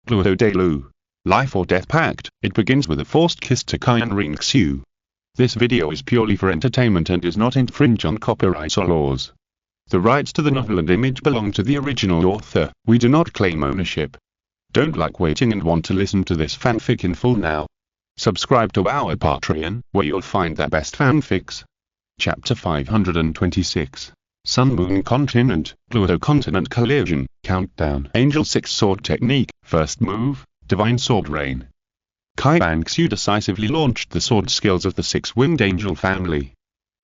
Douluo Dalu. Life or Death Pact. It begins with a forced kiss to Qian Renxue. This video is purely for entertainment and does not infringe on copyright or laws. The rights to the novel and image belong to the original author. We do not claim ownership. Don't like waiting and want to listen to this fanfic in full now? Subscribe to our Patreon, where you'll find the best fanfics. Chapter 526. Sun Moon Continent, Douluo Continent Collision, Countdown. Angel 6 Sword Technique, First Move, Divine Sword Rain. Qian Renxue decisively launched the sword skills of the six-winged angel family.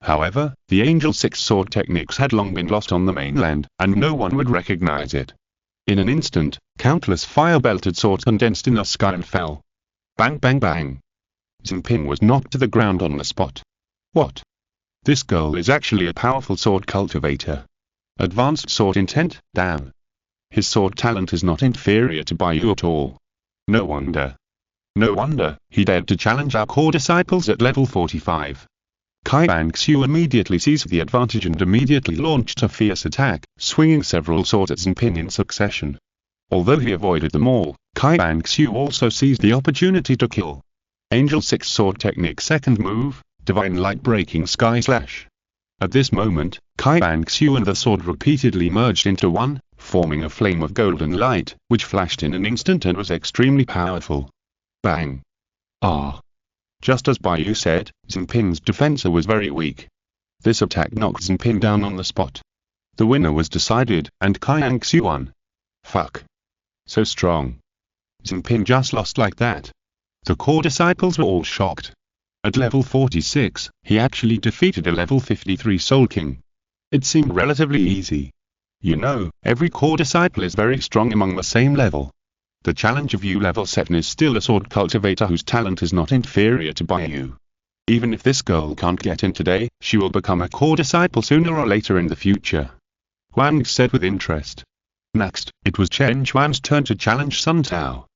However, the Angel 6 sword techniques had long been lost on the mainland, and no one would recognize it. In an instant, countless fire-belted swords condensed in the sky and fell. Bang bang bang. Xingping was knocked to the ground on the spot. What? This girl is actually a powerful sword cultivator. Advanced sword intent, damn. His sword talent is not inferior to Baiyu at all. No wonder. No wonder, he dared to challenge our core disciples at level 45. Qian Renxue immediately seized the advantage and immediately launched a fierce attack, swinging several swords at Xingping in succession. Although he avoided them all, Qian Renxue also seized the opportunity to kill. Angel 6 sword technique second move, Divine Light Breaking Sky Slash. At this moment, Qian Renxue and the sword repeatedly merged into one, forming a flame of golden light, which flashed in an instant and was extremely powerful. Bang. Ah. Just as Baiyu said, Xingping's defense was very weak. This attack knocked Xingping down on the spot. The winner was decided, and Qian Renxue won. Fuck. So strong. Xingping just lost like that. The core disciples were all shocked. At level 46, he actually defeated a level 53 Soul King. It seemed relatively easy. You know, every core disciple is very strong among the same level. The challenge of U-level 7 is still a sword cultivator whose talent is not inferior to Baiyu. Even if this girl can't get in today, she will become a core disciple sooner or later in the future. Huang said with interest. Next, it was Chen Chuan's turn to challenge Sun Tao.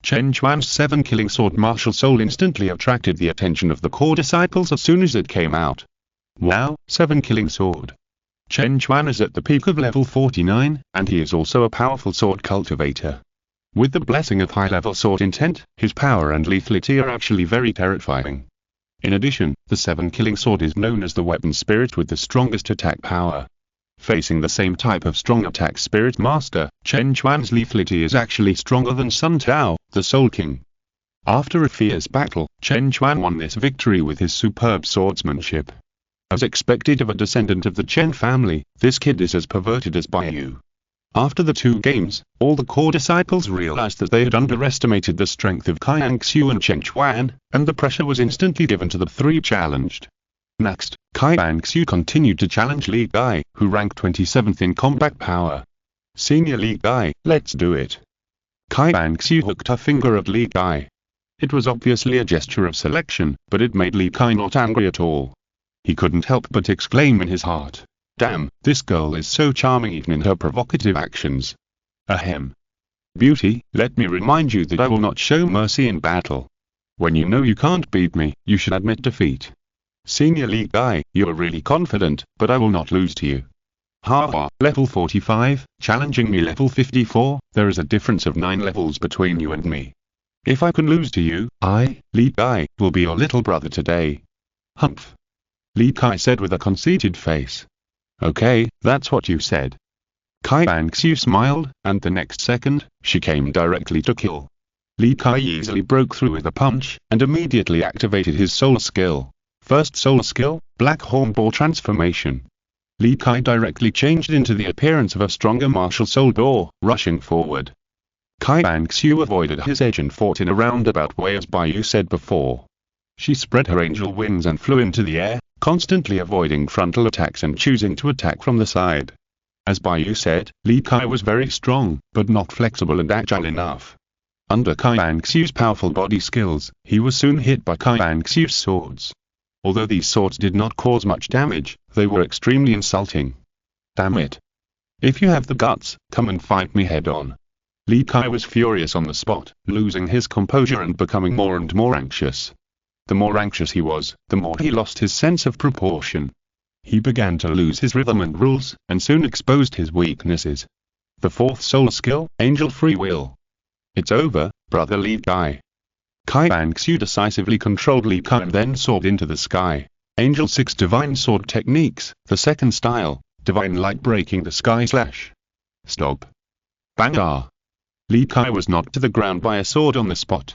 Chen Chuan's 7-killing sword martial soul instantly attracted the attention of the core disciples as soon as it came out. Wow, 7-killing sword. Chen Chuan is at the peak of level 49, and he is also a powerful sword cultivator. With the blessing of high-level sword intent, his power and lethality are actually very terrifying. In addition, the 7-killing sword is known as the weapon spirit with the strongest attack power. Facing the same type of strong attack spirit master, Chen Chuan's lethality is actually stronger than Sun Tao, the Soul King. After a fierce battle, Chen Chuan won this victory with his superb swordsmanship. As expected of a descendant of the Chen family, this kid is as perverted as Baiyu. After the two games, all the core disciples realized that they had underestimated the strength of Qian Renxue and Chen Chuan, and the pressure was instantly given to the three challenged. Next, Qian Renxue continued to challenge Li Gai, who ranked 27th in combat power. Senior Li Gai, let's do it. Qian Renxue hooked her finger at Li Gai. It was obviously a gesture of selection, but it made Li Gai not angry at all. He couldn't help but exclaim in his heart, damn, this girl is so charming even in her provocative actions. Ahem. Beauty, let me remind you that I will not show mercy in battle. When you know you can't beat me, you should admit defeat. Senior Li Gai, you are really confident, but I will not lose to you. Haha, level 45, challenging me level 54, there is a difference of 9 levels between you and me. If I can lose to you, I, Li Gai, will be your little brother today. Humph. Li Gai said with a conceited face. Okay, that's what you said. Qian Renxue smiled, and the next second, she came directly to kill. Li Gai easily broke through with a punch, and immediately activated his soul skill. First soul skill, Black Hornboar Transformation. Li Gai directly changed into the appearance of a stronger martial soul boar, rushing forward. Qian Renxue avoided his edge and fought in a roundabout way as Baiyu said before. She spread her angel wings and flew into the air, constantly avoiding frontal attacks and choosing to attack from the side. As Baiyu said, Li Gai was very strong, but not flexible and agile enough. Under Qian Renxue's powerful body skills, he was soon hit by Qian Renxue's swords. Although these swords did not cause much damage, they were extremely insulting. Damn it. If you have the guts, come and fight me head on. Li Gai was furious on the spot, losing his composure and becoming more and more anxious. The more anxious he was, the more he lost his sense of proportion. He began to lose his rhythm and rules, and soon exposed his weaknesses. The fourth soul skill, Angel Free Will. It's over, brother Li Kai. Qian Renxue decisively controlled Li Kai and then soared into the sky. Angel 6 Divine Sword Techniques, the second style, Divine Light breaking the sky slash. Stop. Bang ah. Li Kai was knocked to the ground by a sword on the spot.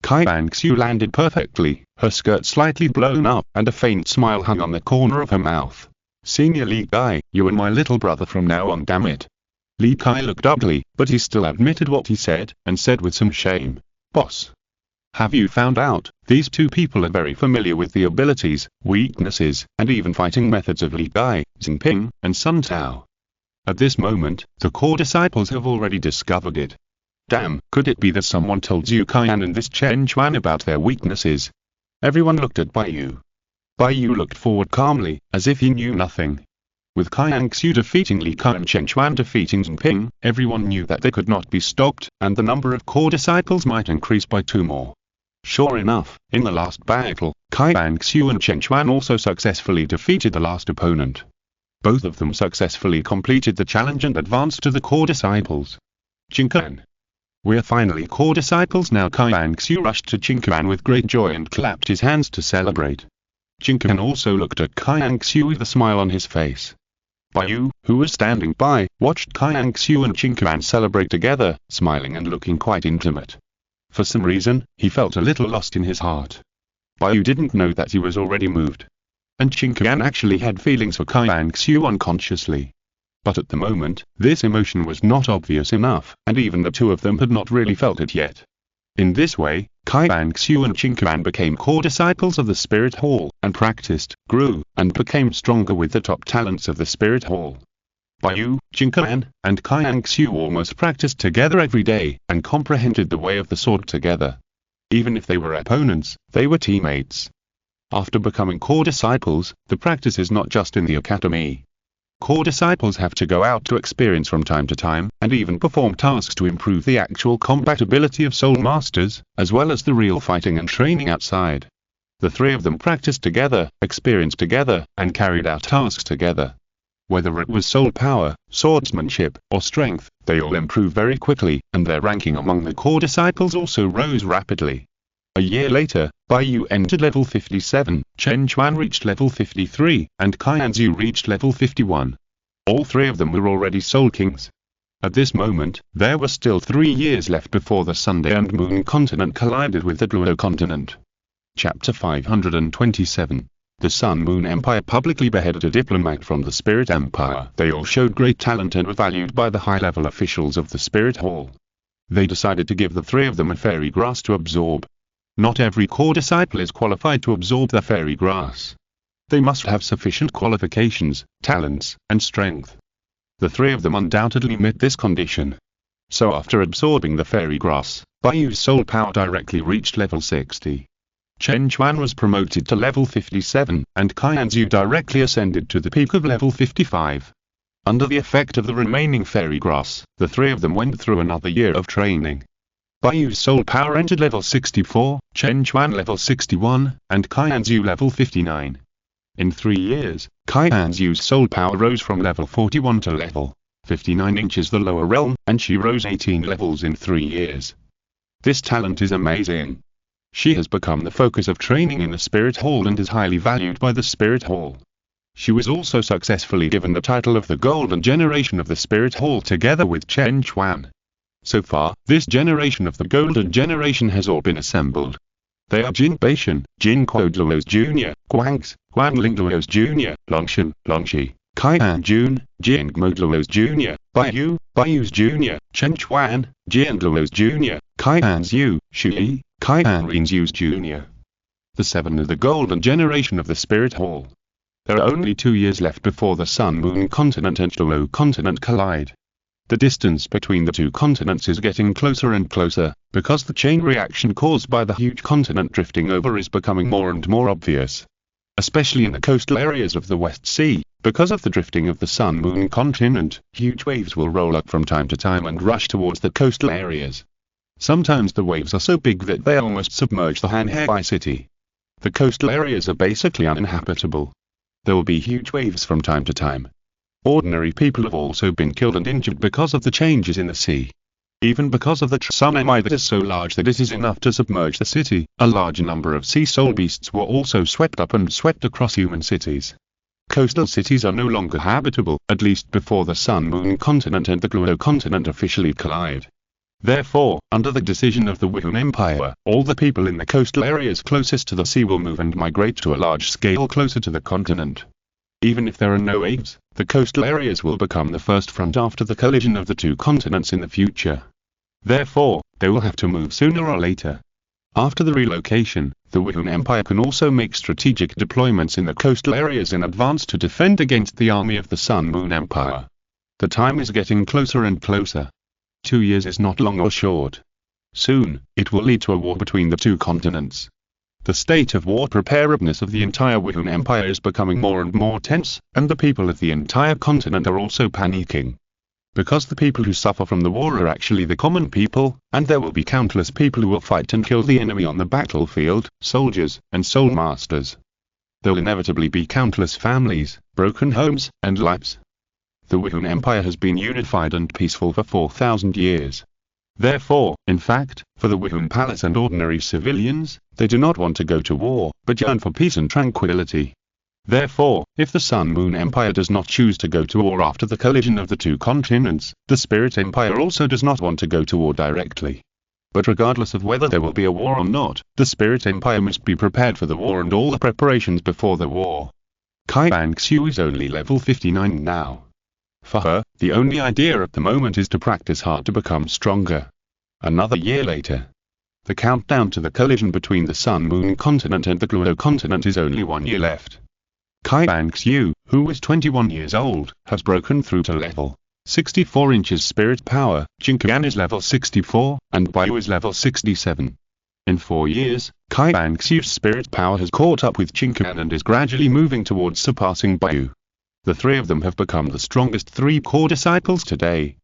Qian Renxue landed perfectly, her skirt slightly blown up, and a faint smile hung on the corner of her mouth. Senior Li Kai, you are my little brother from now on, damn it. Li Kai looked ugly, but he still admitted what he said, and said with some shame, Boss. Have you found out, these two people are very familiar with the abilities, weaknesses, and even fighting methods of Li Kai, Xingping, and Sun Tao. At this moment, the core disciples have already discovered it. Damn, could it be that someone told Zhu Qian and this Chen Chuan about their weaknesses? Everyone looked at Baiyu. Baiyu looked forward calmly, as if he knew nothing. With Qian Renxue defeating Li Kai and Chen Chuan defeating Xingping, everyone knew that they could not be stopped, and the number of core disciples might increase by 2 more. Sure enough, in the last battle, Qian Renxue and Chen Chuan also successfully defeated the last opponent. Both of them successfully completed the challenge and advanced to the core disciples. Qingquan. We're finally core disciples now. Qian Renxue rushed to Qingquan with great joy and clapped his hands to celebrate. Qingquan also looked at Qian Renxue with a smile on his face. Baiyu, who was standing by, watched Qian Renxue and Qingquan celebrate together, smiling and looking quite intimate. For some reason, he felt a little lost in his heart. Baiyu didn't know that he was already moved. And Qingquan actually had feelings for Qian Renxue unconsciously. But at the moment, this emotion was not obvious enough, and even the two of them had not really felt it yet. In this way, Qian Renxue and Qingquan became core disciples of the Spirit Hall, and practiced, grew, and became stronger with the top talents of the Spirit Hall. Baiyu, Qingquan, and Qian Renxue almost practiced together every day, and comprehended the way of the sword together. Even if they were opponents, they were teammates. After becoming core disciples, the practice is not just in the academy. Core disciples have to go out to experience from time to time, and even perform tasks to improve the actual combat ability of soul masters, as well as the real fighting and training outside. The 3 of them practiced together, experienced together, and carried out tasks together. Whether it was soul power, swordsmanship, or strength, they all improved very quickly, and their ranking among the core disciples also rose rapidly. A year later, Baiyu entered level 57, Chen Chuan reached level 53, and Qian Renxue reached level 51. All 3 of them were already Soul Kings. At this moment, there were still 3 years left before the Sun and Moon Continent collided with the Douluo Continent. Chapter 527. The Sun Moon Empire publicly beheaded a diplomat from the Spirit Empire. They all showed great talent and were valued by the high-level officials of the Spirit Hall. They decided to give the 3 of them a fairy grass to absorb. Not every core disciple is qualified to absorb the fairy grass. They must have sufficient qualifications, talents, and strength. The 3 of them undoubtedly met this condition. So after absorbing the fairy grass, Baiyu's soul power directly reached level 60. Chen Chuan was promoted to level 57, and Qian Renxue directly ascended to the peak of level 55. Under the effect of the remaining fairy grass, the 3 of them went through another year of training. Baiyu's soul power entered level 64, Chen Chuan level 61, and Qian Renxue level 59. In 3 years, Qian Renshue's soul power rose from level 41 to level 59 inches the lower realm, and she rose 18 levels in 3 years. This talent is amazing. She has become the focus of training in the Spirit Hall and is highly valued by the Spirit Hall. She was also successfully given the title of the Golden Generation of the Spirit Hall together with Chen Chuan. So far, this generation of the Golden Generation has all been assembled. They are Jin Baishan, Jin Quodluos Jr., Guangs, Guanling Luos Jr., Longshan, Longshi, Qian Jun, Jin Gmodluos Jr., Baiyu, Baiyu's Jr., Chen Chuan, Jin Luos Jr., Qian Renxue, Chu Ye, Qian Renxue's Jr. The 7 are the Golden Generation of the Spirit Hall. There are only 2 years left before the Sun Moon Continent and Douluo Continent collide. The distance between the 2 continents is getting closer and closer, because the chain reaction caused by the huge continent drifting over is becoming more and more obvious. Especially in the coastal areas of the West Sea, because of the drifting of the Sun Moon Continent, huge waves will roll up from time to time and rush towards the coastal areas. Sometimes the waves are so big that they almost submerge the Hanhai city. The coastal areas are basically uninhabitable. There will be huge waves from time to time. Ordinary people have also been killed and injured because of the changes in the sea. Even because of the tsunami that is so large that it is enough to submerge the city, a large number of sea soul beasts were also swept up and swept across human cities. Coastal cities are no longer habitable, at least before the Sun-Moon Continent and the Douluo Continent officially collide. Therefore, under the decision of the Wuhan Empire, all the people in the coastal areas closest to the sea will move and migrate to a large scale closer to the continent. Even if there are no waves, the coastal areas will become the first front after the collision of the two continents in the future. Therefore, they will have to move sooner or later. After the relocation, the Wuhan Empire can also make strategic deployments in the coastal areas in advance to defend against the army of the Sun-Moon Empire. The time is getting closer and closer. 2 years is not long or short. Soon, it will lead to a war between the two continents. The state of war preparedness of the entire Wuhan Empire is becoming more and more tense, and the people of the entire continent are also panicking. Because the people who suffer from the war are actually the common people, and there will be countless people who will fight and kill the enemy on the battlefield, soldiers, and soul masters. There will inevitably be countless families, broken homes, and lives. The Wuhan Empire has been unified and peaceful for 4,000 years. Therefore, in fact, for the Wuhan Palace and ordinary civilians, they do not want to go to war, but yearn for peace and tranquility. Therefore, if the Sun-Moon Empire does not choose to go to war after the collision of the two continents, the Spirit Empire also does not want to go to war directly. But regardless of whether there will be a war or not, the Spirit Empire must be prepared for the war and all the preparations before the war. Qian Renxue is only level 59 now. For her, the only idea at the moment is to practice hard to become stronger. Another year later. The countdown to the collision between the Sun-Moon Continent and the Douluo Continent is only 1 year left. Qian Renxue, who is 21 years old, has broken through to level 64 inches spirit power, Qian is level 64, and Baiyu is level 67. In 4 years, Qian Renxue's spirit power has caught up with Qian and is gradually moving towards surpassing Baiyu. The three of them have become the strongest 3 core disciples today.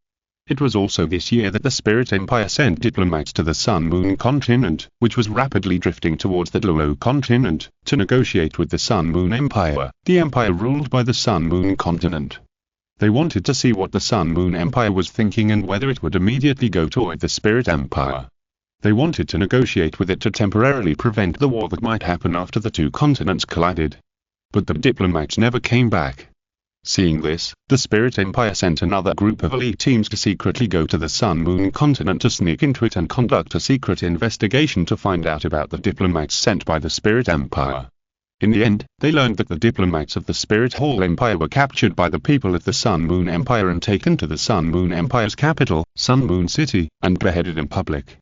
It was also this year that the Spirit Empire sent diplomats to the Sun-Moon Continent, which was rapidly drifting towards the Douluo Continent, to negotiate with the Sun-Moon Empire, the empire ruled by the Sun-Moon Continent. They wanted to see what the Sun-Moon Empire was thinking and whether it would immediately go toward the Spirit Empire. They wanted to negotiate with it to temporarily prevent the war that might happen after the two continents collided. But the diplomats never came back. Seeing this, the Spirit Empire sent another group of elite teams to secretly go to the Sun-Moon Continent to sneak into it and conduct a secret investigation to find out about the diplomats sent by the Spirit Empire. In the end, they learned that the diplomats of the Spirit Hall Empire were captured by the people of the Sun-Moon Empire and taken to the Sun-Moon Empire's capital, Sun-Moon City, and beheaded in public.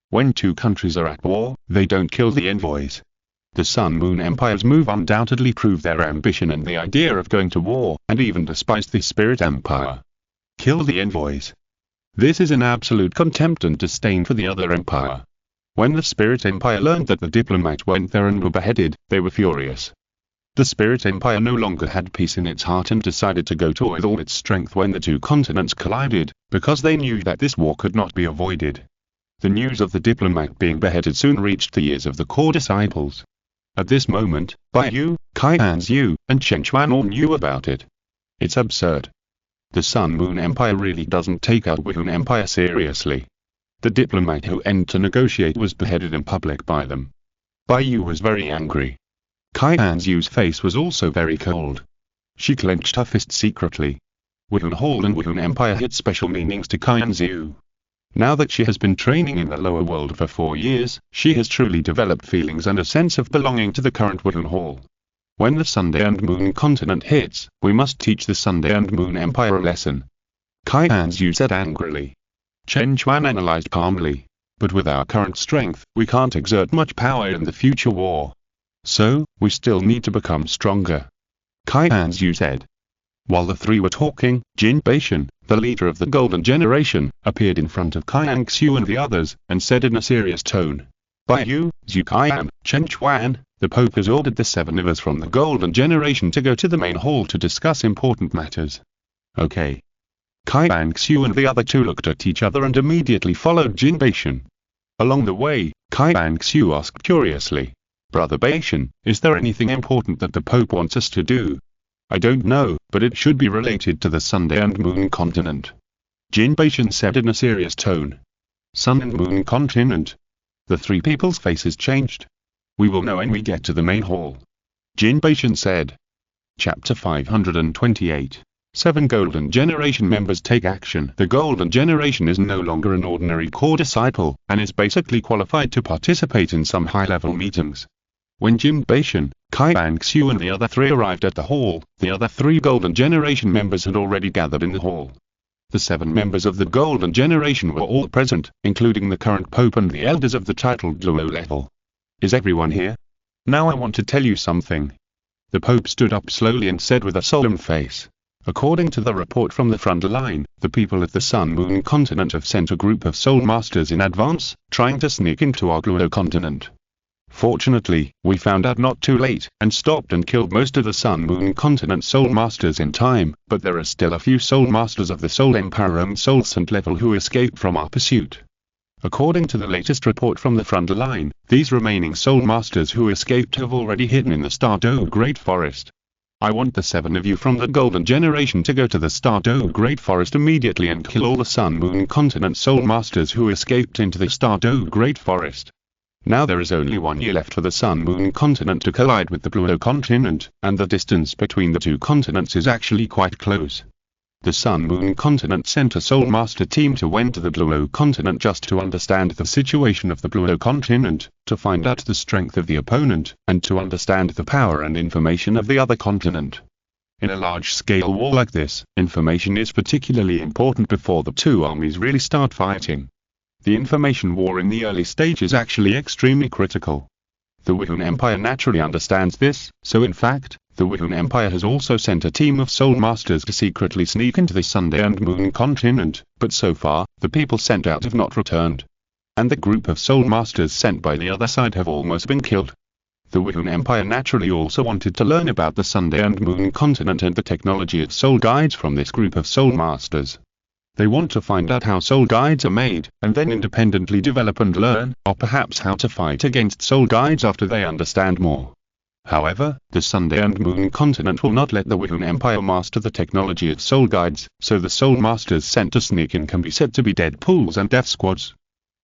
When two countries are at war, they don't kill the envoys. The Sun-Moon Empire's move undoubtedly proved their ambition and the idea of going to war, and even despised the Spirit Empire. Kill the envoys. This is an absolute contempt and disdain for the other empire. When the Spirit Empire learned that the diplomats went there and were beheaded, they were furious. The Spirit Empire no longer had peace in its heart and decided to go to war with all its strength when the two continents collided, because they knew that this war could not be avoided. The news of the diplomat being beheaded soon reached the ears of the core disciples. At this moment, Baiyu, Qian Renxue, and Chen Chuan all knew about it. It's absurd. The Sun-Moon Empire really doesn't take our Wuhan Empire seriously. The diplomat who went to negotiate was beheaded in public by them. Baiyu was very angry. Qian Renxue's face was also very cold. She clenched her fist secretly. Wuhan Hall and Wuhan Empire had special meanings to Qian Renxue. Now that she has been training in the lower world for 4 years, she has truly developed feelings and a sense of belonging to the current Wuhan Hall. When the Sunday and Moon Continent hits, we must teach the Sunday and Moon Empire a lesson. Qian Renxue said angrily. Chen Chuan analyzed calmly. But with our current strength, we can't exert much power in the future war. So, we still need to become stronger. Qian Renxue said. While the three were talking, Jin Beishan, the leader of the Golden Generation, appeared in front of Qian Renxue and the others, and said in a serious tone. Baiyu, Zhu Qian, Chen Chuan, the Pope has ordered the 7 of us from the Golden Generation to go to the main hall to discuss important matters. Okay. Qian Renxue and the other 2 looked at each other and immediately followed Jin Beishan. Along the way, Qian Renxue asked curiously. Brother Beishan, is there anything important that the Pope wants us to do? I don't know, but it should be related to the Sunday and Moon Continent. Jin Beishan said in a serious tone. Sun and Moon Continent. The three people's faces changed. We will know when we get to the main hall. Jin Beishan said. Chapter 528. 7 Golden Generation members take action. The Golden Generation is no longer an ordinary core disciple, and is basically qualified to participate in some high-level meetings. When Jin Beishan, Qian Renxue and the other 3 arrived at the hall, the other 3 Golden Generation members had already gathered in the hall. The 7 members of the Golden Generation were all present, including the current Pope and the elders of the titled Douluo level. Is everyone here? Now I want to tell you something. The Pope stood up slowly and said with a solemn face. According to the report from the front line, the people at the Sun-Moon continent have sent a group of soul masters in advance, trying to sneak into our Douluo continent. Fortunately, we found out not too late, and stopped and killed most of the Sun-Moon continent soul masters in time, but there are still a few soul masters of the Soul Empire and Soul Saint level who escaped from our pursuit. According to the latest report from the front line, these remaining soul masters who escaped have already hidden in the Douluo Great Forest. I want the 7 of you from the Golden Generation to go to the Douluo Great Forest immediately and kill all the Sun-Moon continent soul masters who escaped into the Douluo Great Forest. Now there is only 1 year left for the Sun-Moon continent to collide with the Douluo continent, and the distance between the 2 continents is actually quite close. The Sun-Moon continent sent a soul master team to enter the Douluo continent just to understand the situation of the Douluo continent, to find out the strength of the opponent, and to understand the power and information of the other continent. In a large-scale war like this, information is particularly important before the 2 armies really start fighting. The information war in the early stage is actually extremely critical. The Wuhan Empire naturally understands this, so in fact, the Wuhan Empire has also sent a team of soul masters to secretly sneak into the Sun and Moon continent, but so far, the people sent out have not returned. And the group of soul masters sent by the other side have almost been killed. The Wuhan Empire naturally also wanted to learn about the Sun and Moon continent and the technology of soul guides from this group of soul masters. They want to find out how soul guides are made, and then independently develop and learn, or perhaps how to fight against soul guides after they understand more. However, the Sun and Moon continent will not let the Wuhan Empire master the technology of soul guides, so the soul masters sent to sneak in can be said to be dead pools and death squads.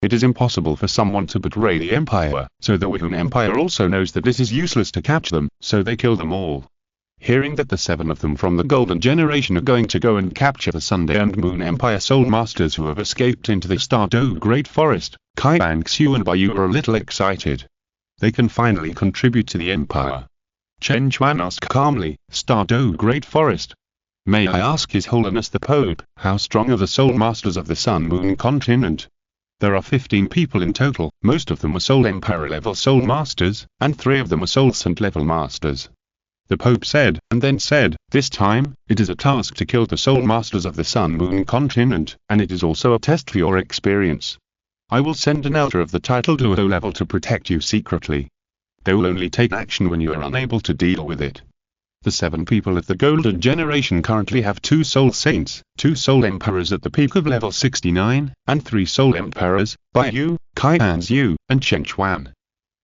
It is impossible for someone to betray the Empire, so the Wuhan Empire also knows that this is useless to capture them, so they kill them all. Hearing that the 7 of them from the Golden Generation are going to go and capture the Sun and Moon Empire soul masters who have escaped into the Douluo Great Forest, Qian Renxue and Bayu are a little excited. They can finally contribute to the Empire. Chen Chuan asked calmly, Douluo Great Forest. May I ask His Holiness the Pope, how strong are the soul masters of the Sun-Moon continent? There are 15 people in total, most of them were Soul Empire level soul masters, and 3 of them were Soul Saint level masters. The Pope said, and then said, this time, it is a task to kill the soul masters of the Sun-Moon continent, and it is also a test for your experience. I will send an elder of the title Douluo level to protect you secretly. They will only take action when you are unable to deal with it. The 7 people at the Golden Generation currently have 2 Soul Saints, 2 Soul Emperors at the peak of level 69, and 3 Soul Emperors, Bayu, Qian Renxue, and Chen Chuan.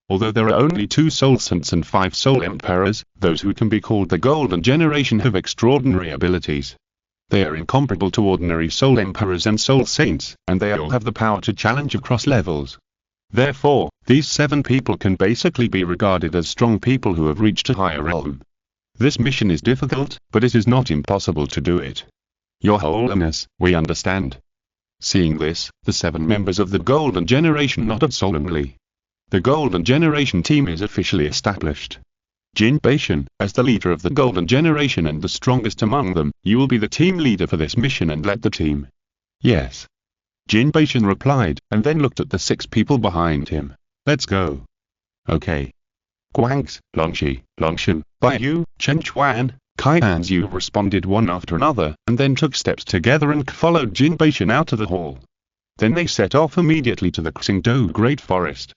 Although there are only 2 Soul Saints and 5 Soul Emperors, those who can be called the Golden Generation have extraordinary abilities. They are incomparable to ordinary Soul Emperors and Soul Saints, and they all have the power to challenge across levels. Therefore, these 7 people can basically be regarded as strong people who have reached a higher realm. This mission is difficult, but it is not impossible to do it. Your Holiness, we understand. Seeing this, the 7 members of the Golden Generation nodded solemnly. The Golden Generation team is officially established. Jin Beishan, as the leader of the Golden Generation and the strongest among them, you will be the team leader for this mission and lead the team. Yes. Jin Beishan replied, and then looked at the 6 people behind him. Let's go. Okay. Guang's, Longxi, Longshan, Bayu, Chen Chuan, Qian Renxue responded one after another, and then took steps together and followed Jin Beishan out of the hall. Then they set off immediately to the Douluo Great Forest.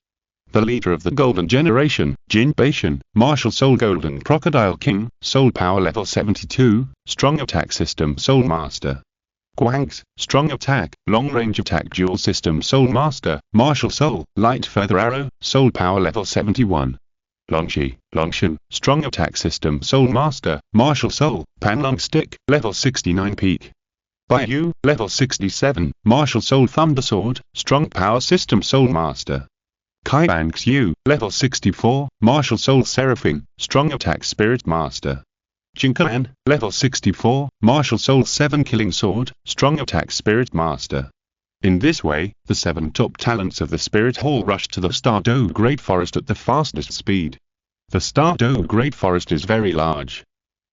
The leader of the Golden Generation, Jin Beishan, Martial Soul Golden Crocodile King, Soul Power Level 72, Strong Attack System Soul Master. Guang's, Strong Attack, Long Range Attack Dual System Soul Master, Martial Soul, Light Feather Arrow, Soul Power Level 71. Longxi, Longshan, Strong Attack System Soul Master, Martial Soul, Panlong Stick, Level 69 Peak. By you, level 67, Martial Soul Thundersword, Strong Power System Soul Master. Qian Renxue, level 64, Martial Soul Seraphim, Strong Attack Spirit Master. Qian, level 64, Martial Soul 7 Killing Sword, Strong Attack Spirit Master. In this way, the 7 top talents of the Spirit Hall rushed to the Douluo Great Forest at the fastest speed. The Douluo Great Forest is very large.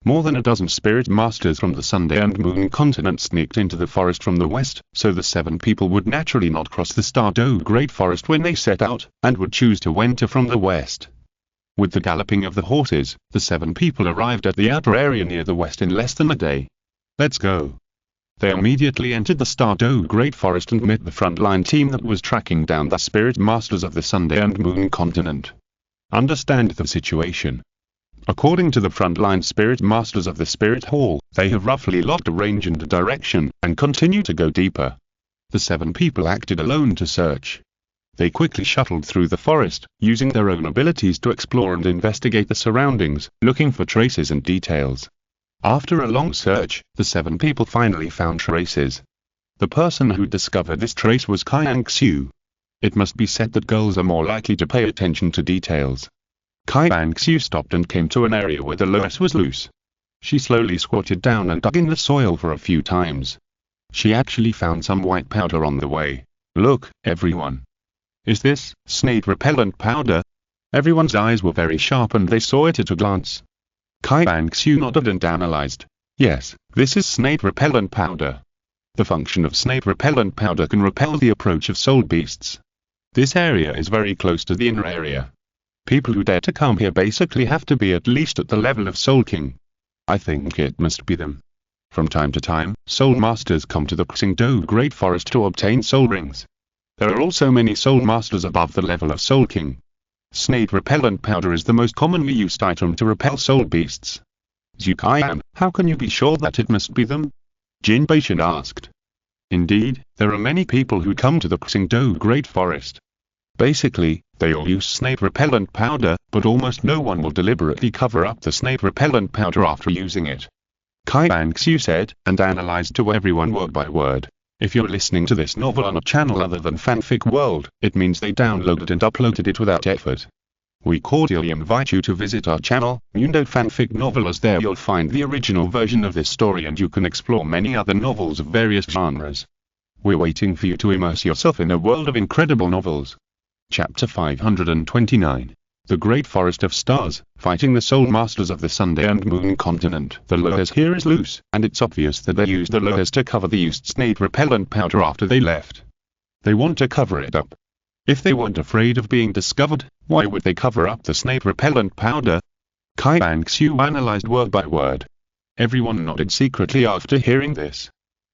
More than a dozen spirit masters from the Sun and Moon continent sneaked into the forest from the west, so the 7 people would naturally not cross the Douluo Great Forest when they set out, and would choose to enter from the west. With the galloping of the horses, the 7 people arrived at the outer area near the west in less than a day. Let's go. They immediately entered the Douluo Great Forest and met the frontline team that was tracking down the spirit masters of the Sun and Moon continent. Understand the situation. According to the frontline spirit masters of the Spirit Hall, they have roughly locked a range and a direction, and continue to go deeper. The 7 people acted alone to search. They quickly shuttled through the forest, using their own abilities to explore and investigate the surroundings, looking for traces and details. After a long search, the 7 people finally found traces. The person who discovered this trace was Qian Renxue. It must be said that girls are more likely to pay attention to details. Qian Renxue stopped and came to an area where the loess was loose. She slowly squatted down and dug in the soil for a few times. She actually found some white powder on the way. Look, everyone. Is this snake repellent powder? Everyone's eyes were very sharp and they saw it at a glance. Qian Renxue nodded and analyzed. Yes, this is snake repellent powder. The function of snake repellent powder can repel the approach of soul beasts. This area is very close to the inner area. People who dare to come here basically have to be at least at the level of Soul King. I think it must be them. From time to time, Soul Masters come to the Douluo Great Forest to obtain Soul Rings. There are also many Soul Masters above the level of Soul King. Snake repellent powder is the most commonly used item to repel soul beasts. Qian, how can you be sure that it must be them? Jin Baishan asked. Indeed, there are many people who come to the Douluo Great Forest. Basically, they all use snake repellent powder, but almost no one will deliberately cover up the snake repellent powder after using it. Qian Renxue said, and analyzed to everyone word by word. If you're listening to this novel on a channel other than Fanfic World, it means they downloaded and uploaded it without effort. We cordially invite you to visit our channel, Mundo Fanfic Novel, as there you'll find the original version of this story and you can explore many other novels of various genres. We're waiting for you to immerse yourself in a world of incredible novels. Chapter 529. The Great Forest of Stars, fighting the Soul Masters of the Sun and Moon continent. The loess here is loose, and it's obvious that they used the loess to cover the used snake repellent powder after they left. They want to cover it up. If they weren't afraid of being discovered, why would they cover up the snake repellent powder? Qian Renxue analyzed word by word. Everyone nodded secretly after hearing this.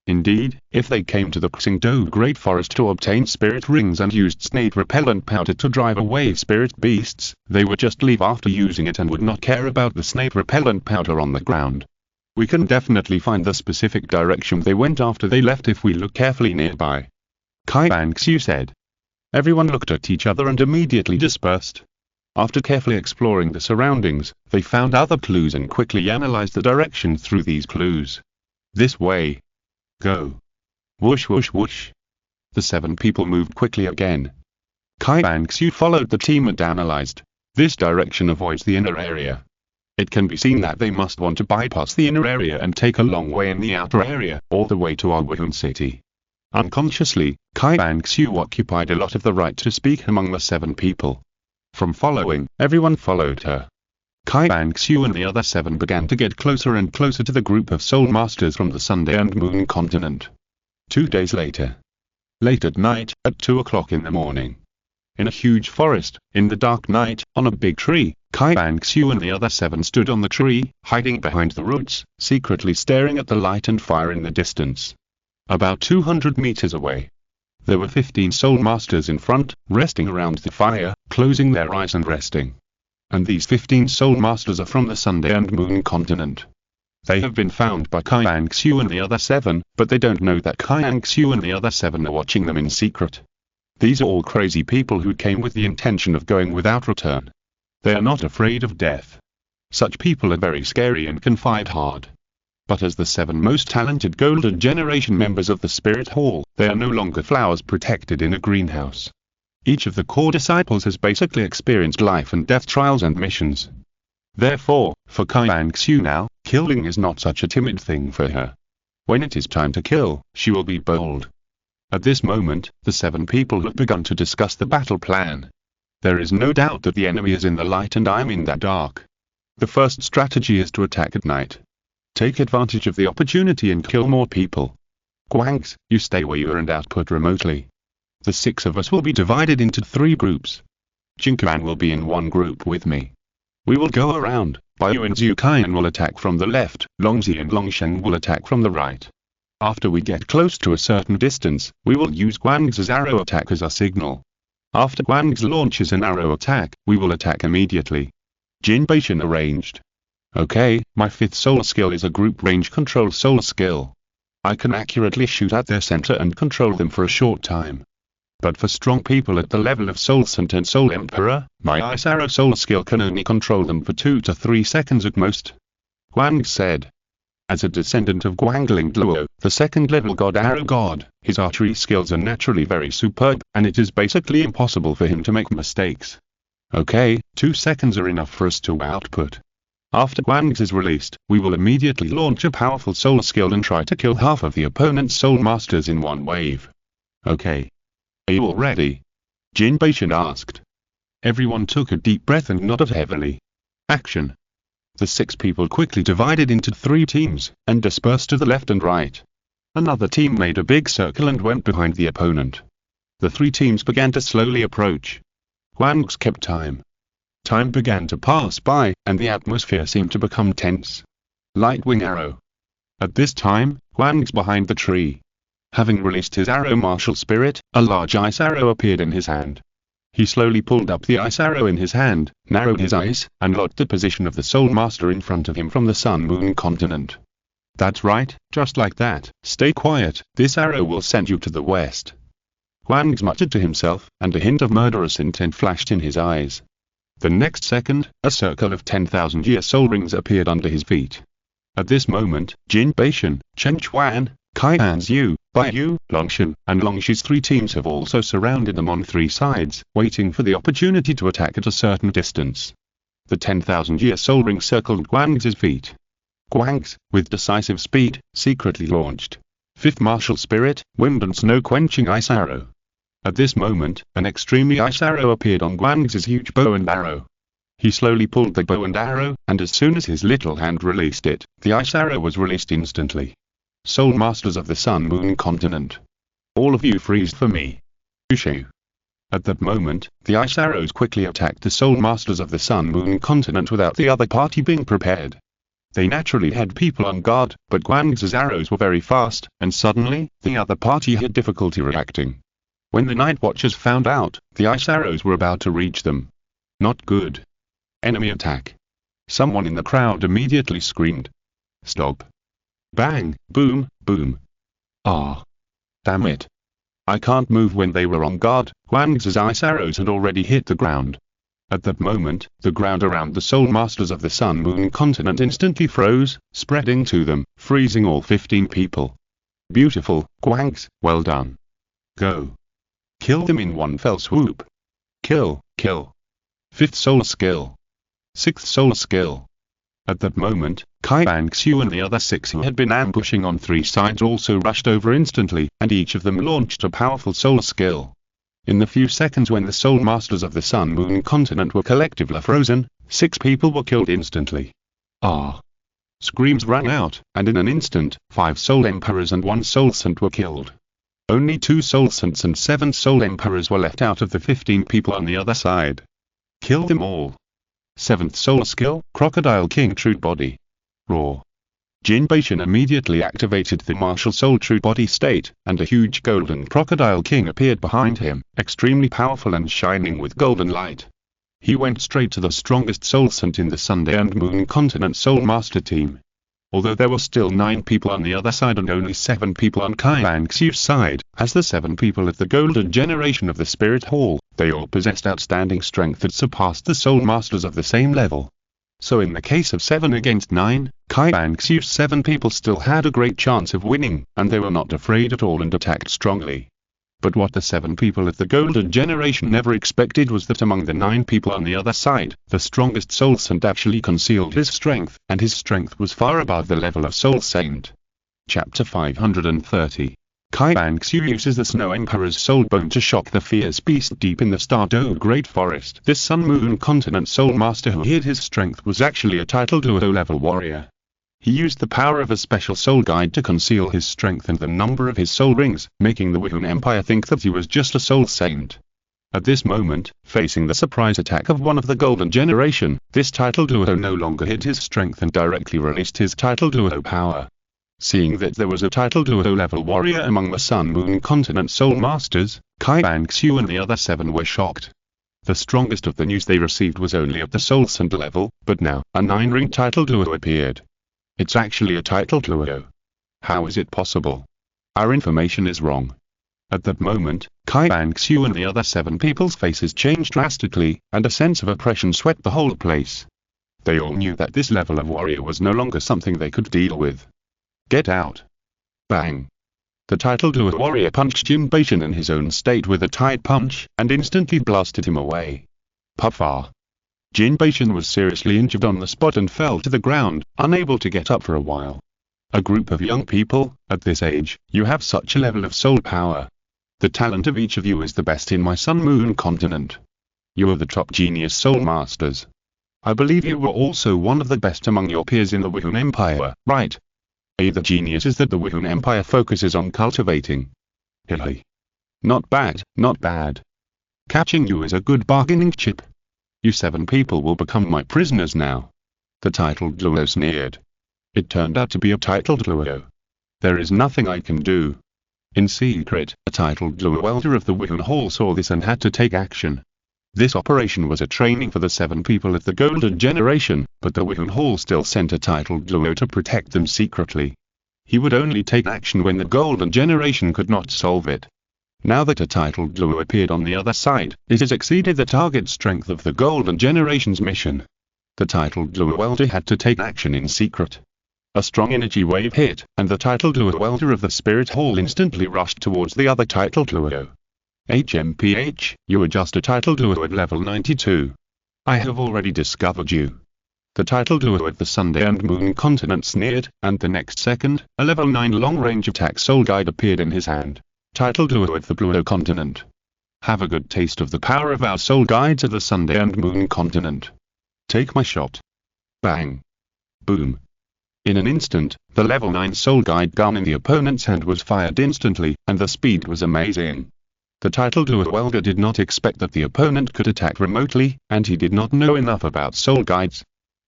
Indeed, if they came to the Douluo Great Forest to obtain spirit rings and used snake repellent powder to drive away spirit beasts, they would just leave after using it and would not care about the snake repellent powder on the ground. We can definitely find the specific direction they went after they left if we look carefully nearby. Qian Renxue said. Everyone looked at each other and immediately dispersed. After carefully exploring the surroundings, they found other clues and quickly analyzed the direction through these clues. This way. Go. Whoosh whoosh whoosh. The 7 people moved quickly again. Qian Renxue followed the team and analyzed. This direction avoids the inner area. It can be seen that they must want to bypass the inner area and take a long way in the outer area, all the way to Wuhan City. Unconsciously, Qian Renxue occupied a lot of the right to speak among the 7 people. From following, everyone followed her. Qian Renxue and the other 7 began to get closer and closer to the group of Soul Masters from the Sun and Moon continent. 2 days later. Late at night, at 2 o'clock in the morning. In a huge forest, in the dark night, on a big tree, Qian Renxue and the other 7 stood on the tree, hiding behind the roots, secretly staring at the light and fire in the distance. About 200 meters away. There were 15 Soul Masters in front, resting around the fire, closing their eyes and resting. And these 15 Soul Masters are from the Sun and Moon continent. They have been found by Qian Renxue and the other 7, but they don't know that Qian Renxue and the other 7 are watching them in secret. These are all crazy people who came with the intention of going without return. They are not afraid of death. Such people are very scary and can fight hard. But as the 7 most talented Golden Generation members of the Spirit Hall, they are no longer flowers protected in a greenhouse. Each of the core disciples has basically experienced life and death trials and missions. Therefore, for Qian Renxue now, killing is not such a timid thing for her. When it is time to kill, she will be bold. At this moment, the 7 people have begun to discuss the battle plan. There is no doubt that the enemy is in the light and I am in the dark. The first strategy is to attack at night. Take advantage of the opportunity and kill more people. Guangs, you stay where you are and output remotely. The 6 of us will be divided into 3 groups. Jinquan will be in one group with me. We will go around. Baiyu and Zhu Qian will attack from the left, Longzi and Longshen will attack from the right. After we get close to a certain distance, we will use Guang's arrow attack as our signal. After Guang's launches an arrow attack, we will attack immediately. Jin Beishan arranged. Okay, my 5th solar skill is a group range control solar skill. I can accurately shoot at their center and control them for a short time. But for strong people at the level of Soul Sant and Soul Emperor, my Ice Arrow solar skill can only control them for 2 to 3 seconds at most. Guang said. As a descendant of Guangling Duo, the 2nd level God Arrow God, his archery skills are naturally very superb, and it is basically impossible for him to make mistakes. Okay, 2 seconds are enough for us to output. After Guang's is released, we will immediately launch a powerful solar skill and try to kill half of the opponent's soul masters in one wave. Okay. Are you all ready? Jin Beishan asked. Everyone took a deep breath and nodded heavily. Action. The 6 people quickly divided into 3 teams, and dispersed to the left and right. Another team made a big circle and went behind the opponent. The 3 teams began to slowly approach. Guang's kept time. Time began to pass by, and the atmosphere seemed to become tense. Lightwing arrow. At this time, Guang's behind the tree. Having released his arrow martial spirit, a large ice arrow appeared in his hand. He slowly pulled up the ice arrow in his hand, narrowed his eyes, and locked the position of the Soul Master in front of him from the Sun-Moon continent. That's right, just like that. Stay quiet, this arrow will send you to the west. Guang muttered to himself, and a hint of murderous intent flashed in his eyes. The next second, a circle of 10,000-year soul rings appeared under his feet. At this moment, Jin Beishan, Chen Chuan, Qian Renxue, Baiyu, Longshen, and Longshi's 3 teams have also surrounded them on 3 sides, waiting for the opportunity to attack at a certain distance. The 10,000-year soul ring circled Guang's feet. Guang's, with decisive speed, secretly launched 5th martial spirit, wind and snow-quenching ice arrow. At this moment, an extremely ice arrow appeared on Guang's huge bow and arrow. He slowly pulled the bow and arrow, and as soon as his little hand released it, the ice arrow was released instantly. Soul Masters of the Sun-Moon continent. All of you freeze for me. Ushu. At that moment, the ice arrows quickly attacked the Soul Masters of the Sun-Moon continent without the other party being prepared. They naturally had people on guard, but Guang's arrows were very fast, and suddenly, the other party had difficulty reacting. When the Night Watchers found out, the ice arrows were about to reach them. Not good. Enemy attack. Someone in the crowd immediately screamed. Stop. Bang, boom, boom. Ah. Damn it. I can't move. When they were on guard, Guang's ice arrows had already hit the ground. At that moment, the ground around the Soul Masters of the Sun-Moon continent instantly froze, spreading to them, freezing all 15 people. Beautiful, Guang's, well done. Go. Kill them in one fell swoop. Kill, kill. 5th solar skill. 6th solar skill. At that moment, Qian Renxue and the other 6 who had been ambushing on 3 sides also rushed over instantly, and each of them launched a powerful solar skill. In the few seconds when the Soul Masters of the Sun-Moon continent were collectively frozen, 6 people were killed instantly. Ah! Screams rang out, and in an instant, 5 Soul Emperors and 1 Soul Sant were killed. Only 2 Soul Sants and 7 Soul Emperors were left out of the 15 people on the other side. Kill them all. 7th solar skill, Crocodile King True Body. Roar. Jin Beishan immediately activated the martial soul true body state, and a huge golden crocodile king appeared behind him, extremely powerful and shining with golden light. He went straight to the strongest soul sant in the Sunday and Moon continent soul master team. Although there were still 9 people on the other side and only 7 people on Qian Renxue's side, as the 7 people at the golden generation of the Spirit Hall, they all possessed outstanding strength that surpassed the soul masters of the same level. So in the case of 7 against 9, Qian Renxue's 7 people still had a great chance of winning, and they were not afraid at all and attacked strongly. But what the 7 people of the Golden Generation never expected was that among the 9 people on the other side, the strongest Soul Saint actually concealed his strength, and his strength was far above the level of Soul Saint. Chapter 530. Qian Renxue uses the Snow Emperor's soul bone to shock the fierce beast deep in the Stardew Great Forest. This Sun Moon Continent Soul Master who hid his strength was actually a title Douluo level warrior. He used the power of a special soul guide to conceal his strength and the number of his soul rings, making the Wuhan Empire think that he was just a soul saint. At this moment, facing the surprise attack of one of the Golden Generation, this title Douluo no longer hid his strength and directly released his title Douluo power. Seeing that there was a title Douluo level warrior among the Sun Moon Continent Soul Masters, Qian Renxue and the other 7 were shocked. The strongest of the news they received was only at the Soul Saint level, but now, a 9-ring title Douluo appeared. It's actually a title Douluo. How is it possible? Our information is wrong. At that moment, Qian Renxue and the other 7 people's faces changed drastically, and a sense of oppression swept the whole place. They all knew that this level of warrior was no longer something they could deal with. Get out! Bang! The title Douluo warrior punched Jin Baishan in his own state with a tight punch, and instantly blasted him away. Puffa! Jin Baishan was seriously injured on the spot and fell to the ground, unable to get up for a while. A group of young people, at this age, you have such a level of soul power. The talent of each of you is the best in my Sun Moon Continent. You are the top genius soul masters. I believe you were also one of the best among your peers in the Wuhan Empire, right? The genius is that the Wuhan Empire focuses on cultivating. Hilly. Not bad, not bad. Catching you is a good bargaining chip. You 7 people will become my prisoners now. The title Douluo sneered. It turned out to be a title Douluo. There is nothing I can do. In secret, a title Douluo elder of the Wuhan Hall saw this and had to take action. This operation was a training for the 7 people of the Golden Generation, but the Wuhan Hall still sent a title Douluo to protect them secretly. He would only take action when the Golden Generation could not solve it. Now that a title Douluo appeared on the other side, it has exceeded the target strength of the Golden Generation's mission. The title Douluo elder had to take action in secret. A strong energy wave hit, and the title Douluo elder of the Spirit Hall instantly rushed towards the other title Douluo. HMPH, you are just a title Douluo at level 92. I have already discovered you. The title Douluo at the Sunday and Moon Continent sneered, and the next second, a level 9 long-range attack soul guide appeared in his hand. Title Douluo at the Douluo Continent. Have a good taste of the power of our soul guides at the Sunday and Moon Continent. Take my shot. Bang. Boom. In an instant, the level 9 soul guide gun in the opponent's hand was fired instantly, and the speed was amazing. The title Douluo elder did not expect that the opponent could attack remotely, and he did not know enough about soul guides.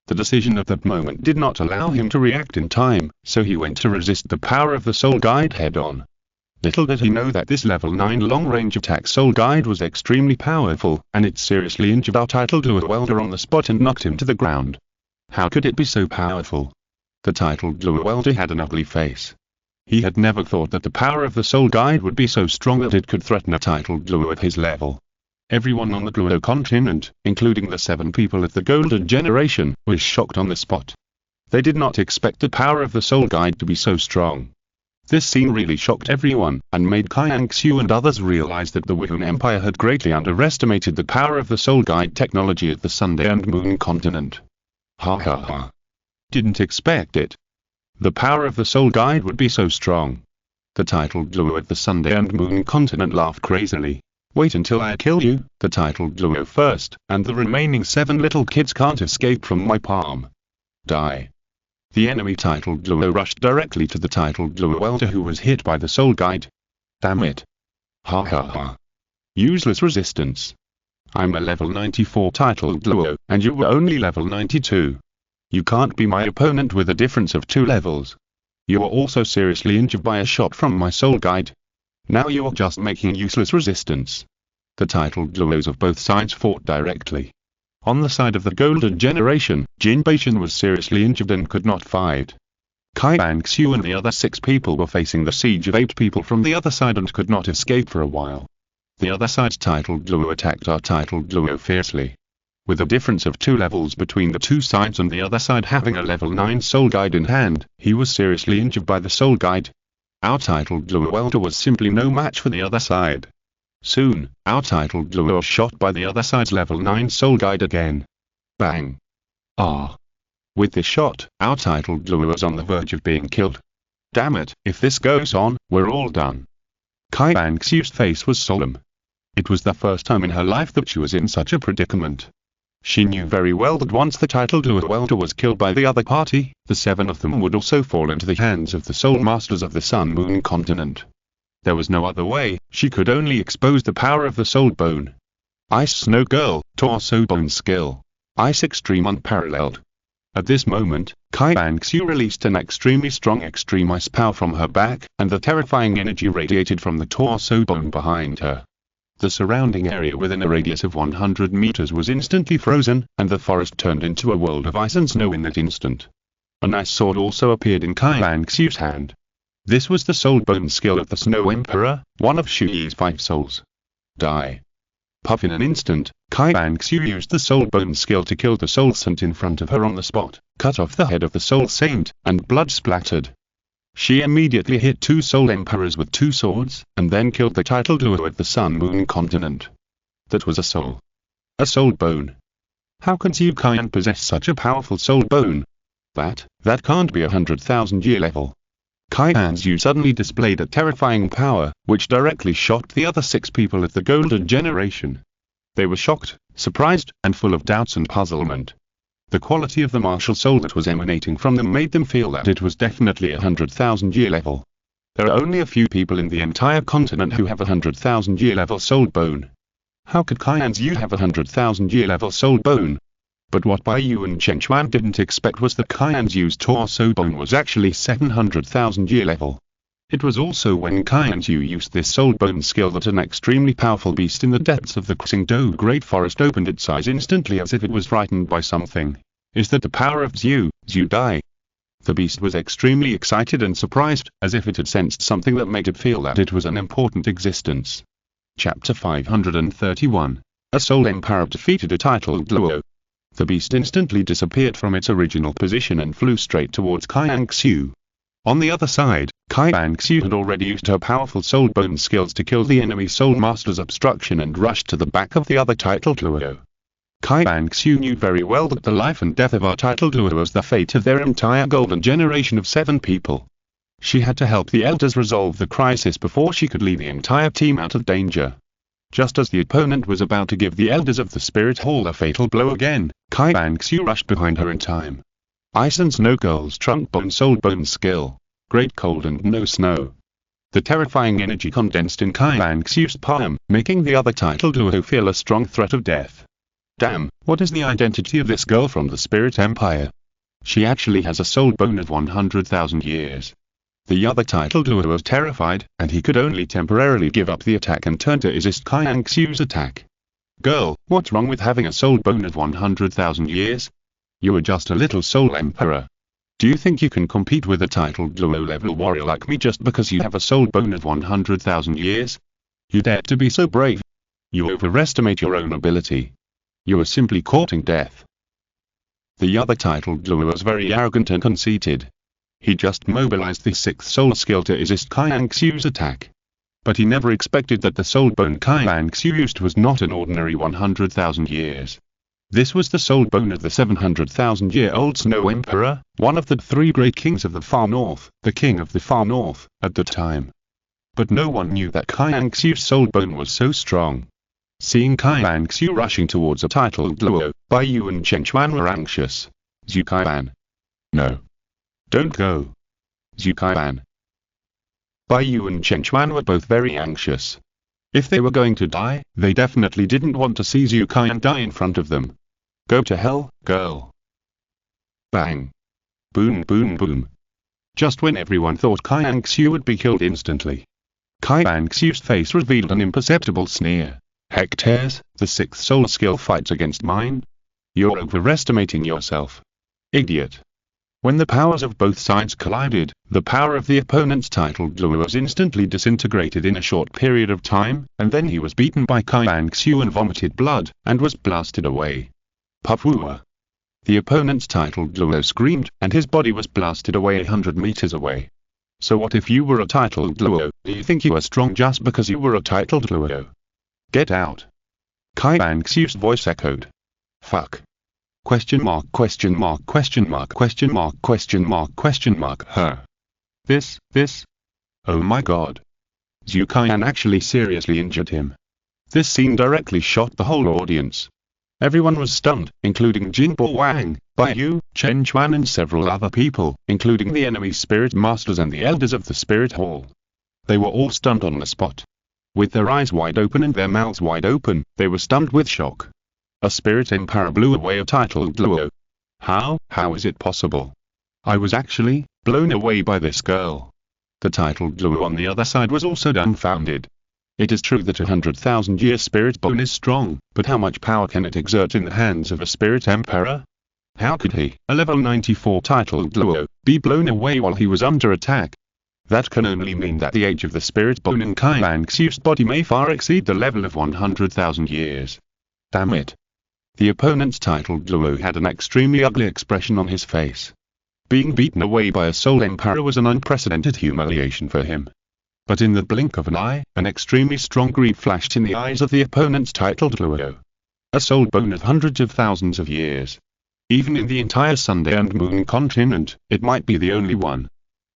The decision at that moment did not allow him to react in time, so he went to resist the power of the soul guide head-on. Little did he know that this level 9 long-range attack soul guide was extremely powerful, and it seriously injured our title Douluo elder on the spot and knocked him to the ground. How could it be so powerful? The title Douluo elder had an ugly face. He had never thought that the power of the soul guide would be so strong that it could threaten a title Douluo at his level. Everyone on the Douluo Continent, including the 7 people of the Golden Generation, was shocked on the spot. They did not expect the power of the soul guide to be so strong. This scene really shocked everyone, and made Qian Renxue and others realize that the Wuhan Empire had greatly underestimated the power of the soul guide technology at the Sunday and Moon Continent. Ha ha ha. Didn't expect it. The power of the soul guide would be so strong. The title Douluo at the Sunday and Moon Continent laughed crazily. Wait until I kill you, the title Douluo first, and the remaining 7 little kids can't escape from my palm. Die. The enemy title Douluo rushed directly to the title Douluo elder who was hit by the soul guide. Damn it. Ha ha ha. Useless resistance. I'm a level 94 title Douluo, and you were only level 92. You can't be my opponent with a difference of 2 levels. You were also seriously injured by a shot from my soul guide. Now you are just making useless resistance. The title Douluos of both sides fought directly. On the side of the Golden Generation, Jin Baishan was seriously injured and could not fight. Qian Renxue and the other 6 people were facing the siege of 8 people from the other side and could not escape for a while. The other side's title Douluo attacked our title Douluo fiercely. With a difference of 2 levels between the two sides and the other side having a level 9 soul guide in hand, he was seriously injured by the soul guide. Our titled Douluo was simply no match for the other side. Soon, our titled Douluo was shot by the other side's level 9 soul guide again. Bang. Ah. With this shot, our titled Douluo was on the verge of being killed. Damn it, if this goes on, we're all done. Qian Renxue's face was solemn. It was the first time in her life that she was in such a predicament. She knew very well that once the titled Douluo was killed by the other party, the 7 of them would also fall into the hands of the soul masters of the Sun-Moon continent. There was no other way, she could only expose the power of the soul bone. Ice Snow Girl, Torso Bone Skill. Ice Extreme Unparalleled. At this moment, Qian Renxue released an extremely strong extreme ice power from her back, and the terrifying energy radiated from the torso bone behind her. The surrounding area within a radius of 100 meters was instantly frozen, and the forest turned into a world of ice and snow in that instant. An ice sword also appeared in Qian Renxue's hand. This was the soul bone skill of the Snow Emperor, one of Chu Ye's 5 souls. Die. Puff in an instant, Qian Renxue used the soul bone skill to kill the soul saint in front of her on the spot, cut off the head of the soul saint, and blood splattered. She immediately hit 2 soul emperors with 2 swords, and then killed the titled Douluo at the Sun-Moon continent. That was a soul. A soul bone. How could Zhu Qian possess such a powerful soul bone? That can't be 100,000-year level. Qian Renxue suddenly displayed a terrifying power, which directly shocked the other 6 people of the Golden Generation. They were shocked, surprised, and full of doubts and puzzlement. The quality of the martial soul that was emanating from them made them feel that it was definitely 100,000-year level. There are only a few people in the entire continent who have 100,000-year level soul bone. How could Qian Renxue have 100,000-year level soul bone? But what Bai Yu and Chen Chuan didn't expect was that Qian Renxue's torso bone was actually 700,000-year level. It was also when Qian Renxue used this soul bone skill that an extremely powerful beast in the depths of the Xingdou Great Forest opened its eyes instantly as if it was frightened by something. Is that the power of Zhu Dai? The beast was extremely excited and surprised, as if it had sensed something that made it feel that it was an important existence. Chapter 531. A Soul Emperor defeated a titled Douluo. The beast instantly disappeared from its original position and flew straight towards Qian Renxue. On the other side, Qian Renxue had already used her powerful soul bone skills to kill the enemy soul master's obstruction and rushed to the back of the other titled Douluo. Qian Renxue knew very well that the life and death of our titled Douluo was the fate of their entire golden generation of 7 people. She had to help the elders resolve the crisis before she could lead the entire team out of danger. Just as the opponent was about to give the elders of the Spirit Hall a fatal blow again, Qian Renxue rushed behind her in time. Ice and Snow Girl's trunk bone soul bone skill. Great cold and no snow. The terrifying energy condensed in Qian Renxue's palm, making the other titled Douluo feel a strong threat of death. Damn, what is the identity of this girl from the Spirit Empire? She actually has a soul bone of 100,000 years. The other titled Douluo was terrified, and he could only temporarily give up the attack and turn to resist Qian Renxue's attack. Girl, what's wrong with having a soul bone of 100,000 years? You are just a little soul emperor. Do you think you can compete with a titled Douluo level warrior like me just because you have a soul bone of 100,000 years? You dare to be so brave? You overestimate your own ability. You are simply courting death. The other titled Douluo was very arrogant and conceited. He just mobilized the 6th soul skill to resist Qian Renxue's attack. But he never expected that the soul bone Qian Renxue used was not an ordinary 100,000 years. This was the soul bone of the 700,000-year-old Snow Emperor, one of the 3 great kings of the Far North, the king of the Far North, at the time. But no one knew that Qian Renxue's soul bone was so strong. Seeing Qian Renxue rushing towards a titled Douluo, Bai Yu and Chen Chuan were anxious. Zhu Qian. No. Don't go. Zhu Qian. Bai Yu and Chen Chuan were both very anxious. If they were going to die, they definitely didn't want to see Zhu Qian die in front of them. Go to hell, girl. Bang. Boom boom boom. Just when everyone thought Qian Renxue would be killed instantly, Qian Renxue's face revealed an imperceptible sneer. Hectares, the 6th soul skill fights against mine? You're overestimating yourself. Idiot. When the powers of both sides collided, the power of the opponent's titled Douluo was instantly disintegrated in a short period of time, and then he was beaten by Qian Renxue and vomited blood, and was blasted away. Pufua. The opponent's titled Douluo screamed, and his body was blasted away 100 meters away. So what if you were a titled Douluo? Do you think you were strong just because you were a titled Douluo? Get out. Qian Renxue's voice echoed. Fuck. Question mark, question mark, question mark, question mark, question mark, question mark, her. This. Oh my god. Zhu Qian actually seriously injured him. This scene directly shocked the whole audience. Everyone was stunned, including Jinbo Wang, Bai Yu, Chen Chuan and several other people, including the enemy spirit masters and the elders of the spirit hall. They were all stunned on the spot. With their eyes wide open and their mouths wide open, they were stunned with shock. A spirit empire blew away a titled Douluo. How is it possible? I was actually blown away by this girl. The titled Douluo on the other side was also dumbfounded. It is true that 100,000-year spirit bone is strong, but how much power can it exert in the hands of a spirit emperor? How could he, a level 94 titled Douluo, be blown away while he was under attack? That can only mean that the age of the spirit bone in Qian Renxue's body may far exceed the level of 100,000 years. Damn it. The opponent's titled Douluo had an extremely ugly expression on his face. Being beaten away by a soul emperor was an unprecedented humiliation for him. But in the blink of an eye, an extremely strong greed flashed in the eyes of the opponent's titled Douluo. A soul bone of hundreds of thousands of years. Even in the entire Sunday and Moon continent, it might be the only one.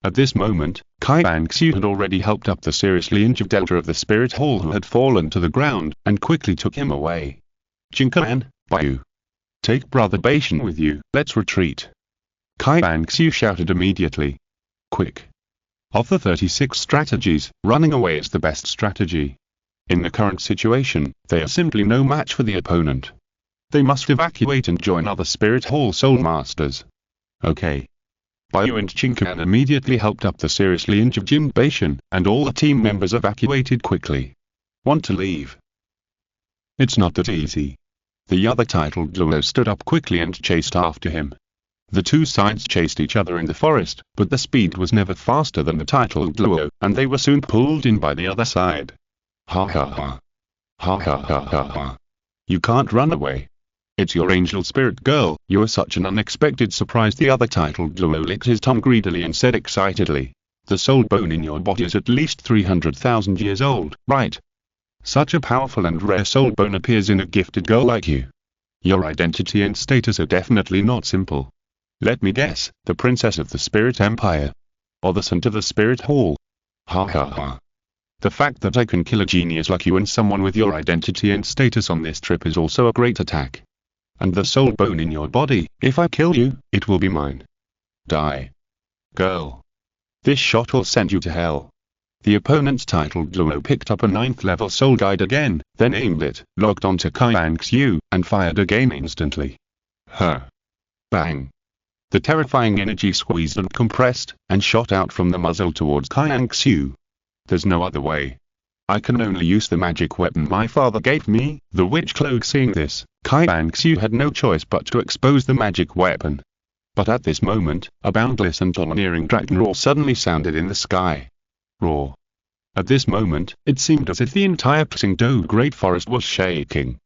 At this moment, Qian Renxue had already helped up the seriously injured elder of the spirit hall who had fallen to the ground, and quickly took him away. Jinkan, Bai Yu. Take Brother Bashan with you, let's retreat. Qian Renxue shouted immediately. Quick. Of the 36 strategies, running away is the best strategy. In the current situation, they are simply no match for the opponent. They must evacuate and join other Spirit Hall Soul Masters. Okay. Bai Yu and Jinkan immediately helped up the seriously injured Jin Bashan, and all the team members evacuated quickly. Want to leave? It's not that easy. The other titled Douluo stood up quickly and chased after him. The two sides chased each other in the forest, but the speed was never faster than the titled Douluo, and they were soon pulled in by the other side. Ha ha ha. Ha ha ha ha ha. You can't run away. It's your angel spirit girl, you are such an unexpected surprise. The other titled Douluo licked his tongue greedily and said excitedly. The soul bone in your body is at least 300,000 years old, right? Such a powerful and rare soul bone appears in a gifted girl like you. Your identity and status are definitely not simple. Let me guess, the princess of the Spirit Empire. Or the son of the Spirit Hall. Ha ha ha. The fact that I can kill a genius like you and someone with your identity and status on this trip is also a great attack. And the soul bone in your body, if I kill you, it will be mine. Die. Girl. This shot will send you to hell. The opponent's titled Douluo picked up a 9th level soul guide again, then aimed it, locked onto Qian Renxue, and fired again instantly. Bang. The terrifying energy squeezed and compressed, and shot out from the muzzle towards Qian Renxue. There's no other way. I can only use the magic weapon my father gave me, the witch cloak. Seeing this, Qian Renxue had no choice but to expose the magic weapon. But at this moment, a boundless and domineering dragon roar suddenly sounded in the sky. Roar. At this moment, it seemed as if the entire Qingdou Great Forest was shaking.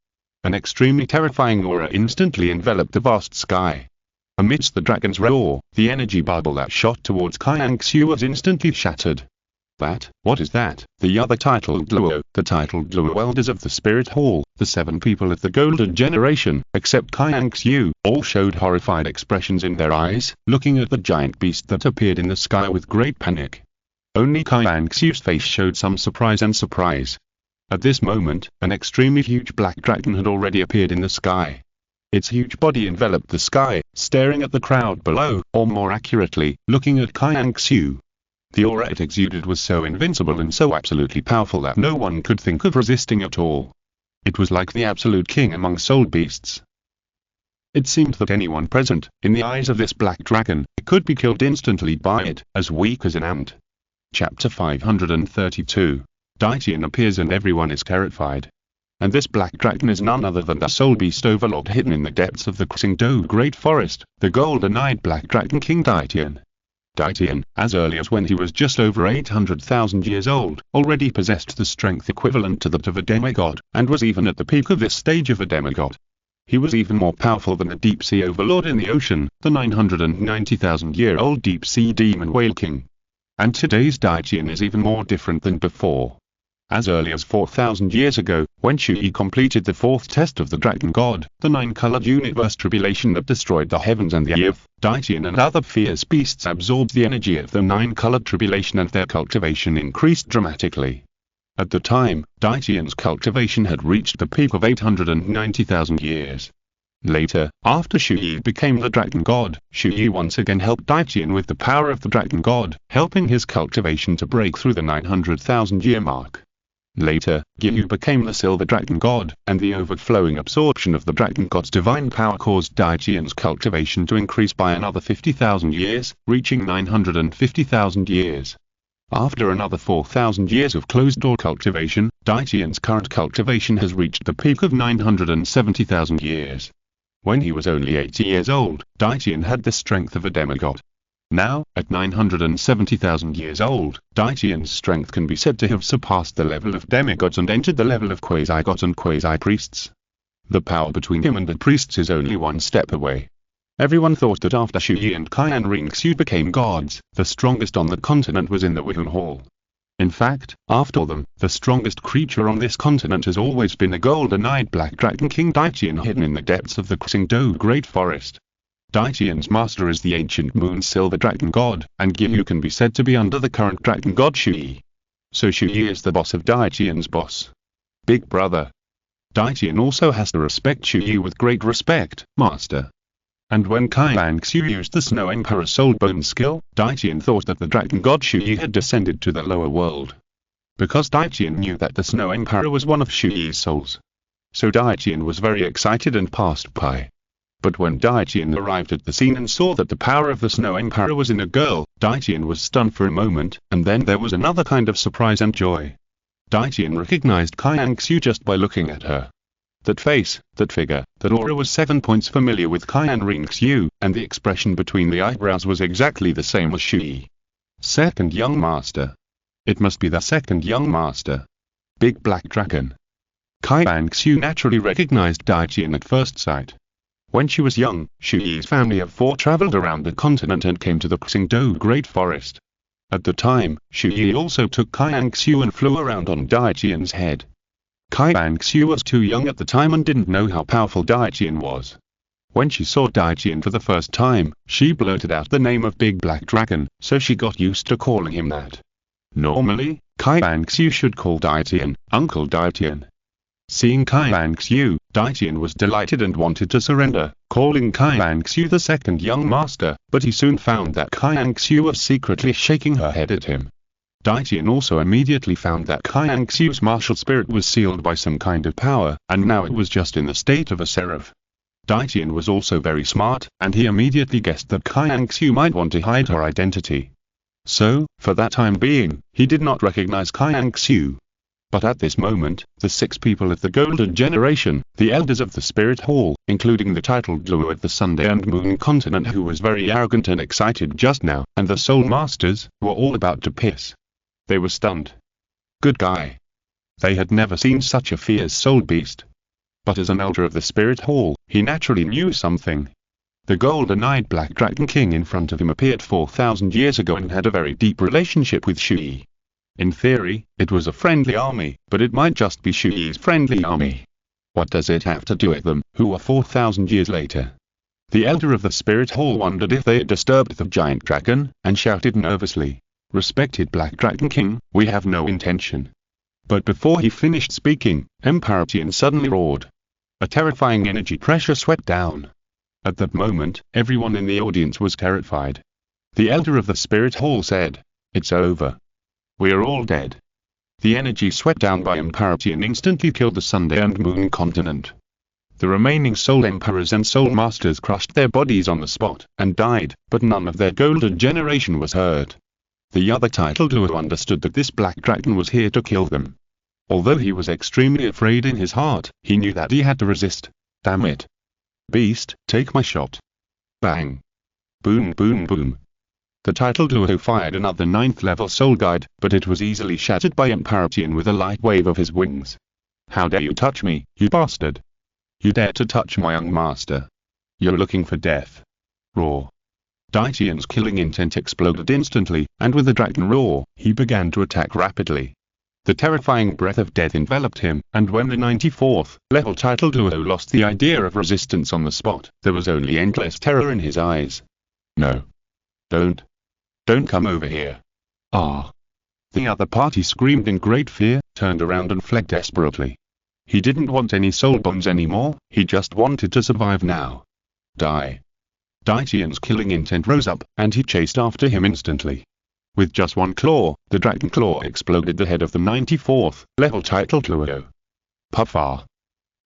An extremely terrifying aura instantly enveloped the vast sky. Amidst the dragon's roar, the energy bubble that shot towards Qian Renxue was instantly shattered. What is that? The other titled Douluo, the titled Douluo elders of the Spirit Hall, the 7 people of the Golden Generation, except Qian Renxue, all showed horrified expressions in their eyes, looking at the giant beast that appeared in the sky with great panic. Only Qian Renxue's face showed some surprise. At this moment, an extremely huge black dragon had already appeared in the sky. Its huge body enveloped the sky, staring at the crowd below, or more accurately, looking at Qian Renxue. The aura it exuded was so invincible and so absolutely powerful that no one could think of resisting at all. It was like the absolute king among soul beasts. It seemed that anyone present, in the eyes of this black dragon, could be killed instantly by it, as weak as an ant. Chapter 532. Daitian appears and everyone is terrified. And this black dragon is none other than the soul beast overlord hidden in the depths of the Qingdou Great Forest, the golden-eyed black dragon King Daitian. Daitian, as early as when he was just over 800,000 years old, already possessed the strength equivalent to that of a demigod, and was even at the peak of this stage of a demigod. He was even more powerful than the deep-sea overlord in the ocean, the 990,000-year-old deep-sea demon whale king. And today's Qian is even more different than before. As early as 4,000 years ago, when Chu Ye completed the fourth test of the Dragon God, the nine-colored universe tribulation that destroyed the heavens and the earth, Qian and other fierce beasts absorbed the energy of the nine-colored tribulation and their cultivation increased dramatically. At the time, Qian's cultivation had reached the peak of 890,000 years. Later, after Chu Ye became the Dragon God, Chu Ye once again helped Qian with the power of the Dragon God, helping his cultivation to break through the 900,000-year mark. Later, Qian became the Silver Dragon God, and the overflowing absorption of the Dragon God's divine power caused Qian's cultivation to increase by another 50,000 years, reaching 950,000 years. After another 4,000 years of closed-door cultivation, Qian's current cultivation has reached the peak of 970,000 years. When he was only 80 years old, Qian had the strength of a demigod. Now, at 970,000 years old, Qian's strength can be said to have surpassed the level of demigods and entered the level of quasi-gods and quasi-priests. The power between him and the priests is only one step away. Everyone thought that after Chu Ye and Qian Renxue became gods, the strongest on the continent was in the Wuhan Hall. In fact, after them, the strongest creature on this continent has always been a golden-eyed black dragon King Qian hidden in the depths of the Qingdao Great Forest. Qian's master is the ancient moon silver dragon god, and Qian can be said to be under the current dragon god Chu Ye. So Chu Ye is the boss of Qian's boss. Big brother. Qian also has to respect Chu Ye with great respect, master. And when Qian Renxue used the Snow Emperor's soul bone skill, Qian thought that the dragon god Chu Ye had descended to the lower world. Because Qian knew that the Snow Emperor was one of Chu Ye's souls. So Qian was very excited and passed by. But when Qian arrived at the scene and saw that the power of the Snow Emperor was in a girl, Qian was stunned for a moment, and then there was another kind of surprise and joy. Qian recognized Qian Renxue just by looking at her. That face, that figure, that aura was 7 points familiar with Qian Renxue, and the expression between the eyebrows was exactly the same as Chu Ye. Second young master. It must be the second young master. Big black dragon. Qian Renxue naturally recognized Qian at first sight. When she was young, Chu Ye's family of 4 traveled around the continent and came to the Qingdao Great Forest. At the time, Chu Ye also took Qian Renxue and flew around on Qian's head. Qian Renxue was too young at the time and didn't know how powerful Qian was. When she saw Qian for the first time, she blurted out the name of Big Black Dragon, so she got used to calling him that. Normally, Qian Renxue should call Qian, Uncle Qian. Seeing Qian Renxue, Qian was delighted and wanted to surrender, calling Qian Renxue the second young master, but he soon found that Qian Renxue was secretly shaking her head at him. Qian also immediately found that Qian Renxue's martial spirit was sealed by some kind of power, and now it was just in the state of a seraph. Qian was also very smart, and he immediately guessed that Qian Renxue might want to hide her identity. So, for that time being, he did not recognize Qian Renxue. But at this moment, the 6 people of the Golden Generation, the elders of the Spirit Hall, including the titled Douluo of the Sunday and Moon Continent who was very arrogant and excited just now, and the Soul Masters, were all about to piss. They were stunned. Good guy. They had never seen such a fierce soul beast. But as an elder of the Spirit Hall, he naturally knew something. The golden-eyed black dragon king in front of him appeared 4,000 years ago and had a very deep relationship with Chu Ye. In theory, it was a friendly army, but it might just be Chu Ye's friendly army. What does it have to do with them, who are 4,000 years later? The elder of the Spirit Hall wondered if they had disturbed the giant dragon, and shouted nervously, "Respected Black Dragon King, we have no intention." But before he finished speaking, Emperor Qian suddenly roared. A terrifying energy pressure swept down. At that moment, everyone in the audience was terrified. The elder of the Spirit Hall said, "It's over. We are all dead." The energy swept down by Emperor Qian instantly killed the Sunday and Moon Continent. The remaining Soul Emperors and Soul Masters crushed their bodies on the spot, and died, but none of their golden generation was hurt. The other titled Douluo understood that this black dragon was here to kill them. Although he was extremely afraid in his heart, he knew that he had to resist. Damn it. Beast, take my shot. Bang. Boom boom boom. The titled Douluo fired another 9th level soul guide, but it was easily shattered by Emperor Qian with a light wave of his wings. "How dare you touch me, you bastard! You dare to touch my young master? You're looking for death. Roar. Daitian's killing intent exploded instantly, and with a dragon roar, he began to attack rapidly. The terrifying breath of death enveloped him, and when the 94th level title Duo lost the idea of resistance on the spot, there was only endless terror in his eyes. No. Don't come over here. Ah. The other party screamed in great fear, turned around and fled desperately. He didn't want any soul bones anymore, he just wanted to survive now. Die. Daitian's killing intent rose up, and he chased after him instantly. With just one claw, the dragon claw exploded the head of the 94th level title Duo. Puffa.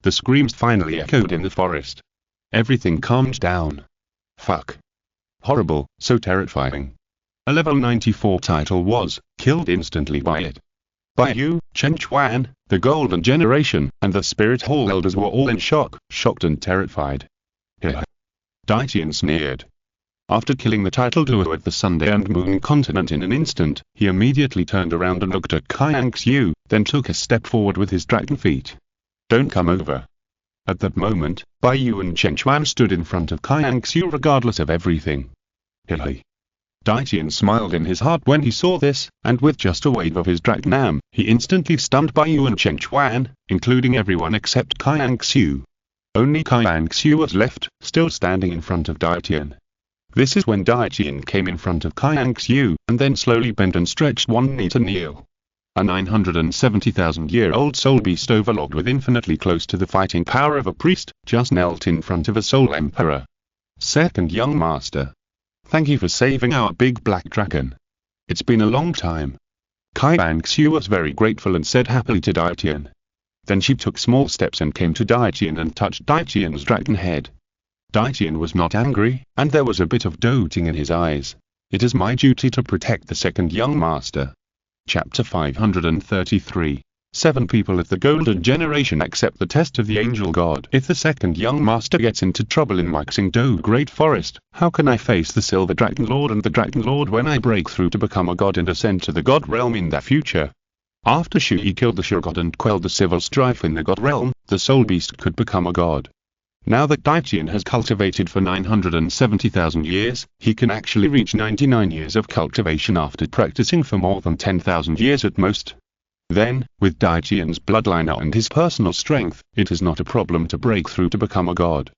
The screams finally echoed in the forest. Everything calmed down. Fuck. Horrible, so terrifying. A level 94 title was killed instantly by it. By you, Qian Renxue, the Golden Generation, and the Spirit Hall elders were all in shock, shocked and terrified. Here. Daitian sneered. After killing the title Duo at the Sunday and Moon Continent in an instant, he immediately turned around and looked at Qian Renxue, then took a step forward with his dragon feet. Don't come over. At that moment, Bai Yu and Qian Renxue stood in front of Qian Renxue regardless of everything. Hilly. Daitian smiled in his heart when he saw this, and with just a wave of his dragon arm, he instantly stunned Bai Yu and Qian Renxue, including everyone except Qian Renxue. Only Qian Renxue was left, still standing in front of Daitian. This is when Daitian came in front of Qian Renxue, and then slowly bent and stretched one knee to kneel. A 970,000-year-old soul beast overlord with infinitely close to the fighting power of a priest, just knelt in front of a soul emperor. Second young master. Thank you for saving our big black dragon. It's been a long time. Qian Renxue was very grateful and said happily to Daitian. Then she took small steps and came to Daitian and touched Daitian's dragon head. Daitian was not angry, and there was a bit of doting in his eyes. It is my duty to protect the second young master. Chapter 533. 7 people at the Golden Generation accept the test of the Angel God. If the second young master gets into trouble in Xingdou Great Forest, how can I face the Silver Dragon Lord and the Dragon Lord when I break through to become a god and ascend to the God Realm in the future? After Chu Ye killed the Sure God and quelled the civil strife in the God Realm, the Soul Beast could become a god. Now that Daitian has cultivated for 970,000 years, he can actually reach 99 years of cultivation after practicing for more than 10,000 years at most. Then, with Daitian's bloodline and his personal strength, it is not a problem to break through to become a god.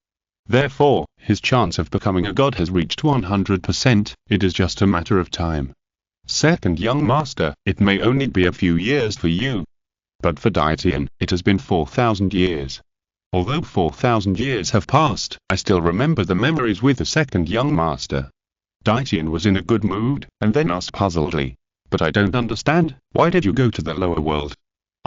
Therefore, his chance of becoming a god has reached 100%, it is just a matter of time. Second young master, it may only be a few years for you. But for Daitian, it has been 4,000 years. Although 4,000 years have passed, I still remember the memories with the second young master. Daitian was in a good mood, and then asked puzzledly. But I don't understand, why did you go to the lower world?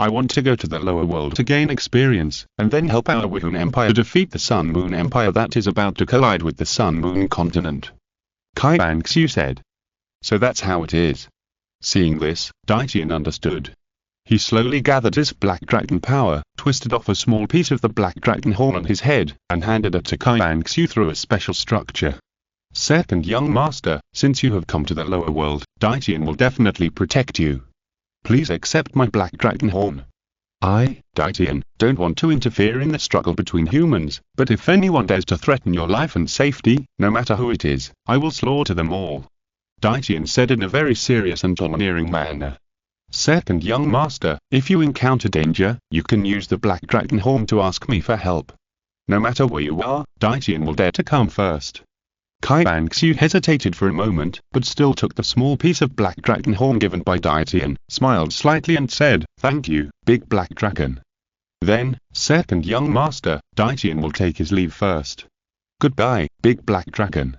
I want to go to the lower world to gain experience, and then help our Wuhan Empire defeat the Sun Moon Empire that is about to collide with the Sun Moon Continent. Qian Renxue said. So that's how it is. Seeing this, Daitian understood. He slowly gathered his black dragon power, twisted off a small piece of the black dragon horn on his head, and handed it to Qian Renxue through a special structure. Second young master, since you have come to the lower world, Daitian will definitely protect you. Please accept my black dragon horn. I, Daitian, don't want to interfere in the struggle between humans, but if anyone dares to threaten your life and safety, no matter who it is, I will slaughter them all. Daitian said in a very serious and domineering manner. Second young master, if you encounter danger, you can use the black dragon horn to ask me for help. No matter where you are, Daitian will dare to come first. Qian Renxue hesitated for a moment, but still took the small piece of black dragon horn given by Daitian, smiled slightly and said, "Thank you, big black dragon." Then, second young master, Daitian will take his leave first. Goodbye, big black dragon.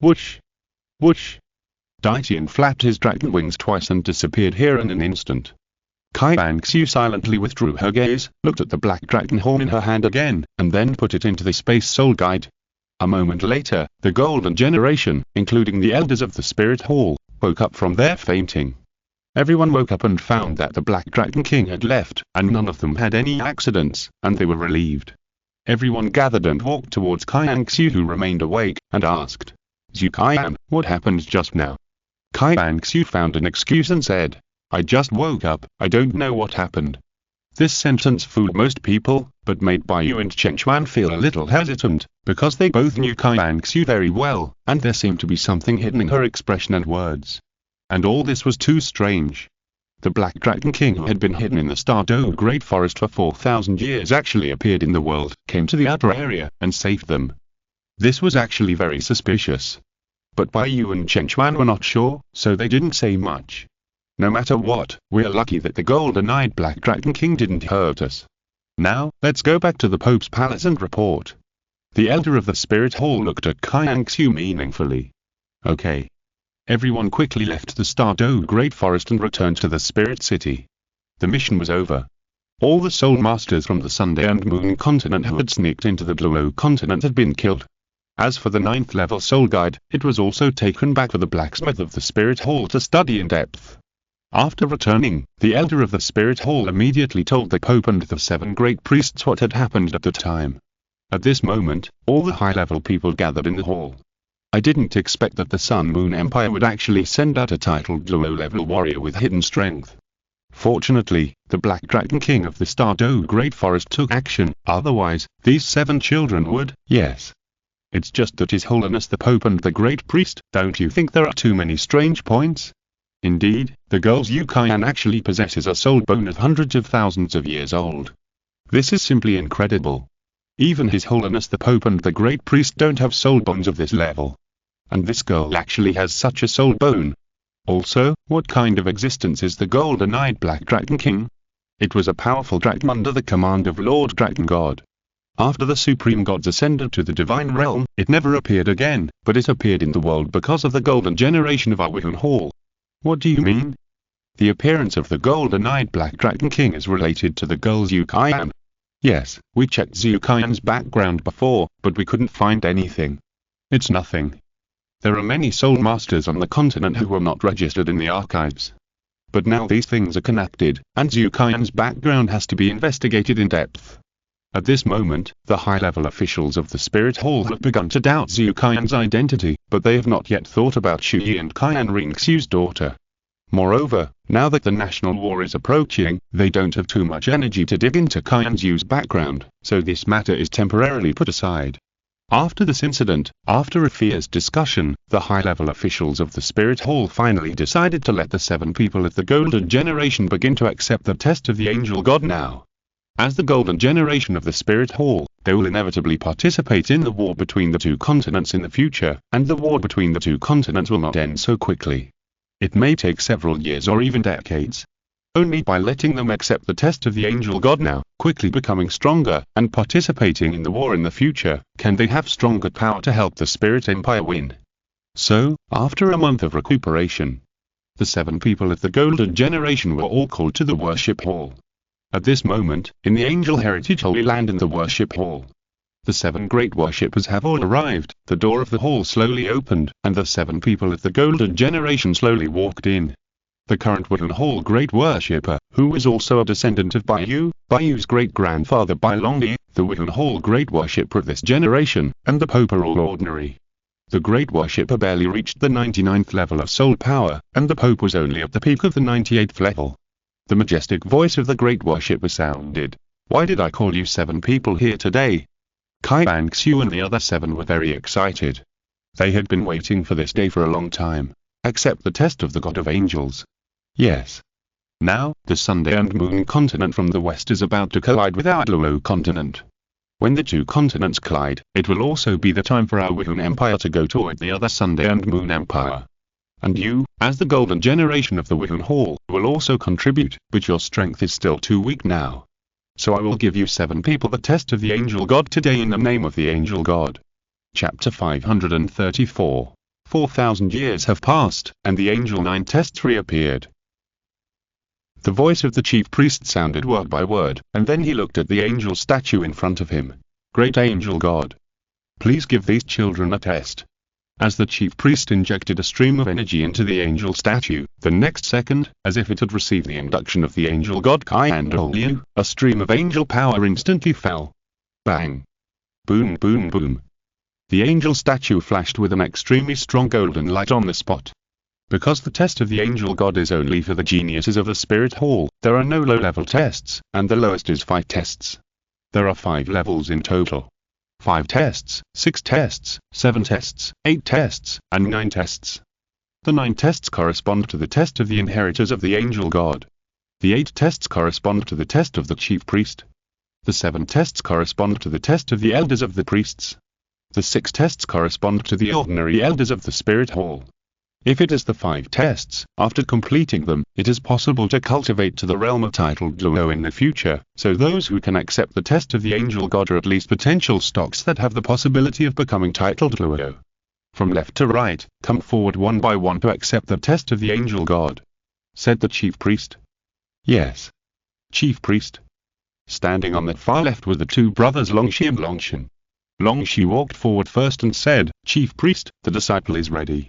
Whoosh! Whoosh! Daitian flapped his dragon wings twice and disappeared here in an instant. Qian Renxue silently withdrew her gaze, looked at the black dragon horn in her hand again, and then put it into the Space Soul Guide. A moment later, the Golden Generation, including the elders of the Spirit Hall, woke up from their fainting. Everyone woke up and found that the Black Dragon King had left, and none of them had any accidents, and they were relieved. Everyone gathered and walked towards Qian Renxue, who remained awake, and asked, "Zhu Qian, what happened just now?" Qian Renxue found an excuse and said, "I just woke up, I don't know what happened." This sentence fooled most people, but made Bai and Chen Chuan feel a little hesitant, because they both knew Qian Renxue very well, and there seemed to be something hidden in her expression and words. And all this was too strange. The Black Dragon King, who had been hidden in the Douluo Great Forest for 4,000 years, actually appeared in the world, came to the outer area, and saved them. This was actually very suspicious. But Bai and Chen Chuan were not sure, so they didn't say much. No matter what, we're lucky that the golden-eyed Black Dragon King didn't hurt us. Now, let's go back to the Pope's palace and report. The elder of the Spirit Hall looked at Qian Renxue meaningfully. Okay. Everyone quickly left the Douluo Great Forest and returned to the Spirit City. The mission was over. All the Soul Masters from the Sunday and Moon Continent who had sneaked into the Douluo Continent had been killed. As for the 9th level Soul Guide, it was also taken back for the blacksmith of the Spirit Hall to study in depth. After returning, the elder of the Spirit Hall immediately told the Pope and the 7 great priests what had happened at the time. At this moment, all the high-level people gathered in the hall. I didn't expect that the Sun Moon Empire would actually send out a titled low-level warrior with hidden strength. Fortunately, the Black Dragon King of the Douluo Great Forest took action, otherwise, these 7 children would, yes. It's just that His Holiness the Pope and the Great Priest, don't you think there are too many strange points? Indeed, the girl's Qian actually possesses a soul bone of hundreds of thousands of years old. This is simply incredible. Even His Holiness the Pope and the Great Priest don't have soul bones of this level. And this girl actually has such a soul bone. Also, what kind of existence is the golden-eyed Black Dragon King? It was a powerful dragon under the command of Lord Dragon God. After the Supreme Gods ascended to the Divine Realm, it never appeared again, but it appeared in the world because of the golden generation of our Wuhan Hall. What do you mean? The appearance of the golden-eyed Black Dragon King is related to the girl's Qian. Yes, we checked Qian's background before, but we couldn't find anything. It's nothing. There are many Soul Masters on the continent who were not registered in the archives. But now these things are connected, and Qian's background has to be investigated in depth. At this moment, the high-level officials of the Spirit Hall have begun to doubt Qian's identity, but they have not yet thought about Chu Ye and Qian Renxue's daughter. Moreover, now that the national war is approaching, they don't have too much energy to dig into Qian's background, so this matter is temporarily put aside. After this incident, after a fierce discussion, the high-level officials of the Spirit Hall finally decided to let the 7 people of the Golden Generation begin to accept the test of the Angel God now. As the Golden Generation of the Spirit Hall, they will inevitably participate in the war between the 2 continents in the future, and the war between the 2 continents will not end so quickly. It may take several years or even decades. Only by letting them accept the test of the Angel God now, quickly becoming stronger, and participating in the war in the future, can they have stronger power to help the Spirit Empire win. So, after a month of recuperation, the 7 people of the Golden Generation were all called to the Worship Hall. At this moment, in the Angel Heritage Holy Land in the Worship Hall, the 7 great worshippers have all arrived, the door of the hall slowly opened, and the 7 people of the Golden Generation slowly walked in. The current Wuhan Hall Great Worshipper, who is also a descendant of Baiyu's great-grandfather Bai Longyi, the Wuhan Hall Great Worshipper of this generation, and the Pope are all ordinary. The Great Worshipper barely reached the 99th level of soul power, and the Pope was only at the peak of the 98th level. The majestic voice of the Great Worshipper sounded. Why did I call you 7 people here today? Qian Renxue and the other 7 were very excited. They had been waiting for this day for a long time. Accept the test of the God of Angels. Yes. Now, the Sunday and Moon Continent from the west is about to collide with our Douluo Continent. When the 2 continents collide, it will also be the time for our Wuhan Empire to go toward the other Sunday and Moon Empire. And you, as the Golden Generation of the Wuhan Hall, will also contribute, but your strength is still too weak now. So I will give you 7 people the test of the Angel God today in the name of the Angel God. Chapter 534. 4,000 years have passed, and the Angel 9 tests reappeared. The voice of the chief priest sounded word by word, and then he looked at the angel statue in front of him. Great Angel God, please give these children a test. As the chief priest injected a stream of energy into the angel statue, the next second, as if it had received the induction of the angel god Qian Renxue, a stream of angel power instantly fell. Bang! Boom boom boom! The angel statue flashed with an extremely strong golden light on the spot. Because the test of the angel god is only for the geniuses of the spirit hall, there are no low-level tests, and the lowest is 5 tests. There are 5 levels in total. 5 tests, 6 tests, 7 tests, 8 tests, and 9 tests. The 9 tests correspond to the test of the inheritors of the angel god. The 8 tests correspond to the test of the chief priest. The 7 tests correspond to the test of the elders of the priests. The 6 tests correspond to the ordinary elders of the spirit hall. If it is the 5 tests, after completing them, it is possible to cultivate to the realm of titled Douluo in the future, so those who can accept the test of the angel god are at least potential stocks that have the possibility of becoming titled Douluo. From left to right, come forward one by one to accept the test of the angel god, said the chief priest. Yes. Chief priest. Standing on the far left were the 2 brothers Longxi and Longshan. Longxi walked forward first and said, Chief priest, the disciple is ready.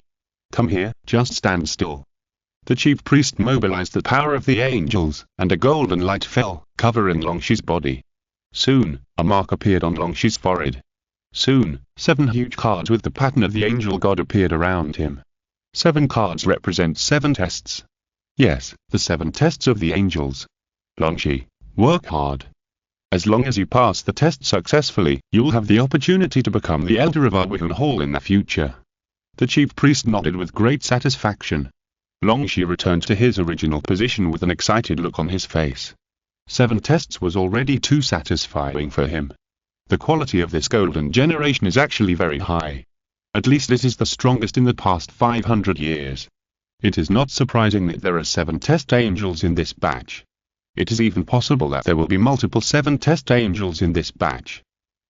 Come here, just stand still. The chief priest mobilized the power of the angels, and a golden light fell, covering Longxi's body. Soon, a mark appeared on Longxi's forehead. Soon, 7 huge cards with the pattern of the angel god appeared around him. 7 cards represent 7 tests. Yes, the 7 tests of the angels. Longxi, work hard. As long as you pass the test successfully, you'll have the opportunity to become the elder of our Wihun Hall in the future. The chief priest nodded with great satisfaction. Longxi returned to his original position with an excited look on his face. 7 tests was already too satisfying for him. The quality of this golden generation is actually very high. At least it is the strongest in the past 500 years. It is not surprising that there are 7 test angels in this batch. It is even possible that there will be multiple 7 test angels in this batch.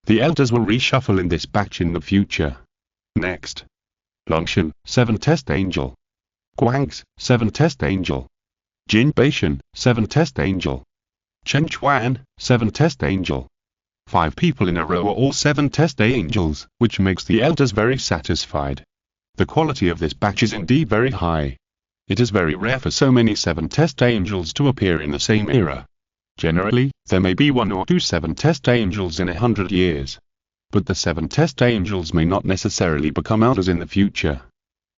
The elders will reshuffle in this batch in the future. Next. Longshan, 7 test angel. Guang's, 7 test angel. Jin Beishan, 7 test angel. Chen Chuan, 7 test angel. 5 people in a row are all 7 test angels, which makes the elders very satisfied. The quality of this batch is indeed very high. It is very rare for so many 7 test angels to appear in the same era. Generally, there may be 1 or 2 7 test angels in 100 years. But the 7 test angels may not necessarily become elders in the future.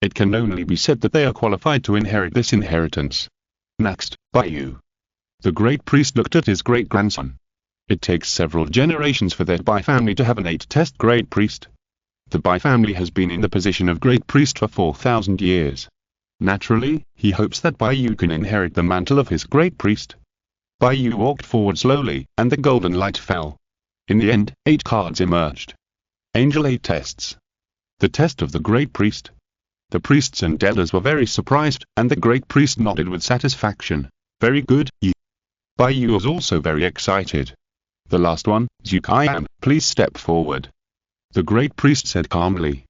It can only be said that they are qualified to inherit this inheritance. Next, Baiyu. The great priest looked at his great-grandson. It takes several generations for that Bai family to have an 8 test great priest. The Bai family has been in the position of great priest for 4,000 years. Naturally, he hopes that Baiyu can inherit the mantle of his great priest. Baiyu walked forward slowly, and the golden light fell. In the end, 8 cards emerged. Angel 8 tests. The test of the great priest. The priests and elders were very surprised, and the great priest nodded with satisfaction. Very good, Yi. Baiyu was also very excited. The last one, Zhu Qian, please step forward. The great priest said calmly.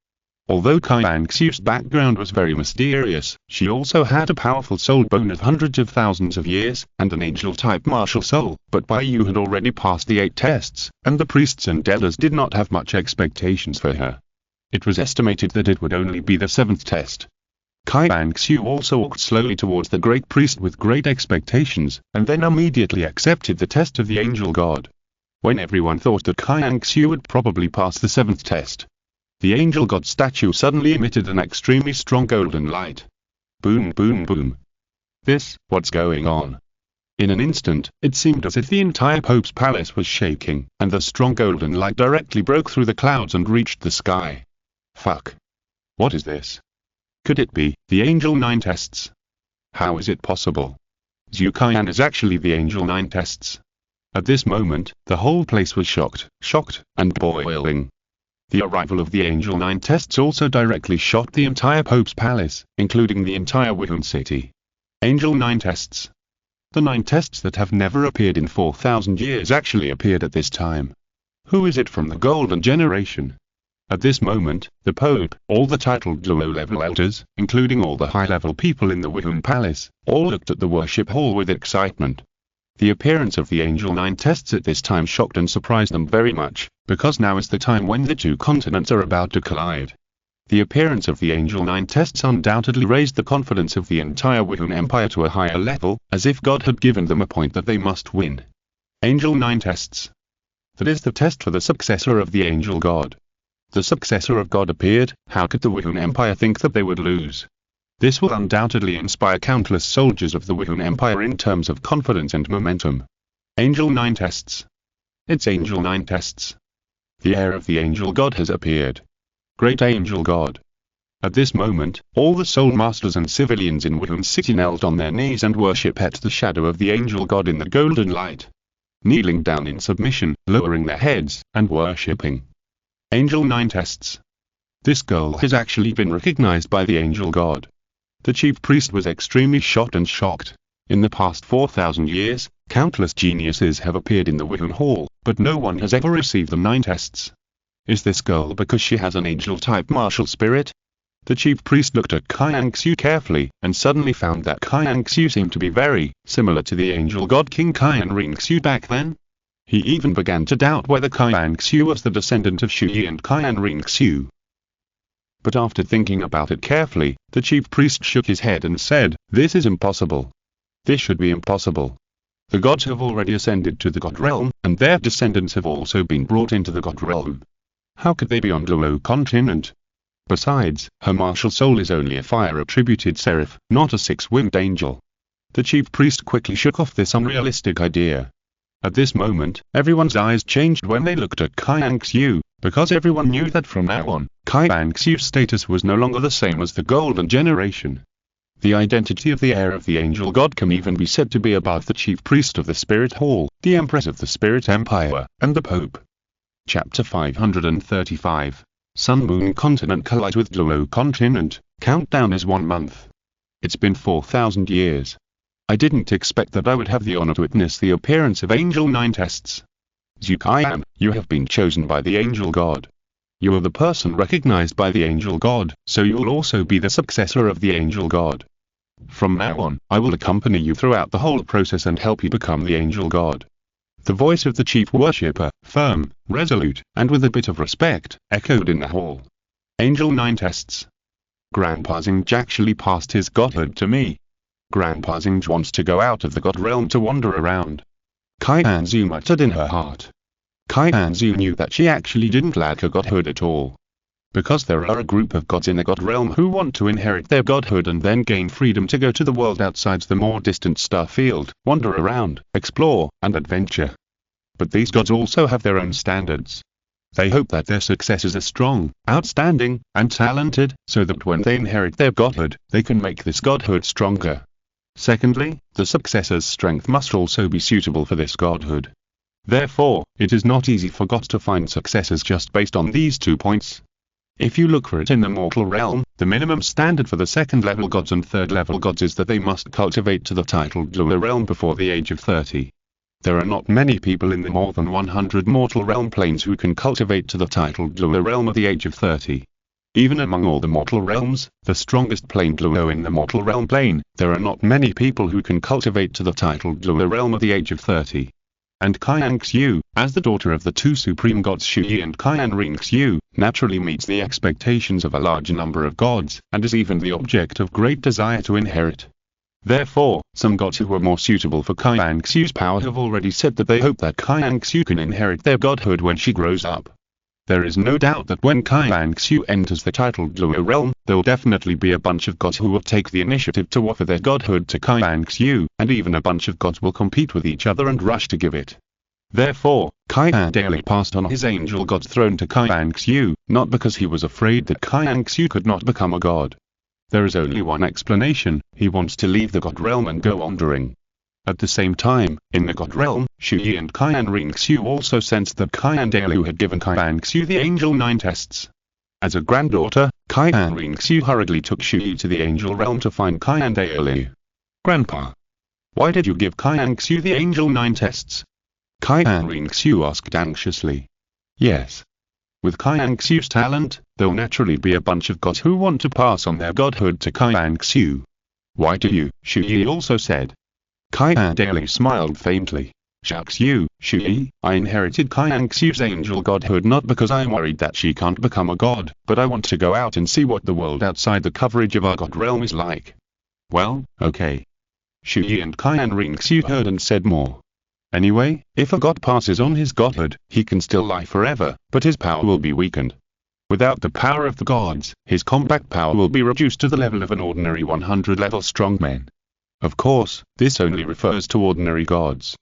Although Qian Renxue's background was very mysterious, she also had a powerful soul bone of hundreds of thousands of years, and an angel-type martial soul, but Baiyu had already passed the 8 tests, and the priests and elders did not have much expectations for her. It was estimated that it would only be the 7th test. Qian Renxue also walked slowly towards the great priest with great expectations, and then immediately accepted the test of the angel god. When everyone thought that Qian Renxue would probably pass the 7th test, the angel god statue suddenly emitted an extremely strong golden light. Boom, boom, boom. What's going on? In an instant, it seemed as if the entire Pope's palace was shaking, and the strong golden light directly broke through the clouds and reached the sky. Fuck. What is this? Could it be the Angel 9 tests? How is it possible? Zhu Qian is actually the Angel 9 tests. At this moment, the whole place was shocked, and boiling. The arrival of the Angel 9 tests also directly shocked the entire Pope's palace, including the entire Wihun city. Angel 9 tests. The 9 tests that have never appeared in 4,000 years actually appeared at this time. Who is it from the Golden Generation? At this moment, the Pope, all the titled low-level elders, including all the high-level people in the Wihun Palace, all looked at the worship hall with excitement. The appearance of the Angel 9 tests at this time shocked and surprised them very much, because now is the time when the 2 continents are about to collide. The appearance of the Angel 9 tests undoubtedly raised the confidence of the entire Wihun Empire to a higher level, as if God had given them a point that they must win. Angel 9 tests. That is the test for the successor of the Angel God. The successor of God appeared. How could the Wihun Empire think that they would lose? This will undoubtedly inspire countless soldiers of the Wuhan Empire in terms of confidence and momentum. Angel 9 Tests. It's Angel 9 Tests. The heir of the Angel God has appeared. Great Angel God. At this moment, all the soul masters and civilians in Wuhan City knelt on their knees and worship at the shadow of the Angel God in the golden light. Kneeling down in submission, lowering their heads, and worshipping. Angel 9 Tests. This goal has actually been recognized by the Angel God. The chief priest was extremely shocked. In the past 4,000 years, countless geniuses have appeared in the Wuhan Hall, but no one has ever received the 9 tests. Is this girl because she has an angel-type martial spirit? The chief priest looked at Qian Renxue carefully, and suddenly found that Qian Renxue seemed to be very similar to the angel god King Qian Renxue back then. He even began to doubt whether Qian Renxue was the descendant of Chu Ye and Qian Renxue. But after thinking about it carefully, the chief priest shook his head and said, "This is impossible. This should be impossible. The gods have already ascended to the god realm, and their descendants have also been brought into the god realm. How could they be on Douluo Continent? Besides, her martial soul is only a fire-attributed seraph, not a six-winged angel." The chief priest quickly shook off this unrealistic idea. At this moment, everyone's eyes changed when they looked at Qian Renxue, because everyone knew that from now on, Qian Renxue's status was no longer the same as the Golden Generation. The identity of the heir of the Angel God can even be said to be above the chief priest of the Spirit Hall, the Empress of the Spirit Empire, and the Pope. Chapter 535. Sun-Moon Continent collides with Douluo Continent. Countdown is 1 month. It's been 4,000 years. I didn't expect that I would have the honor to witness the appearance of Angel 9 Tests. Zhu Qian, you have been chosen by the Angel God. You are the person recognized by the Angel God, so you will also be the successor of the Angel God. From now on, I will accompany you throughout the whole process and help you become the Angel God. The voice of the chief worshipper, firm, resolute, and with a bit of respect, echoed in the hall. Angel 9 Tests. Grandpa Xing actually passed his godhood to me. Grandpa Xing wants to go out of the god realm to wander around. Qian Renxue muttered in her heart. Qian Renxue knew that she actually didn't lack a godhood at all. Because there are a group of gods in the god realm who want to inherit their godhood and then gain freedom to go to the world outside the more distant star field, wander around, explore, and adventure. But these gods also have their own standards. They hope that their successors are strong, outstanding, and talented, so that when they inherit their godhood, they can make this godhood stronger. Secondly, the successor's strength must also be suitable for this godhood. Therefore, it is not easy for gods to find successors just based on these 2 points. If you look for it in the mortal realm, the minimum standard for the second-level gods and third-level gods is that they must cultivate to the titled Douluo realm before the age of 30. There are not many people in the more than 100 mortal realm planes who can cultivate to the titled Douluo realm at the age of 30. Even among all the mortal realms, the strongest plane Douluo in the mortal realm plane, there are not many people who can cultivate to the titled Douluo realm at the age of 30. And Qian Renxue, as the daughter of the two supreme gods Chu Ye and Qian Renxue, naturally meets the expectations of a large number of gods, and is even the object of great desire to inherit. Therefore, some gods who were more suitable for Qian Renxue's power have already said that they hope that Qian Renxue can inherit their godhood when she grows up. There is no doubt that when Qian Renxue enters the titled Douluo realm, there will definitely be a bunch of gods who will take the initiative to offer their godhood to Qian Renxue, and even a bunch of gods will compete with each other and rush to give it. Therefore, Qian Dalu passed on his angel god's throne to Qian Renxue, not because he was afraid that Qian Renxue could not become a god. There is only one explanation: he wants to leave the god realm and go wandering. At the same time, in the god realm, Chu Ye and Qian Renxue also sensed that Qian Dalu had given Qian Renxue the Angel 9 tests. As a granddaughter, Qian Renxue hurriedly took Chu Ye to the angel realm to find Qian Dalu. "Grandpa, why did you give Qian Renxue the Angel 9 tests?" Qian Renxue asked anxiously. "Yes. With Qian Renxue's talent, there'll naturally be a bunch of gods who want to pass on their godhood to Qian Renxue." "Why do you?" Chu Ye also said. Qian Dalu smiled faintly. "Shucks you, Chu Ye, I inherited Qian Renxue's angel godhood not because I'm worried that she can't become a god, but I want to go out and see what the world outside the coverage of our god realm is like." "Well, okay." Chu Ye and Qian Renxue heard and said more. "Anyway, if a god passes on his godhood, he can still live forever, but his power will be weakened. Without the power of the gods, his combat power will be reduced to the level of an ordinary 100-level strongman. Of course, this only refers to ordinary gods.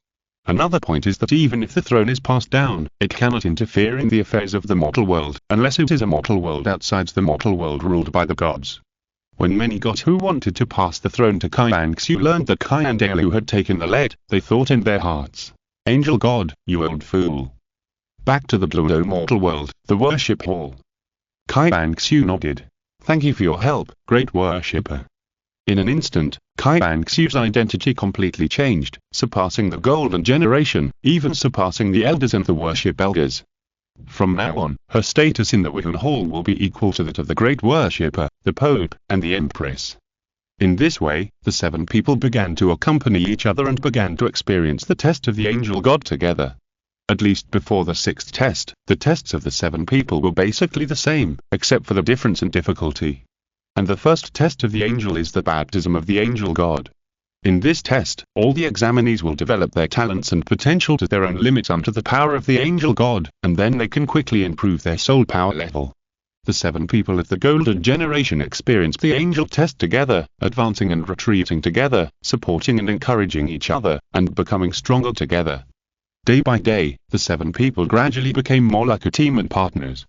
Another point is that even if the throne is passed down, it cannot interfere in the affairs of the mortal world, unless it is a mortal world outside the mortal world ruled by the gods. When many gods who wanted to pass the throne to Qian Renxue learned that Qian Dalu had taken the lead, they thought in their hearts, "Angel God, you old fool." Back to the Douluo mortal world, the worship hall. Qian Renxue nodded. "Thank you for your help, great worshipper." In an instant, Qian Renxue's identity completely changed, surpassing the golden generation, even surpassing the elders and the worship elders. From now on, her status in the Wuhan Hall will be equal to that of the great worshipper, the Pope, and the Empress. In this way, the 7 people began to accompany each other and began to experience the test of the angel god together. At least before the 6th test, the tests of the 7 people were basically the same, except for the difference in difficulty. And the first test of the angel is the baptism of the angel god. In this test, all the examinees will develop their talents and potential to their own limits under the power of the angel god, and then they can quickly improve their soul power level. The 7 people of the golden generation experienced the angel test together, advancing and retreating together, supporting and encouraging each other, and becoming stronger together. Day by day, the 7 people gradually became more like a team and partners.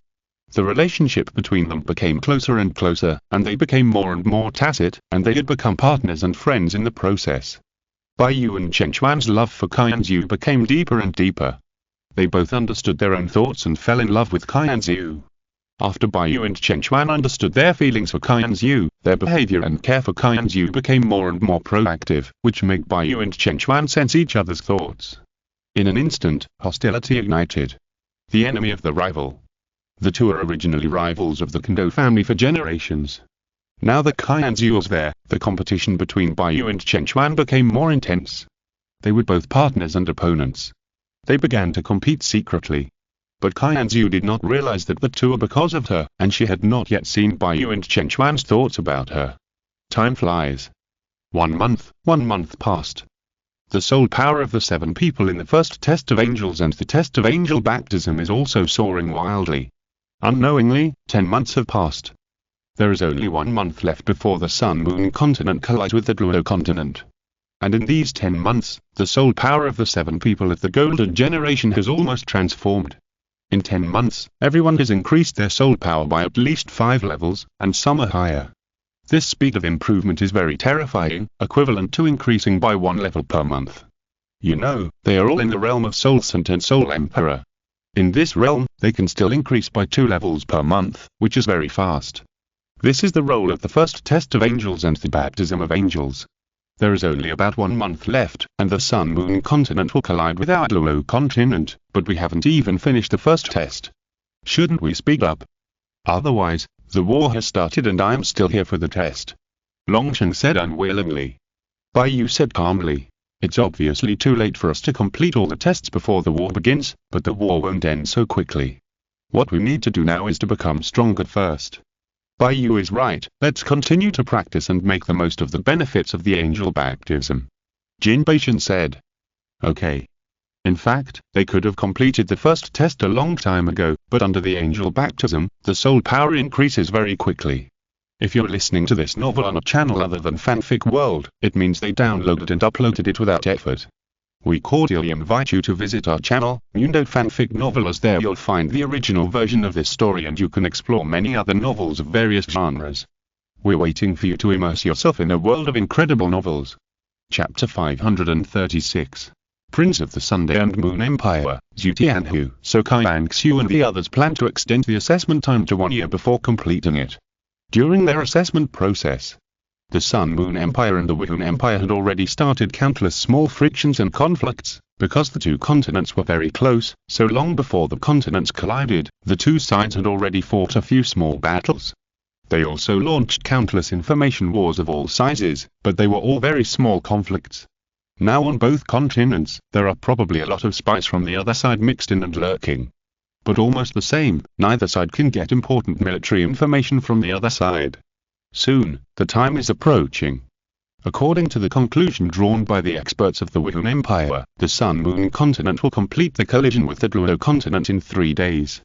The relationship between them became closer and closer, and they became more and more tacit, and they had become partners and friends in the process. Baiyu and Chenchuan's love for Qian Renxue became deeper and deeper. They both understood their own thoughts and fell in love with Qian Renxue. After Baiyu and Chenchuan understood their feelings for Qian Renxue, their behavior and care for Qian Renxue became more and more proactive, which made Baiyu and Chenchuan sense each other's thoughts. In an instant, hostility ignited. The enemy of the rival. The two were originally rivals of the Kondo family for generations. Now that Qian Renxue was there, the competition between Baiyu and Chenchuan became more intense. They were both partners and opponents. They began to compete secretly. But Qian Renxue did not realize that the two were because of her, and she had not yet seen Baiyu and Chenchuan's thoughts about her. Time flies. 1 month passed. The soul power of the 7 people in the first test of angels and the test of angel baptism is also soaring wildly. Unknowingly, 10 months have passed. There is only 1 month left before the Sun-Moon continent collides with the Douluo Continent. And in these 10 months, the soul power of the 7 people of the golden generation has almost transformed. In 10 months, everyone has increased their soul power by at least 5 levels, and some are higher. This speed of improvement is very terrifying, equivalent to increasing by 1 level per month. You know, they are all in the realm of Soul Saint and Soul Emperor. In this realm, they can still increase by 2 levels per month, which is very fast. This is the role of the first test of angels and the baptism of angels. There is only about 1 month left, and the Sun-Moon continent will collide with our Douluo Continent, but we haven't even finished the first test. Shouldn't we speed up? Otherwise, the war has started and I am still here for the test. Longsheng said unwillingly. Baiyu said calmly. It's obviously too late for us to complete all the tests before the war begins, but the war won't end so quickly. What we need to do now is to become stronger first. Baiyu is right, let's continue to practice and make the most of the benefits of the angel baptism. Jin Baishan said. Okay. In fact, they could have completed the first test a long time ago, but under the angel baptism, the soul power increases very quickly. If you're listening to this novel on a channel other than Fanfic World, it means they downloaded and uploaded it without effort. We cordially invite you to visit our channel, Mundo Fanfic Novel, as there you'll find the original version of this story and you can explore many other novels of various genres. We're waiting for you to immerse yourself in a world of incredible novels. Chapter 536. Prince of the Sunday and Moon Empire, Zhu Tianhu. So Qian Renxue and the others plan to extend the assessment time to 1 year before completing it. During their assessment process, the Sun-Moon Empire and the Wuhan Empire had already started countless small frictions and conflicts, because the two continents were very close, so long before the continents collided, the two sides had already fought a few small battles. They also launched countless information wars of all sizes, but they were all very small conflicts. Now on both continents, there are probably a lot of spies from the other side mixed in and lurking. But almost the same, neither side can get important military information from the other side. Soon, the time is approaching. According to the conclusion drawn by the experts of the Wuhan Empire, the Sun-Moon continent will complete the collision with the Douluo Continent in 3 days.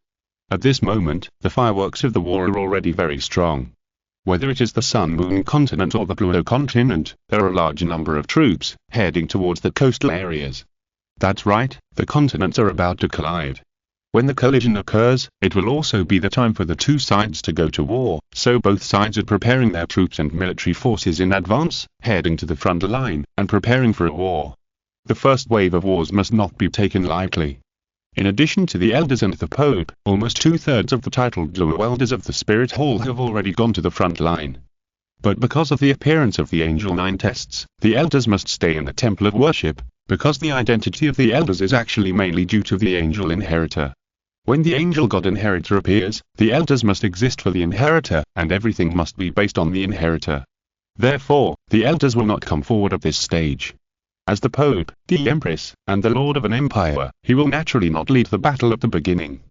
At this moment, the fireworks of the war are already very strong. Whether it is the Sun-Moon Continent or the Douluo Continent, there are a large number of troops heading towards the coastal areas. That's right, the continents are about to collide. When the collision occurs, it will also be the time for the two sides to go to war, so both sides are preparing their troops and military forces in advance, heading to the front line, and preparing for a war. The first wave of wars must not be taken lightly. In addition to the elders and the Pope, almost 2/3 of the titled Douluo elders of the Spirit Hall have already gone to the front line. But because of the appearance of the Angel 9 tests, the elders must stay in the Temple of Worship, because the identity of the elders is actually mainly due to the Angel Inheritor. When the Angel God Inheritor appears, the elders must exist for the Inheritor, and everything must be based on the Inheritor. Therefore, the elders will not come forward at this stage. As the Pope, the Empress, and the Lord of an Empire, he will naturally not lead the battle at the beginning.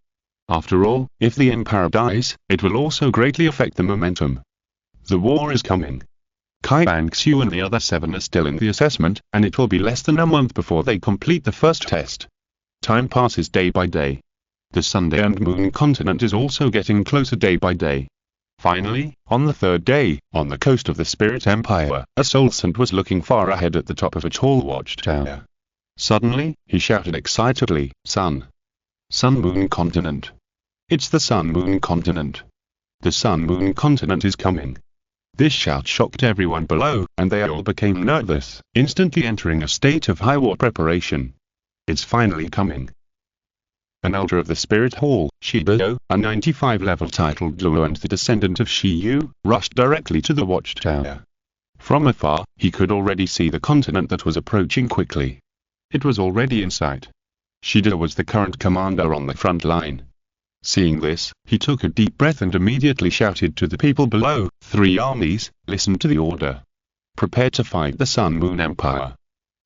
After all, if the Empire dies, it will also greatly affect the momentum. The war is coming. Qian Renxue and the other 7 are still in the assessment, and it will be less than a month before they complete the first test. Time passes day by day. The Sun and Moon Continent is also getting closer day by day. Finally, on the 3rd day, on the coast of the Spirit Empire, a soul saint was looking far ahead at the top of a tall watchtower. Suddenly, he shouted excitedly, Sun Moon Continent. It's the Sun Moon Continent. The Sun Moon Continent is coming. This shout shocked everyone below, and they all became nervous, instantly entering a state of high war preparation. It's finally coming. An elder of the Spirit Hall, Chu Ye, a 95-level titled Douluo and the descendant of Chu Ye, rushed directly to the watchtower. From afar, he could already see the continent that was approaching quickly. It was already in sight. Chu Ye was the current commander on the front line. Seeing this, he took a deep breath and immediately shouted to the people below, 3 armies, listen to the order. Prepare to fight the Sun-Moon Empire.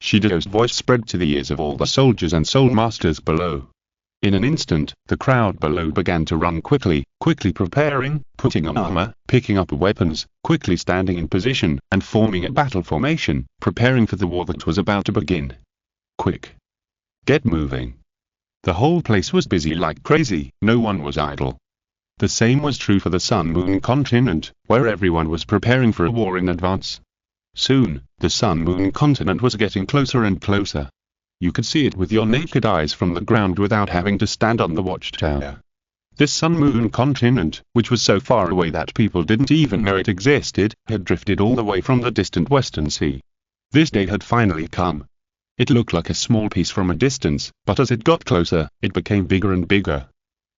Chu Ye's voice spread to the ears of all the soldiers and soul masters below. In an instant, the crowd below began to run quickly preparing, putting on armor, picking up weapons, quickly standing in position, and forming a battle formation, preparing for the war that was about to begin. Quick! Get moving! The whole place was busy like crazy, no one was idle. The same was true for the Sun-Moon Continent, where everyone was preparing for a war in advance. Soon, the Sun-Moon Continent was getting closer and closer. You could see it with your naked eyes from the ground without having to stand on the watchtower. This Sun-Moon Continent, which was so far away that people didn't even know it existed, had drifted all the way from the distant Western Sea. This day had finally come. It looked like a small piece from a distance, but as it got closer, it became bigger and bigger.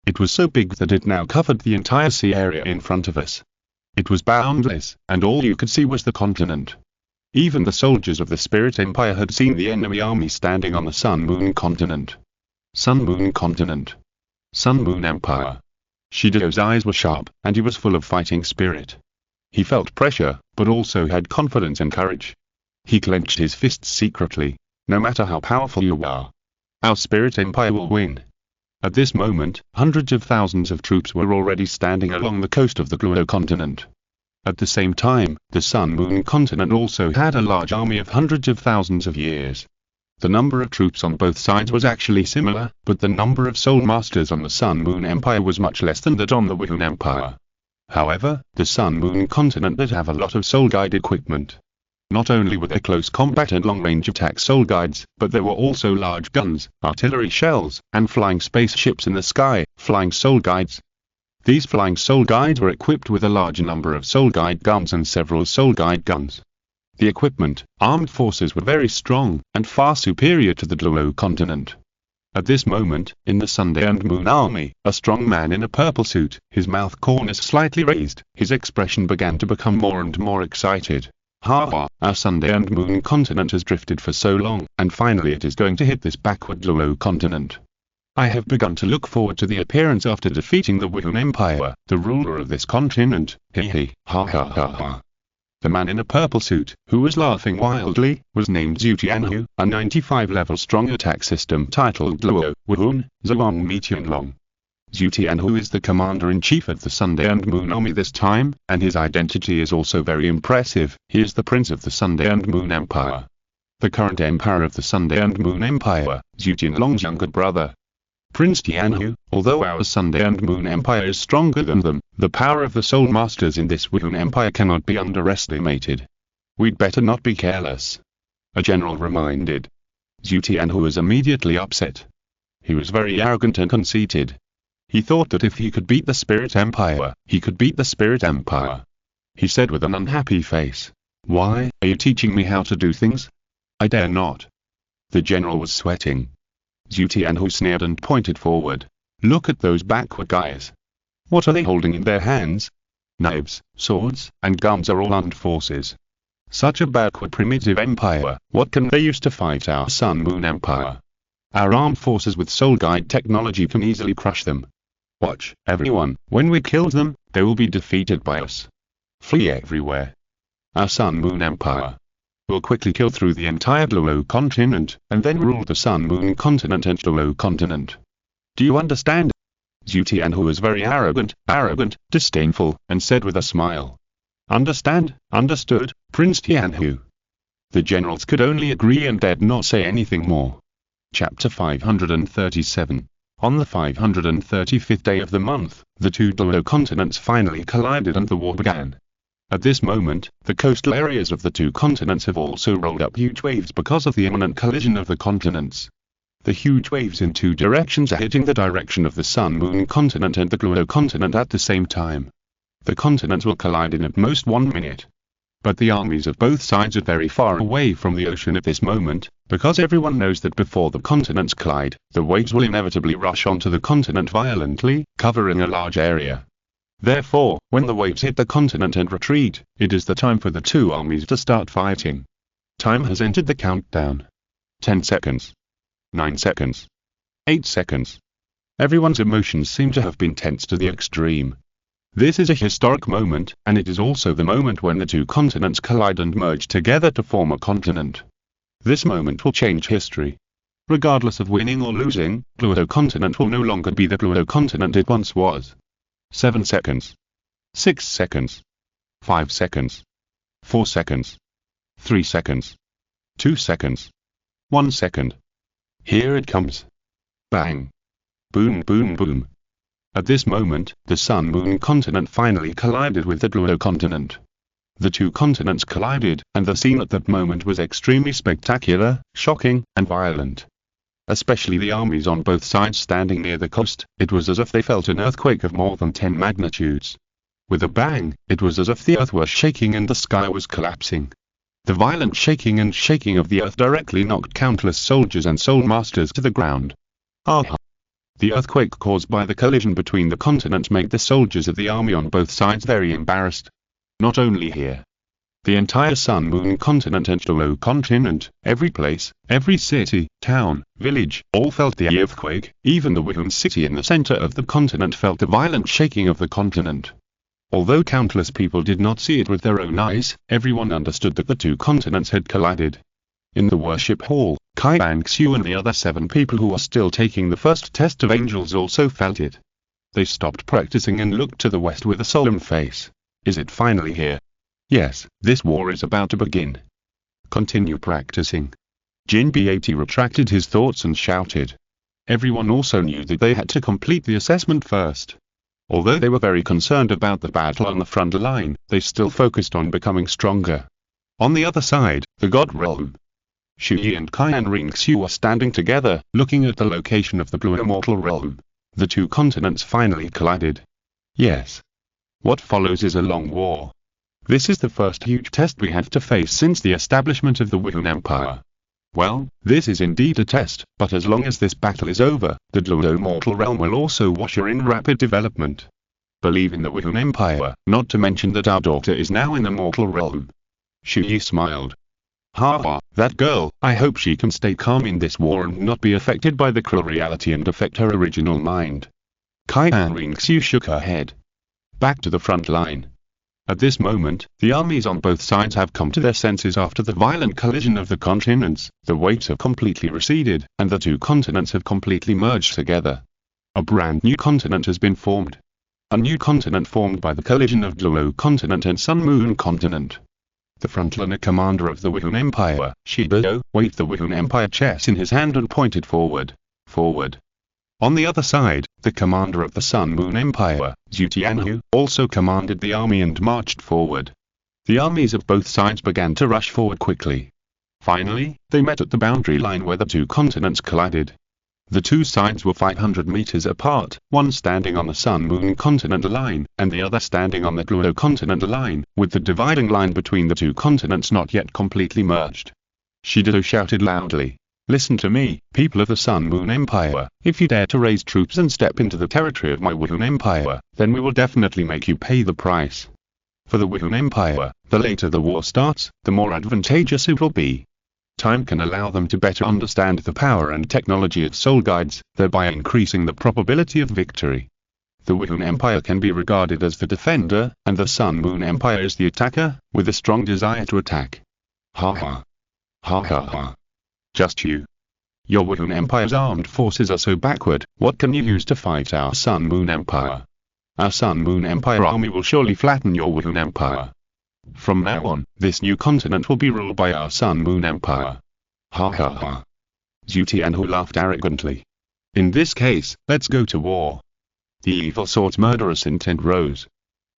It was so big that it now covered the entire sea area in front of us. It was boundless, and all you could see was the continent. Even the soldiers of the Spirit Empire had seen the enemy army standing on the Sun-Moon Continent. Sun-Moon Continent. Sun-Moon Empire. Chu Ye's eyes were sharp, and he was full of fighting spirit. He felt pressure, but also had confidence and courage. He clenched his fists secretly. No matter how powerful you are, our Spirit Empire will win. At this moment, hundreds of thousands of troops were already standing along the coast of the Douluo Continent. At the same time, the Sun-Moon Continent also had a large army of hundreds of thousands of years. The number of troops on both sides was actually similar, but the number of soul masters on the Sun-Moon Empire was much less than that on the Wuhan Empire. However, the Sun-Moon Continent did have a lot of soul-guide equipment. Not only were there close combat and long-range attack soul guides, but there were also large guns, artillery shells, and flying spaceships in the sky, flying soul guides. These flying soul guides were equipped with a large number of soul guide guns and several soul guide guns. The equipment, armed forces were very strong, and far superior to the Douluo Continent. At this moment, in the Sun and Moon army, a strong man in a purple suit, his mouth corners slightly raised, his expression began to become more and more excited. Ha! Our Sun and Moon Continent has drifted for so long, and finally it is going to hit this backward Douluo Continent. I have begun to look forward to the appearance after defeating the Wuhan Empire, the ruler of this continent. He, ha ha ha ha. The man in a purple suit, who was laughing wildly, was named Qian Renxue, a 95-level strong attack system titled Douluo, Wuhan, Zhuang Tianlong. Qian Renxue is the commander-in-chief of the Sun and Moon army this time, and his identity is also very impressive. He is the prince of the Sun and Moon Empire. The current emperor of the Sun and Moon Empire, Tianlong's younger brother. Prince Tianhu, although our Sun and Moon Empire is stronger than them, the power of the Soul Masters in this Wuhan Empire cannot be underestimated. We'd better not be careless. A general reminded. Zhu Tianhu was immediately upset. He was very arrogant and conceited. He thought that if he could beat the Spirit Empire, he could beat the Spirit Empire. He said with an unhappy face, "Why, are you teaching me how to do things? I dare not." The general was sweating. Zhu Tianhu sneered and pointed forward. "Look at those backward guys. What are they holding in their hands? Knives, swords, and guns are all armed forces. Such a backward primitive empire, what can they use to fight our Sun-Moon Empire? Our armed forces with soul guide technology can easily crush them. Watch, everyone, when we kill them, they will be defeated by us. Flee everywhere. Our Sun-Moon Empire will quickly kill through the entire Douluo Continent, and then rule the Sun-Moon Continent and Douluo Continent. Do you understand?" Zhu Tianhu was very arrogant, disdainful, and said with a smile. "Understand, understood, Prince Tianhu." The generals could only agree and dared not say anything more. Chapter 537. On the 535th day of the month, the two Douluo continents finally collided and the war began. At this moment, the coastal areas of the two continents have also rolled up huge waves because of the imminent collision of the continents. The huge waves in two directions are hitting the direction of the Sun-Moon Continent and the Douluo Continent at the same time. The continents will collide in at most 1 minute. But the armies of both sides are very far away from the ocean at this moment, because everyone knows that before the continents collide, the waves will inevitably rush onto the continent violently, covering a large area. Therefore, when the waves hit the continent and retreat, it is the time for the two armies to start fighting. Time has entered the countdown. 10 seconds. 9 seconds. 8 seconds. Everyone's emotions seem to have been tense to the extreme. This is a historic moment, and it is also the moment when the two continents collide and merge together to form a continent. This moment will change history. Regardless of winning or losing, Douluo Continent will no longer be the Douluo Continent it once was. 7 seconds. 6 seconds. 5 seconds. 4 seconds. 3 seconds. 2 seconds. 1 second. Here it comes. Bang. Boom, boom, boom. At this moment, the Sun-Moon Continent finally collided with the Douluo Continent. The two continents collided, and the scene at that moment was extremely spectacular, shocking, and violent. Especially the armies on both sides standing near the coast, it was as if they felt an earthquake of more than 10 magnitudes. With a bang, it was as if the earth was shaking and the sky was collapsing. The violent shaking of the earth directly knocked countless soldiers and soul masters to the ground. Ah! The earthquake caused by the collision between the continents made the soldiers of the army on both sides very embarrassed. Not only here. The entire Sun-Moon Continent and Douluo Continent, every place, every city, town, village, all felt the earthquake. Even the Wuhan city in the center of the continent felt the violent shaking of the continent. Although countless people did not see it with their own eyes, everyone understood that the two continents had collided. In the worship hall, Qian Renxue and the other 7 people who are still taking the first test of angels also felt it. They stopped practicing and looked to the west with a solemn face. Is it finally here? Yes, this war is about to begin. Continue practicing. Jin Bat retracted his thoughts and shouted. Everyone also knew that they had to complete the assessment first. Although they were very concerned about the battle on the front line, they still focused on becoming stronger. On the other side, the God Realm. Chu Ye and Qian Renxue were standing together, looking at the location of the blue immortal realm. The two continents finally collided. Yes. What follows is a long war. This is the first huge test we have to face since the establishment of the Wuhan Empire. Well, this is indeed a test, but as long as this battle is over, the Douluo mortal realm will also usher in rapid development. Believe in the Wuhan Empire, not to mention that our daughter is now in the mortal realm. Chu Ye smiled. Ha, that girl, I hope she can stay calm in this war and not be affected by the cruel reality and affect her original mind. Qian Renxue shook her head. Back to the front line. At this moment, the armies on both sides have come to their senses after the violent collision of the continents, the waves have completely receded, and the two continents have completely merged together. A brand new continent has been formed. A new continent formed by the collision of Douluo Continent and Sun-Moon Continent. The frontliner commander of the Wuhan Empire, Chu Ye, waved the Wuhan Empire chess in his hand and pointed forward. Forward. On the other side, the commander of the Sun Moon Empire, Chu Ye, also commanded the army and marched forward. The armies of both sides began to rush forward quickly. Finally, they met at the boundary line where the two continents collided. The two sides were 500 meters apart, one standing on the Sun Moon Continent line, and the other standing on the Douluo Continent line, with the dividing line between the two continents not yet completely merged. Shido shouted loudly, "Listen to me, people of the Sun Moon Empire, if you dare to raise troops and step into the territory of my Wuhan Empire, then we will definitely make you pay the price. For the Wuhan Empire, the later the war starts, the more advantageous it will be. Time can allow them to better understand the power and technology of soul guides, thereby increasing the probability of victory. The Wuhan Empire can be regarded as the defender, and the Sun Moon Empire is the attacker, with a strong desire to attack. Ha ha. Ha ha ha. Just you. Your Wuhan Empire's armed forces are so backward, what can you use to fight our Sun Moon Empire? Our Sun Moon Empire army will surely flatten your Wuhan Empire. From now on, this new continent will be ruled by our Sun Moon Empire." Ha ha ha. Zhu Tianhu laughed arrogantly. "In this case, let's go to war." The evil sword's murderous intent rose.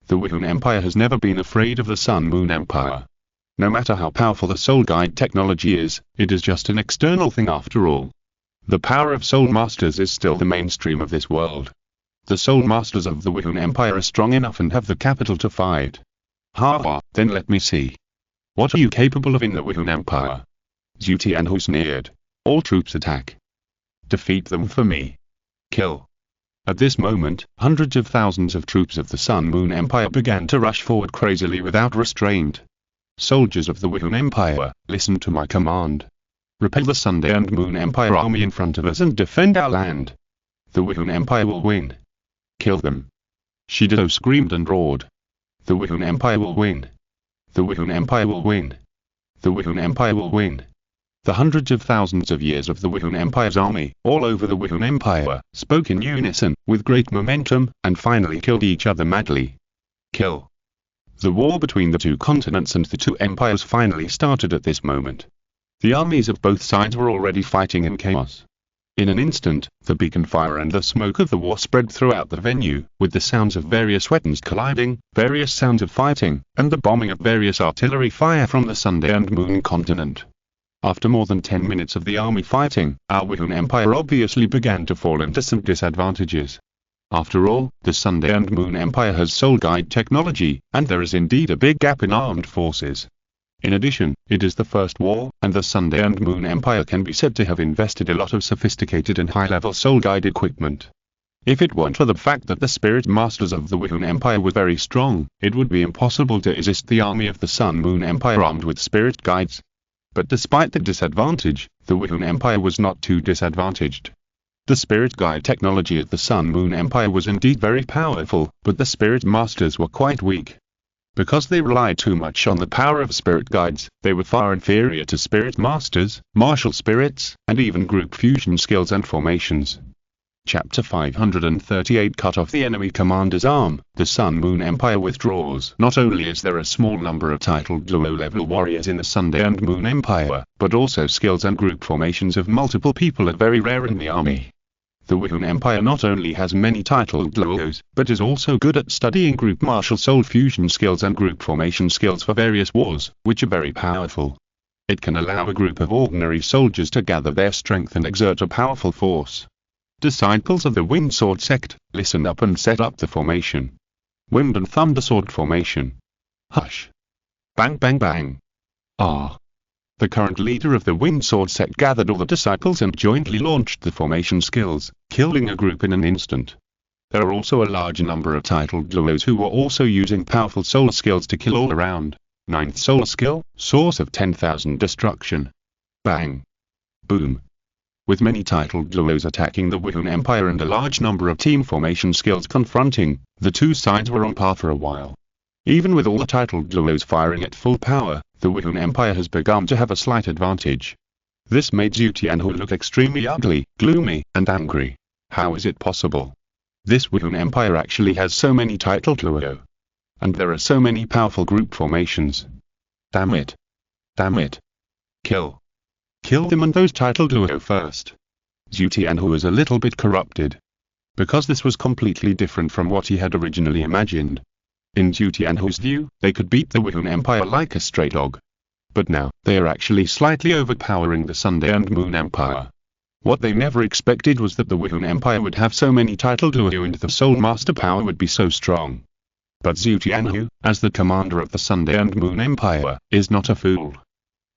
The Wuhan Empire has never been afraid of the Sun Moon Empire. No matter how powerful the soul guide technology is, it is just an external thing after all. The power of soul masters is still the mainstream of this world. The soul masters of the Wuhan Empire are strong enough and have the capital to fight. Ha ha, then let me see. What are you capable of in the Wuhan Empire? Zhu Tianhu sneered. All troops attack. Defeat them for me. Kill. At this moment, hundreds of thousands of troops of the Sun Moon Empire began to rush forward crazily without restraint. Soldiers of the Wuhan Empire, listen to my command. Repel the Sun and Moon Empire army in front of us and defend our land. The Wuhan Empire will win. Kill them. Shido screamed and roared. The Wuhan Empire will win. The Wuhan Empire will win. The Wuhan Empire will win. The hundreds of thousands of years of the Wuhan Empire's army, all over the Wuhan Empire, spoke in unison, with great momentum, and finally killed each other madly. Kill. The war between the two continents and the two empires finally started at this moment. The armies of both sides were already fighting in chaos. In an instant, the beacon fire and the smoke of the war spread throughout the venue, with the sounds of various weapons colliding, various sounds of fighting, and the bombing of various artillery fire from the Sun and Moon continent. After more than 10 minutes of the army fighting, our Wuhan Empire obviously began to fall into some disadvantages. After all, the Sun and Moon Empire has soul guide technology, and there is indeed a big gap in armed forces. In addition, it is the first war, and the Sun and Moon Empire can be said to have invested a lot of sophisticated and high-level soul guide equipment. If it weren't for the fact that the spirit masters of the Wuhan Empire were very strong, it would be impossible to resist the army of the Sun Moon Empire armed with spirit guides. But despite the disadvantage, the Wuhan Empire was not too disadvantaged. The spirit guide technology of the Sun Moon Empire was indeed very powerful, but the spirit masters were quite weak. Because they relied too much on the power of spirit guides, they were far inferior to spirit masters, martial spirits, and even group fusion skills and formations. Chapter 538 Cut off the enemy commander's arm, the Sun Moon Empire withdraws. Not only is there a small number of titled low-level warriors in the Sun and Moon Empire, but also skills and group formations of multiple people are very rare in the army. The Wuhan Empire not only has many titled Luos, but is also good at studying group martial soul fusion skills and group formation skills for various wars, which are very powerful. It can allow a group of ordinary soldiers to gather their strength and exert a powerful force. Disciples of the Wind Sword sect, listen up and set up the formation. Wind and Thunder Sword formation. Hush. Bang bang bang. Ah. The current leader of the Wind Sword sect gathered all the disciples and jointly launched the formation skills, killing a group in an instant. There are also a large number of titled Luos who were also using powerful soul skills to kill all around. 9th soul skill, Source of 10,000 Destruction. Bang. Boom. With many titled Luos attacking the Wuhan Empire and a large number of team formation skills confronting, the two sides were on par for a while. Even with all the titled Luos firing at full power, the Wuhan Empire has begun to have a slight advantage. This made Zhu Tianhu look extremely ugly, gloomy, and angry. How is it possible? This Wuhan Empire actually has so many titled Luo. And there are so many powerful group formations. Damn it. Damn it. Kill. Kill them and those titled Luo first. Zhu Tianhu was a little bit corrupted, because this was completely different from what he had originally imagined. In Zhu Tianhu's view, they could beat the Wuhan Empire like a stray dog. But now, they are actually slightly overpowering the Sunday and Moon Empire. What they never expected was that the Wuhan Empire would have so many title Douluo and the Soul Master power would be so strong. But Zhu Tianhu, as the commander of the Sunday and Moon Empire, is not a fool.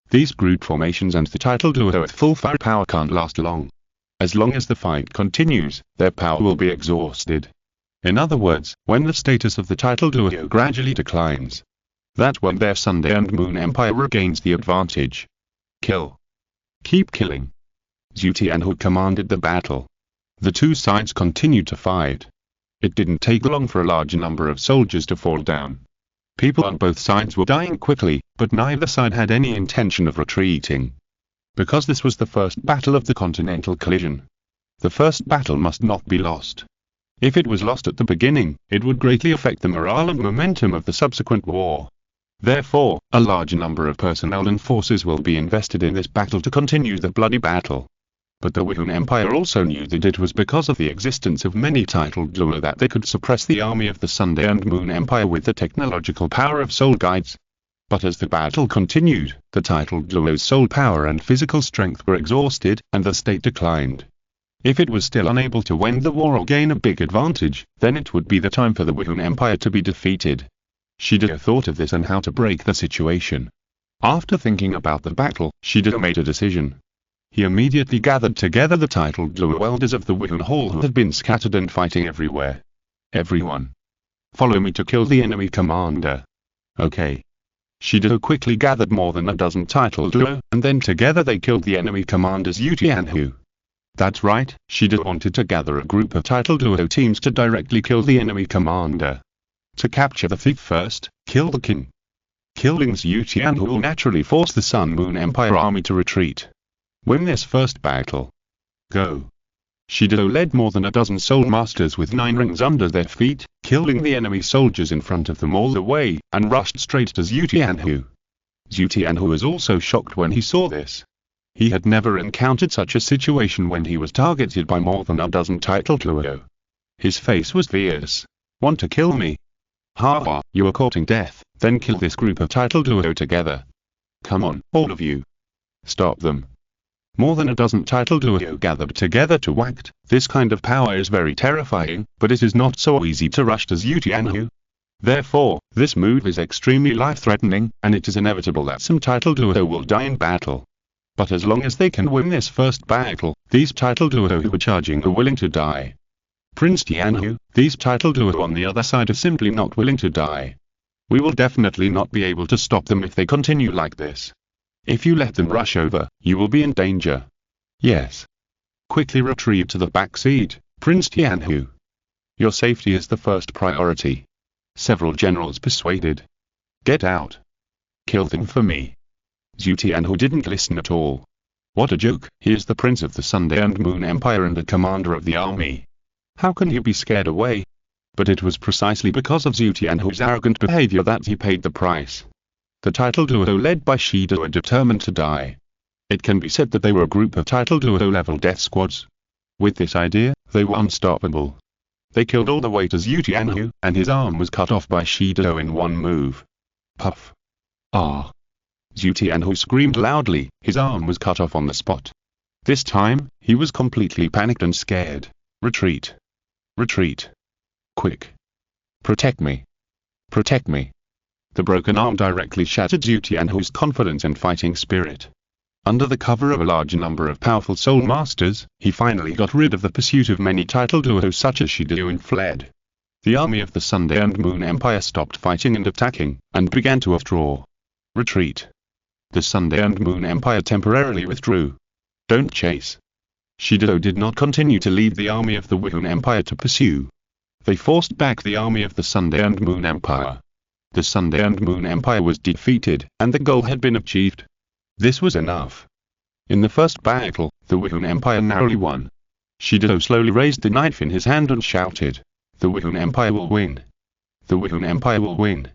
These group formations and the title Douluo with full firepower can't last long. As long as the fight continues, their power will be exhausted. In other words, when the status of the title Douluo gradually declines, that's when their Sunday and Moon Empire regains the advantage. Kill. Keep killing. Zhu Tianhu commanded the battle. The two sides continued to fight. It didn't take long for a large number of soldiers to fall down. People on both sides were dying quickly, but neither side had any intention of retreating. Because this was the first battle of the continental collision, the first battle must not be lost. If it was lost at the beginning, it would greatly affect the morale and momentum of the subsequent war. Therefore, a large number of personnel and forces will be invested in this battle to continue the bloody battle. But the Wuhan Empire also knew that it was because of the existence of many titled Douluo that they could suppress the army of the Sunday and Moon Empire with the technological power of soul guides. But as the battle continued, the titled Douluo's soul power and physical strength were exhausted, and the state declined. If it was still unable to win the war or gain a big advantage, then it would be the time for the Wuhan Empire to be defeated. Shido thought of this and how to break the situation. After thinking about the battle, Shido made a decision. He immediately gathered together the titled Douluo elders of the Wuhan Hall who had been scattered and fighting everywhere. Everyone, follow me to kill the enemy commander. Okay. Shido quickly gathered more than a dozen titled Douluo, and then together they killed the enemy commanders Zhu Tianhu. That's right, Shido wanted to gather a group of titled Douluo teams to directly kill the enemy commander. To capture the thief first, kill the king. Killing Zhu Tianhu will naturally force the Sun Moon Empire army to retreat. Win this first battle. Go. Shido led more than a dozen soul masters with 9 rings under their feet, killing the enemy soldiers in front of them all the way, and rushed straight to Zhu Tianhu. Zhu Tianhu was also shocked when he saw this. He had never encountered such a situation when he was targeted by more than a dozen titled Douluo. His face was fierce. Want to kill me? Ha ha, you are courting death, then kill this group of titled Douluo together. Come on, all of you. Stop them. More than a dozen titled Douluo gathered together to act. This kind of power is very terrifying, but it is not so easy to rush to Zhu Tianhu. Therefore, this move is extremely life-threatening, and it is inevitable that some titled Douluo will die in battle. But as long as they can win this first battle, these titled Douluo who are charging are willing to die. Prince Tianhu, these titled Douluo on the other side are simply not willing to die. We will definitely not be able to stop them if they continue like this. If you let them rush over, you will be in danger. Yes. Quickly retrieve to the back seat, Prince Tianhu. Your safety is the first priority. Several generals persuaded. Get out. Kill them for me. Zhu Tianhu didn't listen at all. What a joke, he is the prince of the Sunday and Moon Empire and the commander of the army. How can he be scared away? But it was precisely because of Zhu Tianhu's arrogant behavior that he paid the price. The titled Douluo led by Shido were determined to die. It can be said that they were a group of titled Douluo level death squads. With this idea, they were unstoppable. They killed all the way to Zhu Tianhu, and his arm was cut off by Shido in one move. Puff. Ah. Zhu Tianhu screamed loudly, his arm was cut off on the spot. This time, he was completely panicked and scared. Retreat. Retreat. Quick. Protect me. Protect me. The broken arm directly shattered Zhu Tianhu's confidence and fighting spirit. Under the cover of a large number of powerful soul masters, he finally got rid of the pursuit of many titled Douluo such as Shido and fled. The army of the Sunday and Moon Empire stopped fighting and attacking, and began to withdraw. Retreat. The Sunday and Moon Empire temporarily withdrew. Don't chase. Shido did not continue to lead the army of the Wuhan Empire to pursue. They forced back the army of the Sunday and Moon Empire. The Sunday and Moon Empire was defeated, and the goal had been achieved. This was enough. In the first battle, the Wuhan Empire narrowly won. Shido slowly raised the knife in his hand and shouted, "The Wuhan Empire will win. The Wuhan Empire will win."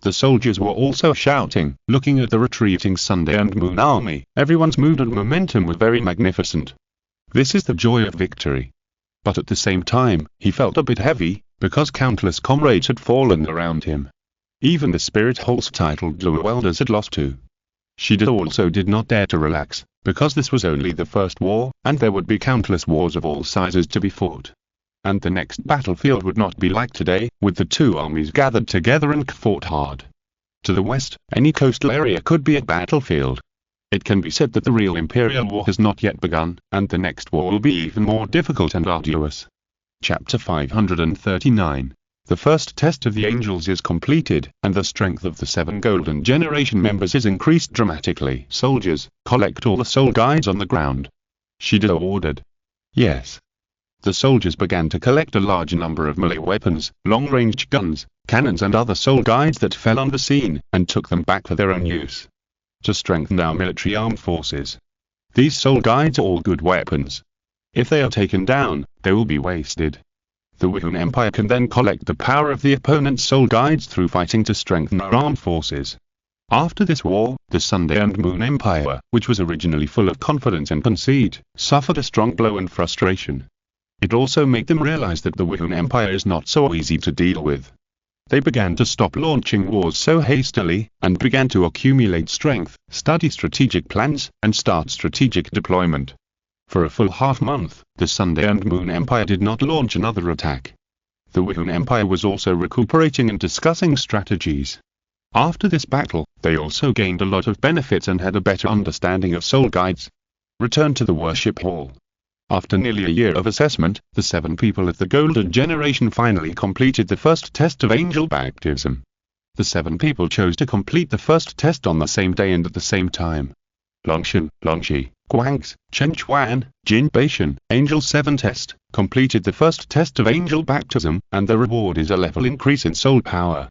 The soldiers were also shouting, looking at the retreating Sunday and Moon army. Everyone's mood and momentum were very magnificent. This is the joy of victory. But at the same time, he felt a bit heavy, because countless comrades had fallen around him. Even the spirit horse-titled Douluo elders had lost too. She also did not dare to relax, because this was only the first war, and there would be countless wars of all sizes to be fought. And the next battlefield would not be like today, with the two armies gathered together and fought hard. To the west, any coastal area could be a battlefield. It can be said that the real Imperial War has not yet begun, and the next war will be even more difficult and arduous. Chapter 539. The first test of the angels is completed, and the strength of the 7 Golden Generation members is increased dramatically. Soldiers, collect all the soul guides on the ground. Shido ordered. Yes. The soldiers began to collect a large number of melee weapons, long-range guns, cannons and other soul guides that fell on the scene, and took them back for their own use. To strengthen our military armed forces. These soul guides are all good weapons. If they are taken down, they will be wasted. The Wuhan Empire can then collect the power of the opponent's soul guides through fighting to strengthen our armed forces. After this war, the Sunday and Moon Empire, which was originally full of confidence and conceit, suffered a strong blow and frustration. It also made them realize that the Wuhan Empire is not so easy to deal with. They began to stop launching wars so hastily, and began to accumulate strength, study strategic plans, and start strategic deployment. For a full half-month, the Sunday and Moon Empire did not launch another attack. The Wuhan Empire was also recuperating and discussing strategies. After this battle, they also gained a lot of benefits and had a better understanding of soul guides. Return to the worship hall. After nearly a year of assessment, the 7 people of the Golden Generation finally completed the first test of angel baptism. The 7 people chose to complete the first test on the same day and at the same time. Longshan, Longxi, Guangs, Chen Chuan, Jin Beishan, Angel 7 test, completed the first test of angel baptism, and the reward is a level increase in soul power.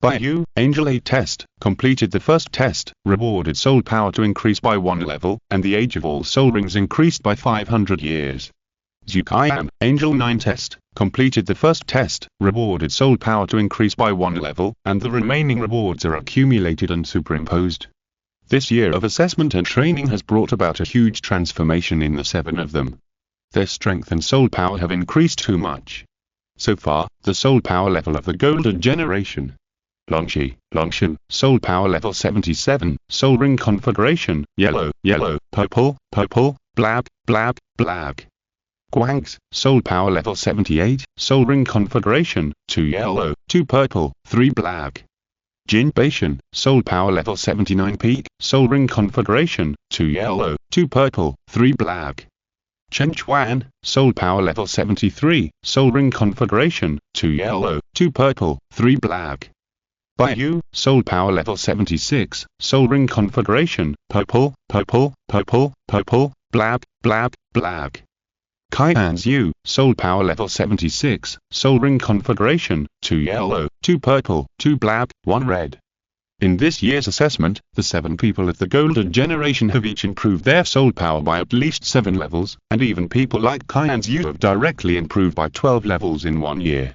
Baiyu, Angel 8 test, completed the first test, rewarded soul power to increase by 1 level, and the age of all soul rings increased by 500 years. Zuqian, Angel 9 test, completed the first test, rewarded soul power to increase by 1 level, and the remaining rewards are accumulated and superimposed. This year of assessment and training has brought about a huge transformation in the 7 of them. Their strength and soul power have increased too much. So far, the soul power level of the Golden Generation. Longshan, soul power level 77, soul ring configuration, yellow, purple, black. Guangs, soul power level 78, soul ring configuration, 2 yellow, 2 purple, 3 black. Jin Beishan, soul power level 79 peak, soul ring configuration, 2 yellow, 2 purple, 3 black. Chen Chuan, soul power level 73, soul ring configuration, 2 yellow, 2 purple, 3 black. Baiyu, soul power level 76, soul ring configuration, purple, black. Qian, soul power level 76, soul ring configuration, 2 yellow, 2 purple, 2 black, 1 red. In this year's assessment, the 7 people of the Golden Generation have each improved their soul power by at least 7 levels, and even people like Qian have directly improved by 12 levels in 1 year.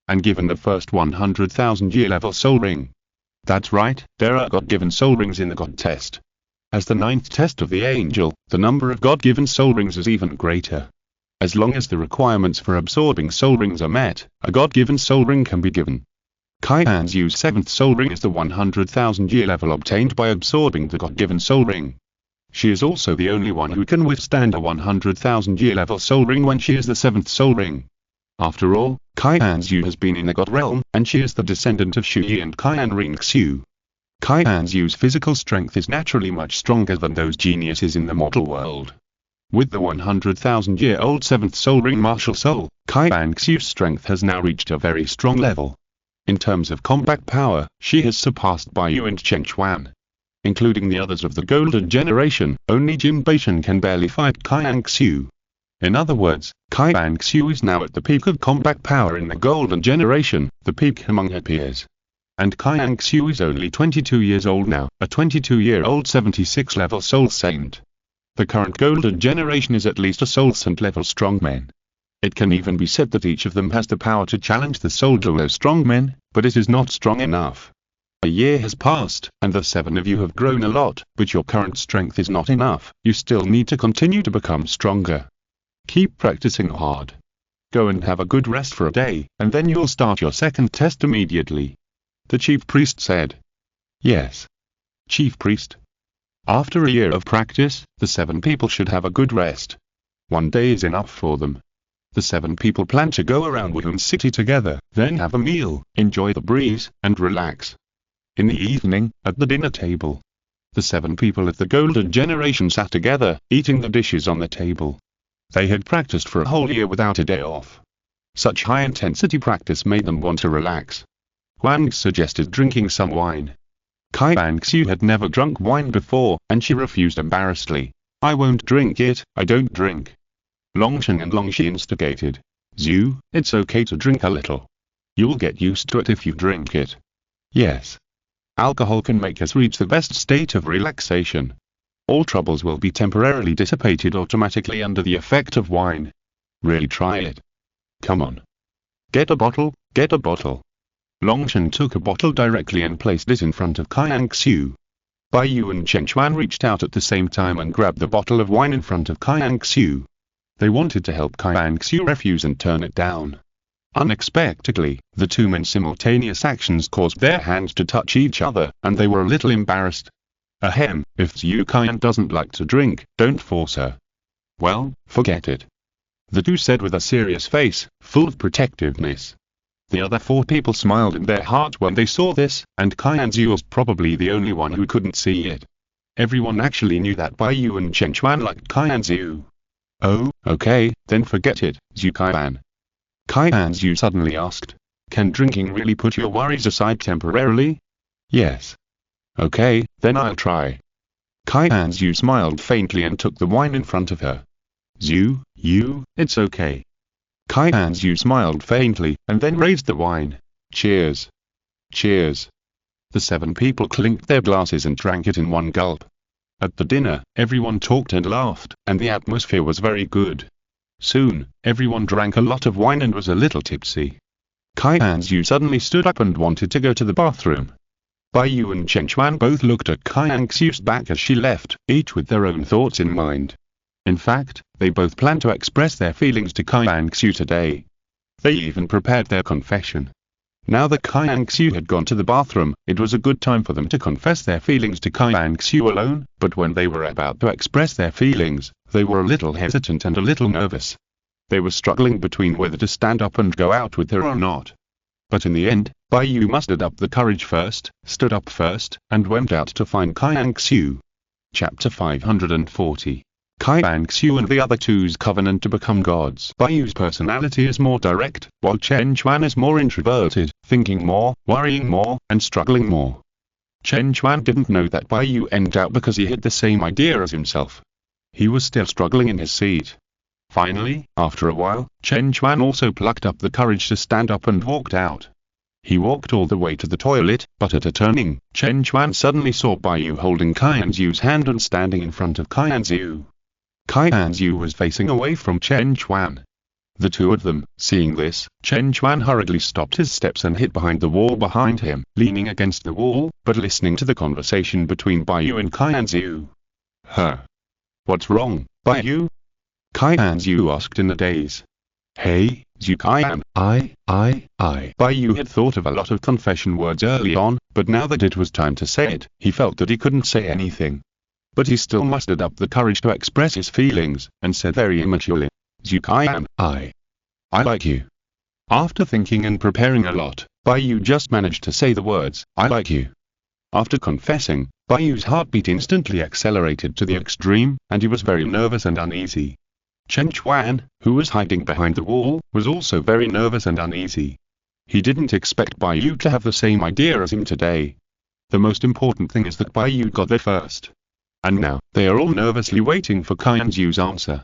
And given the first 100,000 year level soul ring. That's right, there are God-given soul rings in the God test. As the 9th test of the angel, the number of God-given soul rings is even greater. As long as the requirements for absorbing soul rings are met, a God-given soul ring can be given. Qian's 7th soul ring is the 100,000 year level obtained by absorbing the God-given soul ring. She is also the only one who can withstand a 100,000 year level soul ring when she is the 7th soul ring. After all, Qian has been in the God realm, and she is the descendant of Chu Ye and Qian Renxue. Qian's physical strength is naturally much stronger than those geniuses in the mortal world. With the 100,000-year-old 7th soul ring martial soul, Qian's strength has now reached a very strong level. In terms of combat power, she has surpassed Baiyu and Chen Chuan. Including the others of the Golden Generation, only Jin Beishan can barely fight Qian. In other words, Qian is now at the peak of combat power in the Golden Generation, the peak among her peers. And Qian is only 22 years old now, a 22-year-old 76-level soul saint. The current Golden Generation is at least a soul saint level strongman. It can even be said that each of them has the power to challenge the soul Douluo strongmen, but it is not strong enough. A year has passed, and the 7 of you have grown a lot, but your current strength is not enough. You still need to continue to become stronger. Keep practicing hard. Go and have a good rest for a day, and then you'll start your second test immediately. The chief priest said. Yes. Chief priest. After a year of practice, the 7 people should have a good rest. 1 day is enough for them. The 7 people plan to go around Wuhan City together, then have a meal, enjoy the breeze, and relax. In the evening, at the dinner table, the 7 people of the golden generation sat together, eating the dishes on the table. They had practiced for a whole year without a day off. Such high-intensity practice made them want to relax. Huang suggested drinking some wine. Qian Renxue had never drunk wine before, and she refused embarrassedly. I won't drink it, I don't drink. Longsheng and Longxi instigated. Zhu, it's okay to drink a little. You'll get used to it if you drink it. Yes. Alcohol can make us reach the best state of relaxation. All troubles will be temporarily dissipated automatically under the effect of wine. Really try it. Come on. Get a bottle, get a bottle. Longsheng took a bottle directly and placed it in front of Qian Renxue. Bai Yu and Chen Chuan reached out at the same time and grabbed the bottle of wine in front of Qian Renxue. They wanted to help Qian Renxue refuse and turn it down. Unexpectedly, the 2 men's simultaneous actions caused their hands to touch each other, and they were a little embarrassed. Ahem, if Zhu Qian doesn't like to drink, don't force her. Well, forget it. The 2 said with a serious face, full of protectiveness. The other 4 people smiled in their heart when they saw this, and Qian Renxue was probably the only one who couldn't see it. Everyone actually knew that Bai Yu and Chen Chuan liked Qian Renxue. Oh, okay, then forget it, Zhu Qian. Qian Renxue suddenly asked. Can drinking really put your worries aside temporarily? Yes. Okay, then I'll try. Qian Renxue smiled faintly and took the wine in front of her. Zhu, it's okay. Qian Renxue smiled faintly, and then raised the wine. Cheers. Cheers. The 7 people clinked their glasses and drank it in one gulp. At the dinner, everyone talked and laughed, and the atmosphere was very good. Soon, everyone drank a lot of wine and was a little tipsy. Qian Renxue suddenly stood up and wanted to go to the bathroom. Bai Yu and Chen Chuan both looked at Qian Renxue's back as she left, each with their own thoughts in mind. In fact, they both planned to express their feelings to Qian Renxue today. They even prepared their confession. Now that Qian Renxue had gone to the bathroom, it was a good time for them to confess their feelings to Qian Renxue alone, but when they were about to express their feelings, they were a little hesitant and a little nervous. They were struggling between whether to stand up and go out with her or not. But in the end, Bai Yu mustered up the courage first, stood up first, and went out to find Qian Renxue. Chapter 540. Qian Renxue and the other 2's covenant to become gods. Bai Yu's personality is more direct, while Chen Chuan is more introverted, thinking more, worrying more, and struggling more. Chen Chuan didn't know that Bai Yu ended out because he had the same idea as himself. He was still struggling in his seat. Finally, after a while, Chen Chuan also plucked up the courage to stand up and walked out. He walked all the way to the toilet, but at a turning, Chen Chuan suddenly saw Bai Yu holding Qian Renxue's hand and standing in front of Qian Renxue. Qian Renxue was facing away from Chen Chuan. The 2 of them, seeing this, Chen Chuan hurriedly stopped his steps and hid behind the wall behind him, leaning against the wall, but listening to the conversation between Bai Yu and Qian Renxue. Huh? What's wrong, Bai Yu? Qian Renxue asked in a daze. Hey, Zhu Qian, Bai Yu had thought of a lot of confession words early on, but now that it was time to say it, he felt that he couldn't say anything. But he still mustered up the courage to express his feelings, and said very immaturely, Zhu Qian, I like you. After thinking and preparing a lot, Bai Yu just managed to say the words, I like you. After confessing, Bai Yu's heartbeat instantly accelerated to the extreme, and he was very nervous and uneasy. Chen Chuan, who was hiding behind the wall, was also very nervous and uneasy. He didn't expect Bai Yu to have the same idea as him today. The most important thing is that Bai Yu got there first. And now, they are all nervously waiting for Qian Renxue's answer.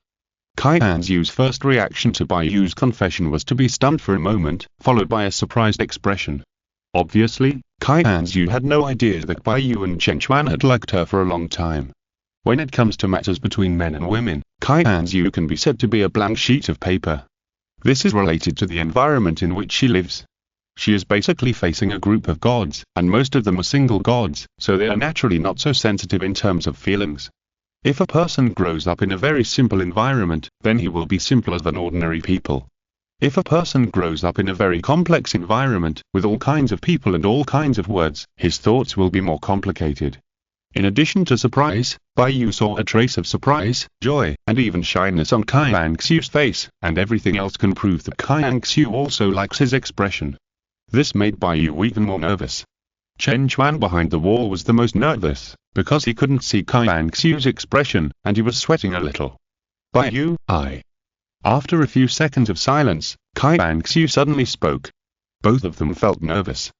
Qian Renxue's first reaction to Bai Yu's confession was to be stunned for a moment, followed by a surprised expression. Obviously, Qian Renxue had no idea that Bai Yu and Chen Chuan had liked her for a long time. When it comes to matters between men and women, Qian Renxue can be said to be a blank sheet of paper. This is related to the environment in which she lives. She is basically facing a group of gods, and most of them are single gods, so they are naturally not so sensitive in terms of feelings. If a person grows up in a very simple environment, then he will be simpler than ordinary people. If a person grows up in a very complex environment, with all kinds of people and all kinds of words, his thoughts will be more complicated. In addition to surprise, Bai saw a trace of surprise, joy, and even shyness on Qian Renxue's face, and everything else can prove that Qian Renxue also likes his expression. This made Bai even more nervous. Chen Chuan behind the wall was the most nervous, because he couldn't see Qian Renxue's expression, and he was sweating a little. Bai, I. After a few seconds of silence, Qian Renxue suddenly spoke. Both of them felt nervous.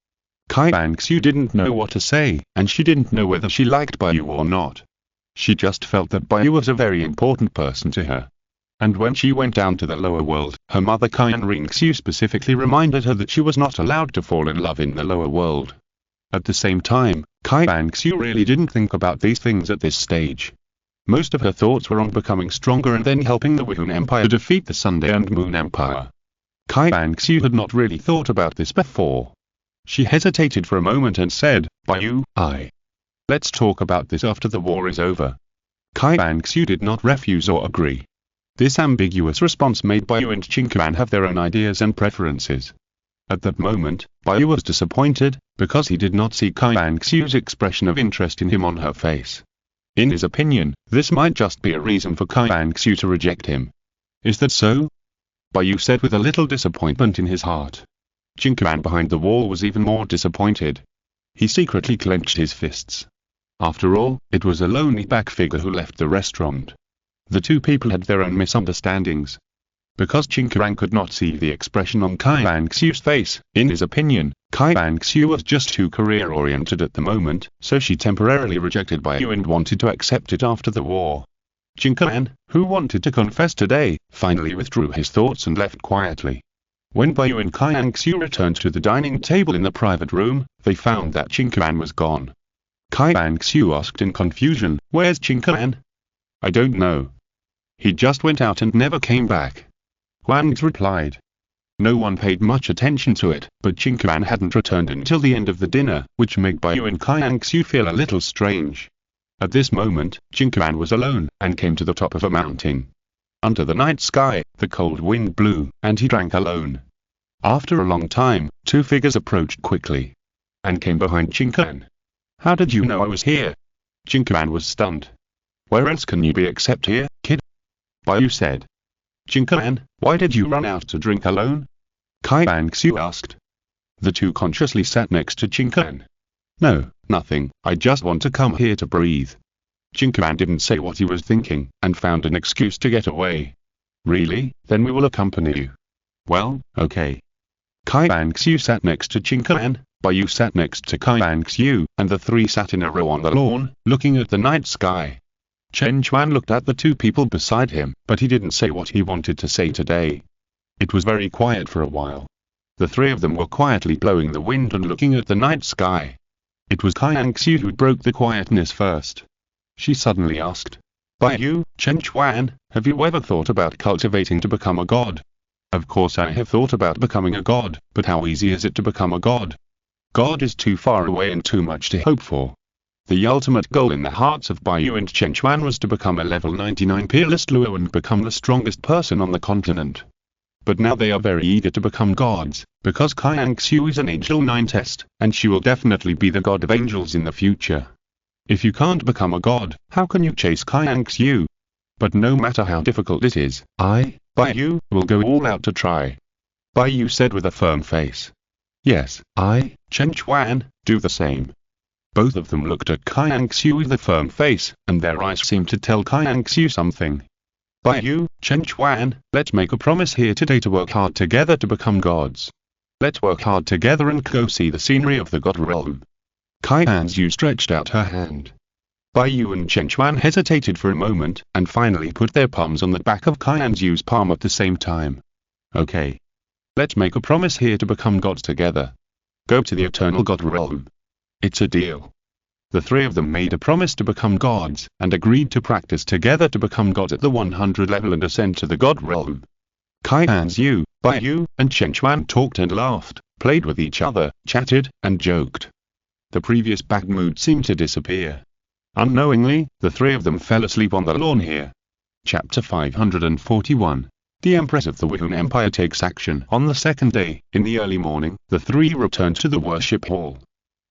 Qian Renxue didn't know what to say, and she didn't know whether she liked Bai or not. She just felt that Bai was a very important person to her. And when she went down to the lower world, her mother Qian Renxue specifically reminded her that she was not allowed to fall in love in the lower world. At the same time, Qian Renxue really didn't think about these things at this stage. Most of her thoughts were on becoming stronger and then helping the Wuhan Empire defeat the Sunday and Moon Empire. Qian Renxue had not really thought about this before. She hesitated for a moment and said, Bai, I. Let's talk about this after the war is over. Qian Renxue did not refuse or agree. This ambiguous response made Bai and Qingquan have their own ideas and preferences. At that moment, Bai was disappointed, because he did not see Qian Renxue's expression of interest in him on her face. In his opinion, this might just be a reason for Qian Renxue to reject him. Is that so? Bai said with a little disappointment in his heart. Qingquan behind the wall was even more disappointed. He secretly clenched his fists. After all, it was a lonely back figure who left the restaurant. The two people had their own misunderstandings. Because Qingquan could not see the expression on Qian Renxue's face, in his opinion, Qian Renxue was just too career-oriented at the moment, so she temporarily rejected Bai and wanted to accept it after the war. Qingquan, who wanted to confess today, finally withdrew his thoughts and left quietly. When Bai and Qian Renxue returned to the dining table in the private room, they found that Qingquan was gone. Qian Renxue asked in confusion, "Where's Qingquan?" "I don't know. He just went out and never came back," Huang replied. No one paid much attention to it, but Qingquan hadn't returned until the end of the dinner, which made Bai and Qian Renxue feel a little strange. At this moment, Qingquan was alone, and came to the top of a mountain. Under the night sky, the cold wind blew, and he drank alone. After a long time, two figures approached quickly, and came behind Qingquan. "How did you know I was here?" Qingquan was stunned. "Where else can you be except here, kid?" Bai said. "Qingquan, why did you run out to drink alone?" Qian Renxue asked. The two consciously sat next to Qingquan. "No, nothing, I just want to come here to breathe." Qingquan didn't say what he was thinking, and found an excuse to get away. "Really? Then we will accompany you." "Well, okay." Qian Renxue sat next to Qingquan, Bai sat next to Qian Renxue, and the three sat in a row on the lawn, looking at the night sky. Chen Chuan looked at the two people beside him, but he didn't say what he wanted to say today. It was very quiet for a while. The three of them were quietly blowing the wind and looking at the night sky. It was Qian Renxue who broke the quietness first. She suddenly asked, "Bai, Chen Chuan, have you ever thought about cultivating to become a god?" "Of course I have thought about becoming a god, but how easy is it to become a god? God is too far away and too much to hope for." The ultimate goal in the hearts of Bai and Chen Chuan was to become a level 99 peerless Luo and become the strongest person on the continent. But now they are very eager to become gods, because Qian Renxue is an Angel 9 test, and she will definitely be the god of angels in the future. If you can't become a god, how can you chase Qian Renxue? But no matter how difficult it is, I, Bai, will go all out to try. Bai said with a firm face. Yes, I, Chen Chuan, do the same. Both of them looked at Qian Renxue with a firm face, and their eyes seemed to tell Qian Renxue something. "Bai, Chen Chuan, let's make a promise here today to work hard together to become gods. Let's work hard together and go see the scenery of the god realm." Qian Renxue stretched out her hand. Bai and Chen Chuan hesitated for a moment, and finally put their palms on the back of Qian Renxue's palm at the same time. "Okay. Let's make a promise here to become gods together. Go to the eternal god realm. It's a deal." The three of them made a promise to become gods, and agreed to practice together to become gods at the 100 level and ascend to the god realm. Qian Renxue, Bai, and Chen Chuan talked and laughed, played with each other, chatted, and joked. The previous bad mood seemed to disappear. Unknowingly, the three of them fell asleep on the lawn here. Chapter 541. The Empress of the Wuhan Empire takes action. On the second day, in the early morning, the three returned to the worship hall.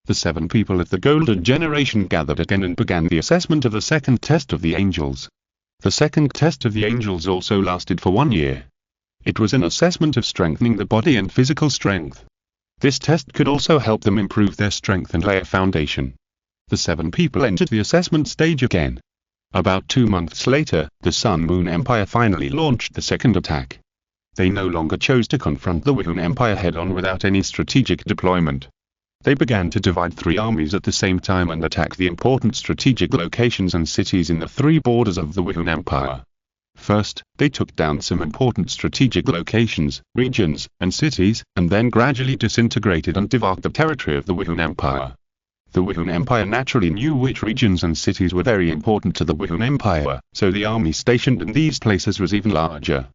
The 7 people of the Golden Generation gathered again and began the assessment of the second test of the angels. The second test of the angels also lasted for 1 year. It was an assessment of strengthening the body and physical strength. This test could also help them improve their strength and lay a foundation. The 7 people entered the assessment stage again. About 2 months later, the Sun Moon Empire finally launched the second attack. They no longer chose to confront the Wuhan Empire head-on without any strategic deployment. They began to divide 3 armies at the same time and attack the important strategic locations and cities in the 3 borders of the Wuhan Empire. First, they took down some important strategic locations, regions, and cities, and then gradually disintegrated and devoured the territory of the Wuhan Empire. The Wuhan Empire naturally knew which regions and cities were very important to the Wuhan Empire, so the army stationed in these places was even larger.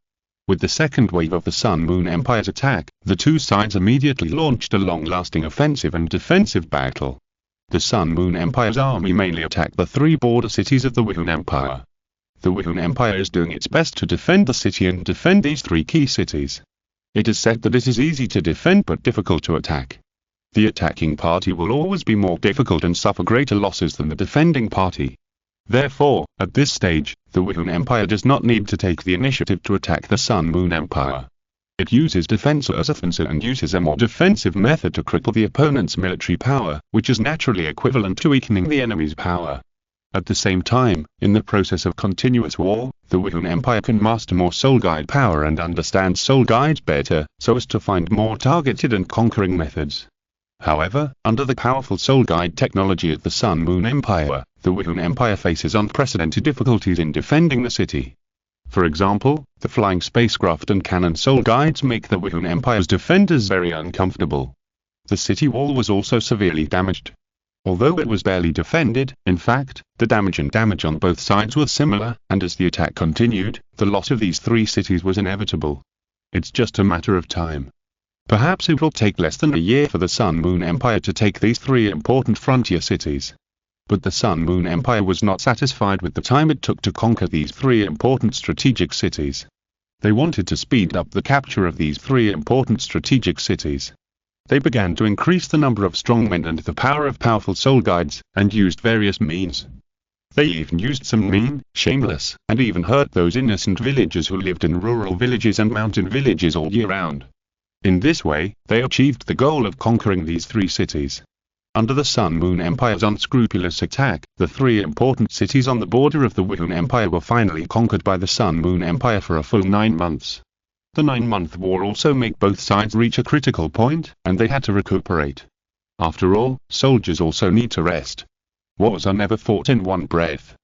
With the second wave of the Sun Moon Empire's attack, the 2 sides immediately launched a long-lasting offensive and defensive battle. The Sun Moon Empire's army mainly attacked the 3 border cities of the Wuhan Empire. The Wuhan Empire is doing its best to defend the city and defend these 3 key cities. It is said that it is easy to defend but difficult to attack. The attacking party will always be more difficult and suffer greater losses than the defending party. Therefore, at this stage, the Wuhan Empire does not need to take the initiative to attack the Sun Moon Empire. It uses defense as offensive and uses a more defensive method to cripple the opponent's military power, which is naturally equivalent to weakening the enemy's power. At the same time, in the process of continuous war, the Wuhan Empire can master more soul guide power and understand soul guides better, so as to find more targeted and conquering methods. However, under the powerful soul guide technology of the Sun Moon Empire, the Wuhan Empire faces unprecedented difficulties in defending the city. For example, the flying spacecraft and cannon soul guides make the Wuhan Empire's defenders very uncomfortable. The city wall was also severely damaged. Although it was barely defended, in fact, the damage on both sides was similar, and as the attack continued, the loss of these 3 cities was inevitable. It's just a matter of time. Perhaps it will take less than a year for the Sun Moon Empire to take these 3 important frontier cities. But the Sun Moon Empire was not satisfied with the time it took to conquer these 3 important strategic cities. They wanted to speed up the capture of these 3 important strategic cities. They began to increase the number of strongmen and the power of powerful soul guides, and used various means. They even used some mean, shameless, and even hurt those innocent villagers who lived in rural villages and mountain villages all year round. In this way, they achieved the goal of conquering these 3 cities. Under the Sun Moon Empire's unscrupulous attack, the 3 important cities on the border of the Wuhan Empire were finally conquered by the Sun Moon Empire for a full 9 months. The 9-month war also made both sides reach a critical point, and they had to recuperate. After all, soldiers also need to rest. Wars are never fought in one breath.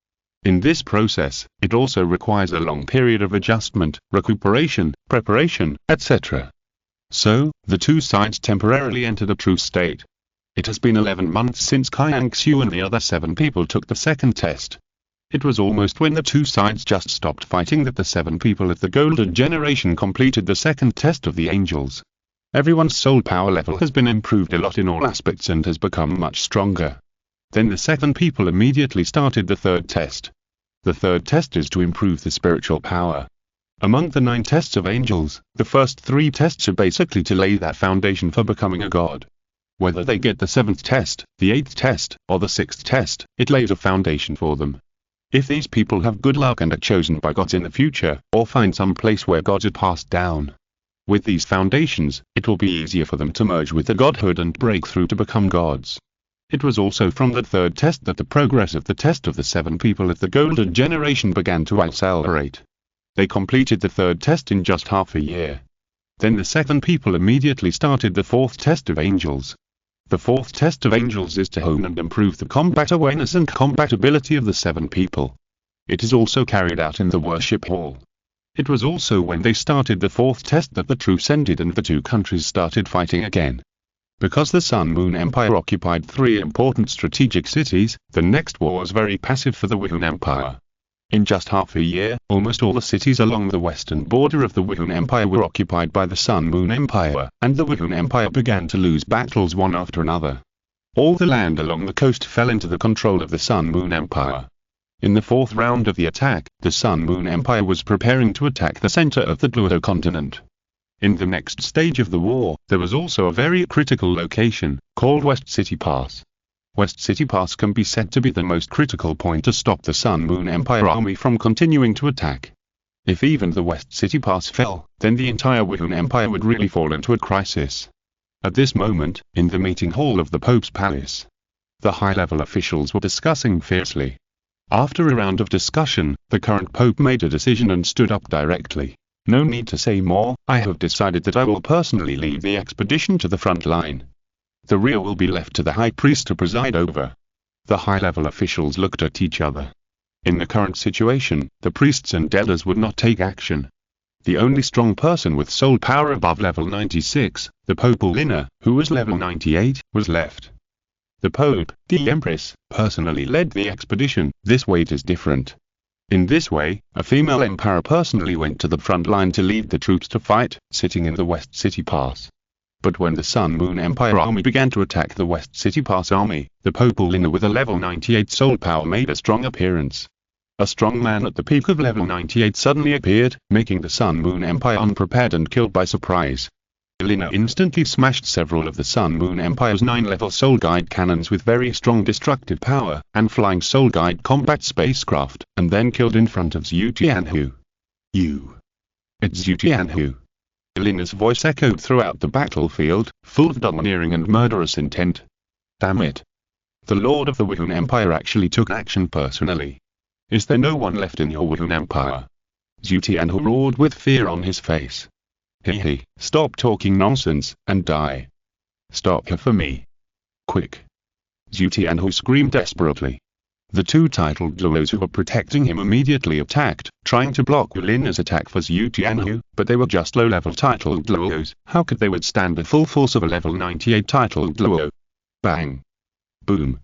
In this process, it also requires a long period of adjustment, recuperation, preparation, etc. So, the 2 sides temporarily entered a truce state. It has been 11 months since Qian Renxue and the other 7 people took the second test. It was almost when the 2 sides just stopped fighting that the 7 people of the Golden Generation completed the second test of the angels. Everyone's soul power level has been improved a lot in all aspects and has become much stronger. Then the 7 people immediately started the third test. The third test is to improve the spiritual power. Among the 9 tests of angels, the first 3 tests are basically to lay that foundation for becoming a god. Whether they get the 7th test, the 8th test, or the 6th test, it lays a foundation for them. If these people have good luck and are chosen by gods in the future, or find some place where gods are passed down. With these foundations, it will be easier for them to merge with the godhood and break through to become gods. It was also from the third test that the progress of the test of the 7 people of the Golden Generation began to accelerate. They completed the third test in just half a year. Then the 7 people immediately started the 4th test of angels. The 4th test of angels is to hone and improve the combat awareness and combat ability of the 7 people. It is also carried out in the worship hall. It was also when they started the 4th test that the truce ended and the 2 countries started fighting again. Because the Sun Moon Empire occupied 3 important strategic cities, the next war was very passive for the Wuhan Empire. In just half a year, almost all the cities along the western border of the Wuhan Empire were occupied by the Sun Moon Empire, and the Wuhan Empire began to lose battles one after another. All the land along the coast fell into the control of the Sun Moon Empire. In the fourth round of the attack, the Sun Moon Empire was preparing to attack the center of the Douluo Continent. In the next stage of the war, there was also a very critical location, called West City Pass. West City Pass can be said to be the most critical point to stop the Sun Moon Empire army from continuing to attack. If even the West City Pass fell, then the entire Wuhan Empire would really fall into a crisis. At this moment, in the meeting hall of the Pope's palace, the high-level officials were discussing fiercely. After a round of discussion, the current Pope made a decision and stood up directly. No need to say more, I have decided that I will personally lead the expedition to the front line. The rear will be left to the High Priest to preside over. The high-level officials looked at each other. In the current situation, the priests and elders would not take action. The only strong person with soul power above level 96, the Papal Lina, who was level 98, was left. The Pope, the Empress, personally led the expedition. This weight is different. In this way, a female emperor personally went to the front line to lead the troops to fight, sitting in the West City Pass. But when the Sun Moon Empire army began to attack the West City Pass army, the Papal Lina with a level 98 soul power made a strong appearance. A strong man at the peak of level 98 suddenly appeared, making the Sun Moon Empire unprepared and killed by surprise. Lina instantly smashed several of the Sun Moon Empire's 9-level Soul Guide cannons with very strong destructive power, and flying Soul Guide combat spacecraft, and then killed in front of Zhu Tianhu. It's Zhu Tianhu. Lina's voice echoed throughout the battlefield, full of domineering and murderous intent. Damn it. The Lord of the Wuhan Empire actually took action personally. Is there no one left in your Wuhan Empire? Zhu Tianhu roared with fear on his face. He, stop talking nonsense, and die. Stop here for me. Quick. Zhu Tianhu screamed desperately. The two titled Luos who were protecting him immediately attacked, trying to block Lina's attack for Zhu Tianhu, but they were just low-level titled Luos. How could they withstand the full force of a level 98 titled Luo? Bang. Boom.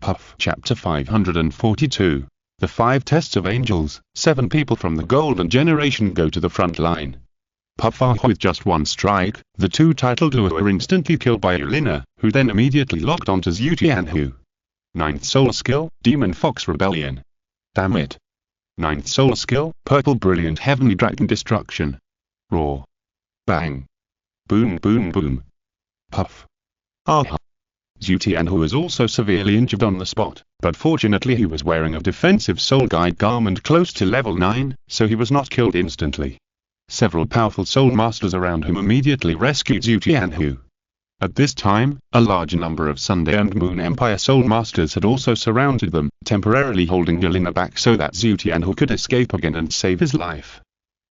Puff. Chapter 542. The 5 Tests of Angels. 7 people from the Golden Generation go to the front line. Puff. With just one strike, the two titled Luo were instantly killed by Lina, who then immediately locked onto Zhu Tianhu. 9th Solar Skill, Demon Fox Rebellion. Damn it. 9th Solar Skill, Purple Brilliant Heavenly Dragon Destruction. Roar. Bang. Boom boom boom. Puff. Zhu Tianhu was also severely injured on the spot, but fortunately he was wearing a defensive Soul Guide garment close to level 9, so he was not killed instantly. Several powerful Soul Masters around him immediately rescued Zhu Tianhu. At this time, a large number of Sunday and Moon Empire Soul Masters had also surrounded them, temporarily holding Lina back so that Zhu Tianhu could escape again and save his life.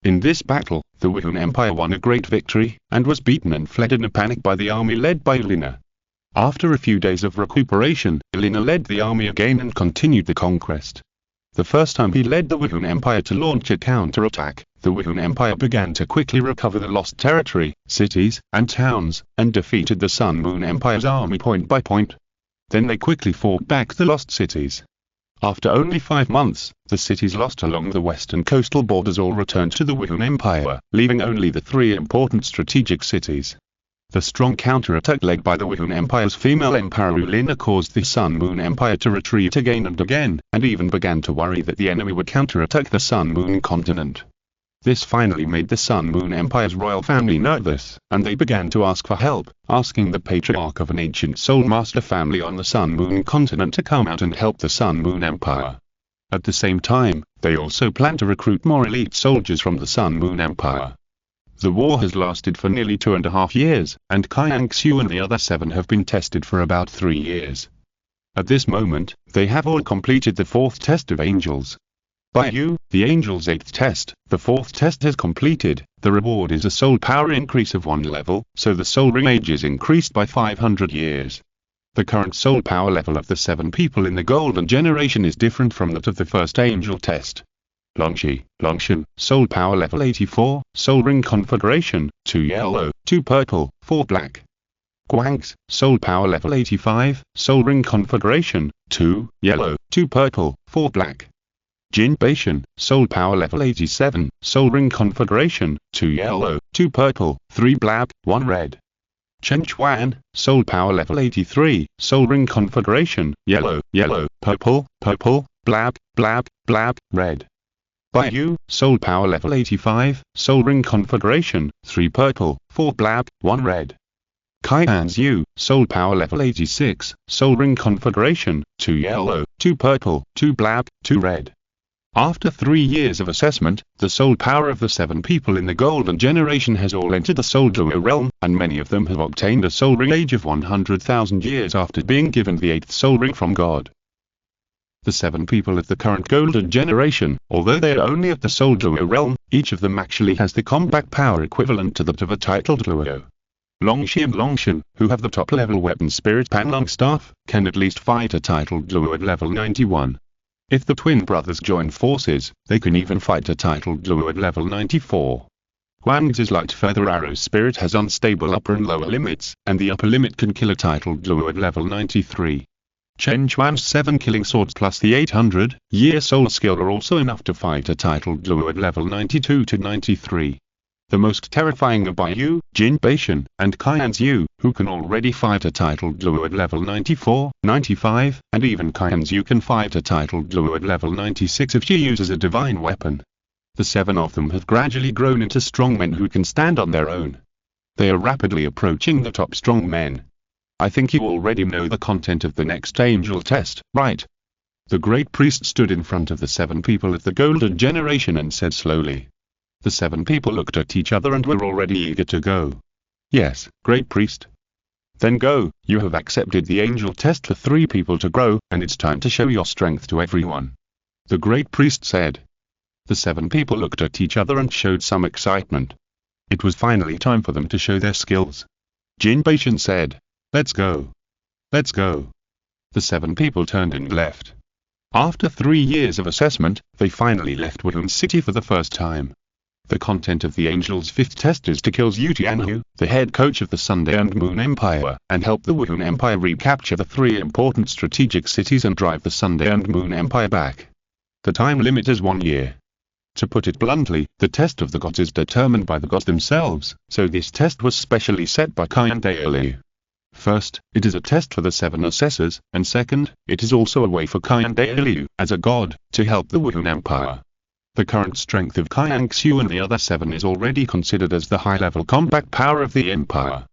In this battle, the Wuhan Empire won a great victory, and was beaten and fled in a panic by the army led by Lina. After a few days of recuperation, Lina led the army again and continued the conquest. The first time he led the Wuhan Empire to launch a counterattack, the Wuhan Empire began to quickly recover the lost territory, cities, and towns, and defeated the Sun Moon Empire's army point by point. Then they quickly fought back the lost cities. After only 5 months, the cities lost along the western coastal borders all returned to the Wuhan Empire, leaving only the 3 important strategic cities. The strong counterattack led by the Wuhan Empire's female emperor Lina caused the Sun Moon Empire to retreat again and again, and even began to worry that the enemy would counterattack the Sun Moon continent. This finally made the Sun Moon Empire's royal family nervous, and they began to ask for help, asking the patriarch of an ancient Soul Master family on the Sun Moon continent to come out and help the Sun Moon Empire. At the same time, they also planned to recruit more elite soldiers from the Sun Moon Empire. The war has lasted for nearly 2.5 years, and Qian Renxue and the other 7 have been tested for about 3 years. At this moment, they have all completed the 4th Test of Angels. By you, the Angel's 8th test, the 4th test is completed. The reward is a soul power increase of 1 level, so the soul ring age is increased by 500 years. The current soul power level of the 7 people in the Golden Generation is different from that of the first Angel test. Longshan, soul power level 84, soul ring configuration, 2 yellow, 2 purple, 4 black. Guang's, soul power level 85, soul ring configuration, 2 yellow, 2 purple, 4 black. Jin Baishan, soul power level 87, soul ring configuration, 2 yellow, 2 purple, 3 black, 1 red. Chen Chuan, Soul Power Level 83, Soul Ring Configuration, yellow, yellow, purple, purple, blab, blab, blab, red. Bai Yu, Soul Power Level 85, Soul Ring Configuration, 3 purple, 4 blab, 1 red. Qian Renxue, Soul Power Level 86, Soul Ring Configuration, 2 yellow, 2 purple, 2 blab, 2 red. After 3 years of assessment, the soul power of the 7 people in the Golden Generation has all entered the Soul Duo realm, and many of them have obtained a soul ring age of 100,000 years after being given the 8th soul ring from God. The 7 people of the current Golden Generation, although they are only of the Soul Duo realm, each of them actually has the combat power equivalent to that of a titled Duo. Longxi and Longshan, who have the top-level weapon Spirit Panlong Staff, can at least fight a titled Duo at level 91. If the twin brothers join forces, they can even fight a titled Duo at level 94. Huang's light feather arrow spirit has unstable upper and lower limits, and the upper limit can kill a titled Duo at level 93. Chen Chuan's 7 killing swords plus the 800-year soul skill are also enough to fight a titled Duo at level 92 to 93. The most terrifying are Bai Yu, Jin Beishan, and Qian Renxue, who can already fight a titled Duo at level 94, 95, and even Qian Renxue can fight a titled Duo at level 96 if she uses a divine weapon. The 7 of them have gradually grown into strong men who can stand on their own. They are rapidly approaching the top strong men. I think you already know the content of the next angel test, right? The great priest stood in front of the 7 people of the Golden Generation and said slowly. The 7 people looked at each other and were already eager to go. Yes, great priest. Then go, you have accepted the angel test for 3 people to grow, and it's time to show your strength to everyone. The great priest said. The 7 people looked at each other and showed some excitement. It was finally time for them to show their skills. Jin Beishan said, let's go. Let's go. The 7 people turned and left. After 3 years of assessment, they finally left Wuhan City for the first time. The content of the Angel's 5th test is to kill Zhu Tianhu, the head coach of the Sunday and Moon Empire, and help the Wuhan Empire recapture the 3 important strategic cities and drive the Sunday and Moon Empire back. The time limit is 1 year. To put it bluntly, the test of the gods is determined by the gods themselves, so this test was specially set by Qian Renxue. First, it is a test for the 7 assessors, and second, it is also a way for Qian Renxue, as a god, to help the Wuhan Empire. The current strength of Qian Renxue and the other 7 is already considered as the high-level combat power of the empire.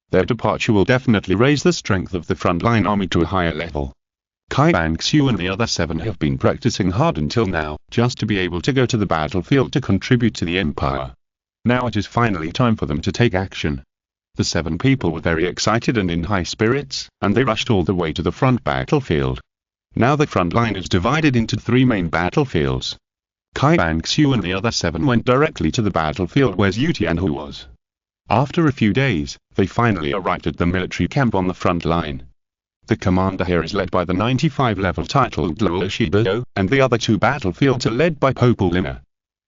Their departure will definitely raise the strength of the frontline army to a higher level. Qian Renxue and the other 7 have been practicing hard until now, just to be able to go to the battlefield to contribute to the empire. Now it is finally time for them to take action. The 7 people were very excited and in high spirits, and they rushed all the way to the front battlefield. Now the front line is divided into 3 main battlefields. Qian Renxue and the other 7 went directly to the battlefield where Zhu Tianhu was. After a few days, they finally arrived at the military camp on the front line. The commander here is led by the 95-level titled Douluo Dalu, and the other 2 battlefields are led by Popolina.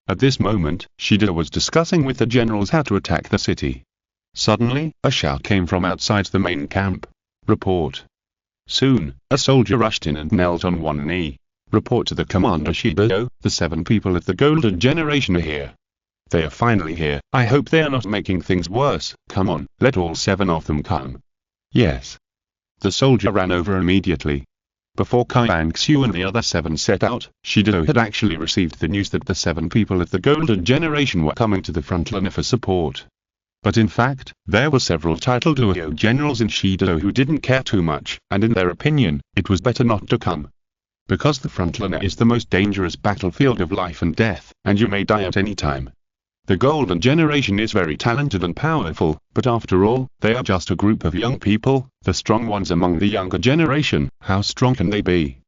At this moment, Shida was discussing with the generals how to attack the city. Suddenly, a shout came from outside the main camp. Report. Soon, a soldier rushed in and knelt on one knee. Report to the commander Shida, the 7 people of the Golden Generation are here. They are finally here. I hope they are not making things worse. Come on, let all 7 of them come. Yes. The soldier ran over immediately. Before Qian Renxue and the other 7 set out, Shida had actually received the news that the 7 people of the Golden Generation were coming to the front line for support. But in fact, there were several titled Duo generals in Shida who didn't care too much, and in their opinion, it was better not to come. Because the frontline is the most dangerous battlefield of life and death, and you may die at any time. The Golden Generation is very talented and powerful, but after all, they are just a group of young people, the strong ones among the younger generation. How strong can they be?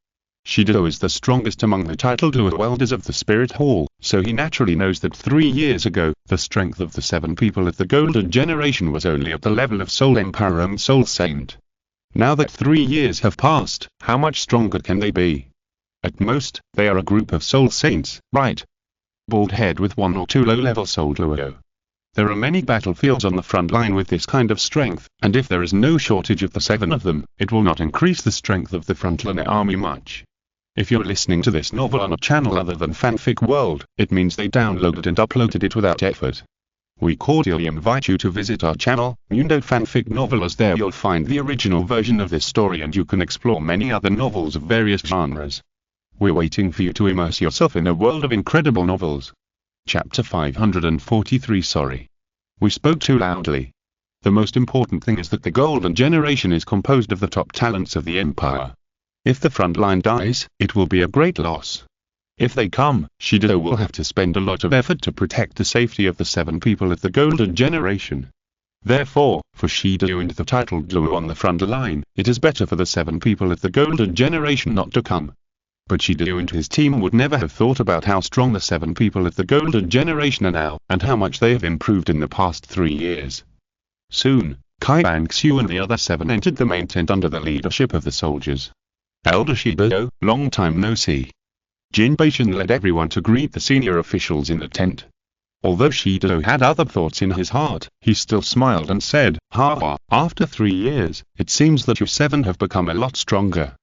Shida is the strongest among the titled Duo elders of the Spirit Hall, so he naturally knows that 3 years ago, the strength of the 7 people of the Golden Generation was only at the level of Soul Emperor and Soul Saint. Now that 3 years have passed, how much stronger can they be? At most, they are a group of Soul Saints, right? Bald head with 1 or 2 low-level Soul Duo. There are many battlefields on the front line with this kind of strength, and if there is no shortage of the 7 of them, it will not increase the strength of the frontline army much. If you're listening to this novel on a channel other than Fanfic World, it means they downloaded and uploaded it without effort. We cordially invite you to visit our channel, Mundo Fanfic Novel, as there you'll find the original version of this story and you can explore many other novels of various genres. We're waiting for you to immerse yourself in a world of incredible novels. Chapter 543. Sorry. We spoke too loudly. The most important thing is that the Golden Generation is composed of the top talents of the Empire. If the front line dies, it will be a great loss. If they come, Shido will have to spend a lot of effort to protect the safety of the 7 people at the Golden Generation. Therefore, for Shido and the titled Douluo on the front line, it is better for the 7 people at the Golden Generation not to come. But Shido and his team would never have thought about how strong the 7 people at the Golden Generation are now, and how much they have improved in the past 3 years. Soon, Qian Renxue and the other 7 entered the main tent under the leadership of the soldiers. Elder Shido, long time no see. Jin Baishan led everyone to greet the senior officials in the tent. Although Shido had other thoughts in his heart, he still smiled and said, "Haha, after 3 years, it seems that you 7 have become a lot stronger."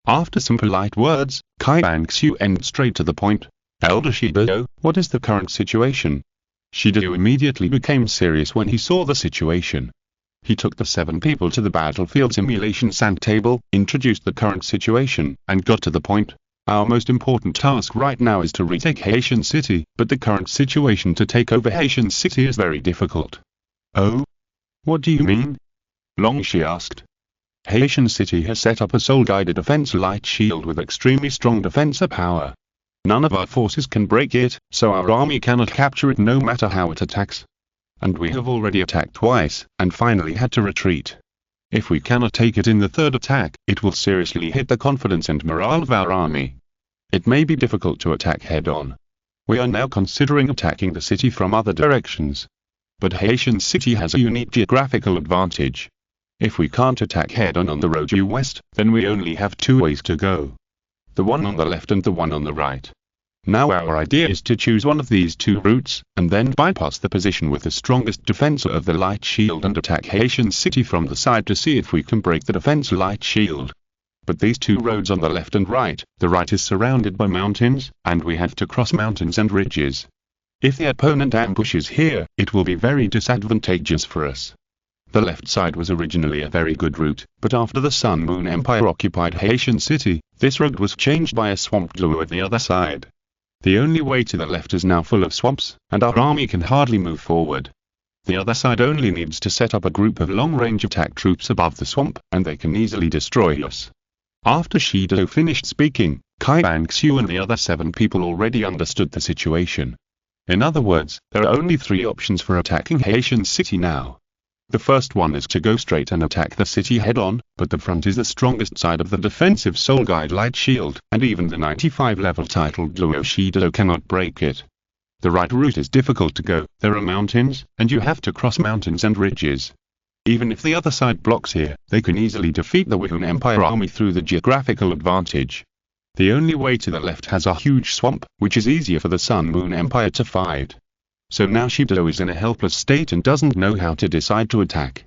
After some polite words, Qian Renxue ended straight to the point. "Elder Shido, what is the current situation?" Shido immediately became serious when he saw the situation. He took the 7 people to the battlefield simulation sand table, introduced the current situation, and got to the point. "Our most important task right now is to retake Haitian City, but the current situation to take over Haitian City is very difficult." "Oh? What do you mean?" Longshi asked. "Haitian City has set up a soul-guided defense light shield with extremely strong defensive power. None of our forces can break it, so our army cannot capture it no matter how it attacks. And we have already attacked twice, and finally had to retreat. If we cannot take it in the 3rd attack, it will seriously hit the confidence and morale of our army. It may be difficult to attack head-on. We are now considering attacking the city from other directions. But Haitian City has a unique geographical advantage. If we can't attack head-on on the road due west, then we only have 2 ways to go. The one on the left and the one on the right. Now our idea is to choose one of these 2 routes, and then bypass the position with the strongest defense of the light shield and attack Haitian City from the side to see if we can break the defense light shield. But these 2 roads on the left and right, the right is surrounded by mountains, and we have to cross mountains and ridges. If the opponent ambushes here, it will be very disadvantageous for us. The left side was originally a very good route, but after the Sun Moon Empire occupied Haitian City, this road was changed by a swamp Douluo at the other side. The only way to the left is now full of swamps, and our army can hardly move forward. The other side only needs to set up a group of long-range attack troops above the swamp, and they can easily destroy us." After Shido finished speaking, Qian Renxue and the other 7 people already understood the situation. In other words, there are only 3 options for attacking Haitian City now. The first one is to go straight and attack the city head-on, but the front is the strongest side of the defensive Soul Guide Light Shield, and even the 95 level titled Douluo Shido cannot break it. The right route is difficult to go, there are mountains, and you have to cross mountains and ridges. Even if the other side blocks here, they can easily defeat the Wihun Empire army through the geographical advantage. The only way to the left has a huge swamp, which is easier for the Sun Moon Empire to fight. So now Shido is in a helpless state and doesn't know how to decide to attack.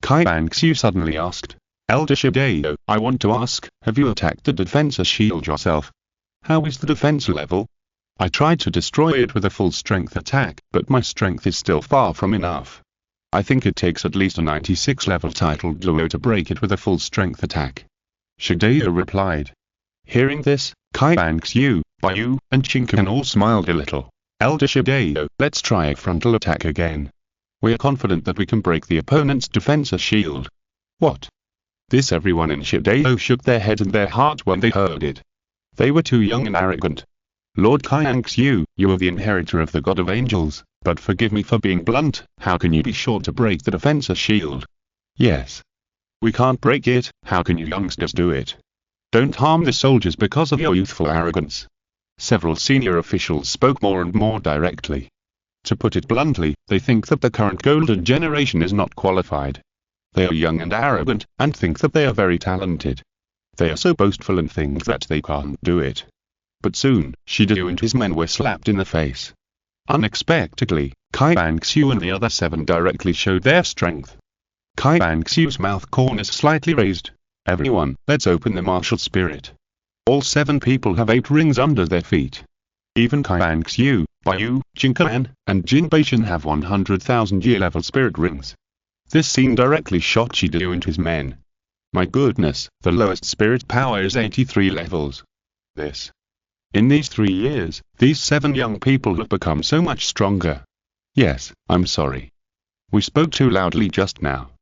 Qian Renxue suddenly asked, "Elder Shido, I want to ask, have you attacked the defense shield yourself? How is the defense level?" "I tried to destroy it with a full strength attack, but my strength is still far from enough. I think it takes at least a 96 level titled Douluo to break it with a full strength attack." Shido replied. Hearing this, Qian Renxue, Bayu, and Chinkan all smiled a little. "Elder Shido, let's try a frontal attack again. We are confident that we can break the opponent's defense shield." "What?" This everyone in Shido shook their head and their heart when they heard it. They were too young and arrogant. "Lord Qian Renxue, you are the inheritor of the God of Angels, but forgive me for being blunt, how can you be sure to break the defense shield?" "Yes. We can't break it, how can you youngsters do it? Don't harm the soldiers because of your youthful arrogance." Several senior officials spoke more and more directly. To put it bluntly, they think that the current Golden Generation is not qualified. They are young and arrogant, and think that they are very talented. They are so boastful and think that they can't do it. But soon, Shido and his men were slapped in the face. Unexpectedly, Qian Renxue and the other 7 directly showed their strength. Qian Renxue's mouth corners slightly raised. "Everyone, let's open the martial spirit." All 7 people have 8 rings under their feet. Even Qian Renxue, Baiyu, Jinkan, and Jin Baishan have 100,000 year level spirit rings. This scene directly shot Shido and his men. My goodness, the lowest spirit power is 83 levels. In these 3 years, these 7 young people have become so much stronger. Yes, I'm sorry. We spoke too loudly just now.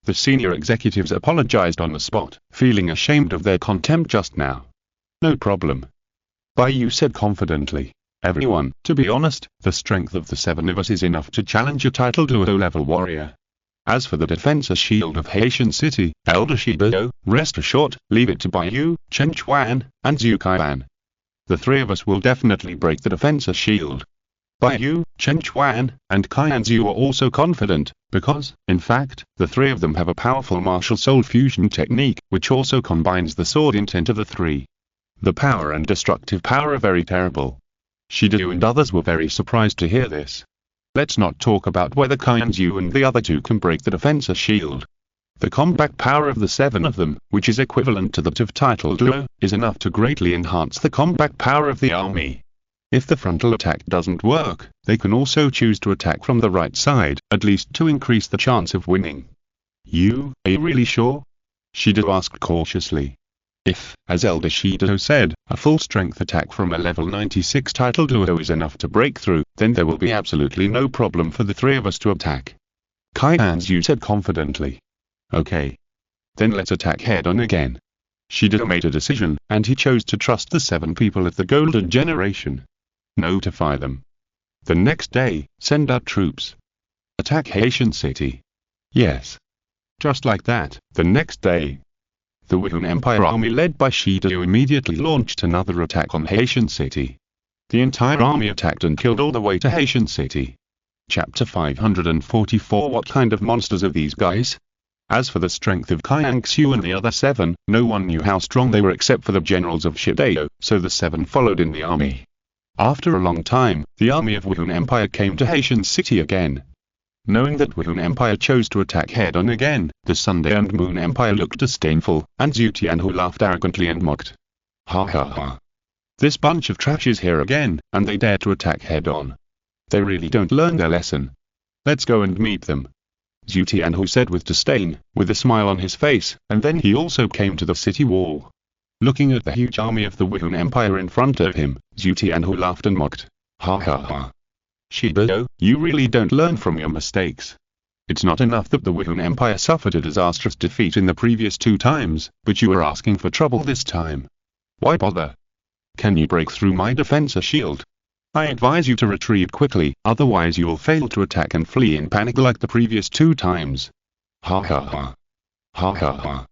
The senior executives apologized on the spot, feeling ashamed of their contempt just now. No problem. Baiyu said confidently. Everyone, to be honest, the strength of the 7 of us is enough to challenge a title Duo level warrior. As for the defense shield of Haitian City, Elder Shido, rest assured, leave it to Baiyu, Chen Chuan, and Zhu Kaiban. The 3 of us will definitely break the defense shield. Baiyu, Chen Chuan, and Kai and Zhu are also confident, because, in fact, the 3 of them have a powerful martial soul fusion technique, which also combines the sword intent of the 3. The power and destructive power are very terrible. Shido and others were very surprised to hear this. Let's not talk about whether Kai and Zhu and the other 2 can break the defense shield. The combat power of the 7 of them, which is equivalent to that of title Duo, is enough to greatly enhance the combat power of the army. If the frontal attack doesn't work, they can also choose to attack from the right side, at least to increase the chance of winning. Are you really sure? Shido asked cautiously. If, as Elder Shido said, a full-strength attack from a level 96 title Duo is enough to break through, then there will be absolutely no problem for the 3 of us to attack. Kai and Zhu said confidently. Okay. Then let's attack head-on again. Shido made a decision, and he chose to trust the 7 people of the Golden Generation. Notify them. The next day, send out troops. Attack Haitian City. Yes. Just like that, the next day. The Wuhan Empire army led by Shido immediately launched another attack on Haitian City. The entire army attacked and killed all the way to Haitian City. Chapter 544 What kind of monsters are these guys? As for the strength of Qian Renxue and the other 7, no one knew how strong they were except for the generals of Shido, so the 7 followed in the army. After a long time, the army of Wuhan Empire came to Haitian City again. Knowing that Wuhan Empire chose to attack head-on again, the Sunday and Moon Empire looked disdainful, and Zhu Tianhu laughed arrogantly and mocked. Ha ha ha. This bunch of trash is here again, and they dare to attack head-on. They really don't learn their lesson. Let's go and meet them. Zhu Tianhu said with disdain, with a smile on his face, and then he also came to the city wall. Looking at the huge army of the Wuhan Empire in front of him, Zhu Tianhu laughed and mocked. Ha ha ha. Shido, you really don't learn from your mistakes. It's not enough that the Wuhan Empire suffered a disastrous defeat in the previous 2 times, but you are asking for trouble this time. Why bother? Can you break through my defense shield? I advise you to retreat quickly, otherwise you will fail to attack and flee in panic like the previous 2 times. Ha ha ha. Ha ha ha.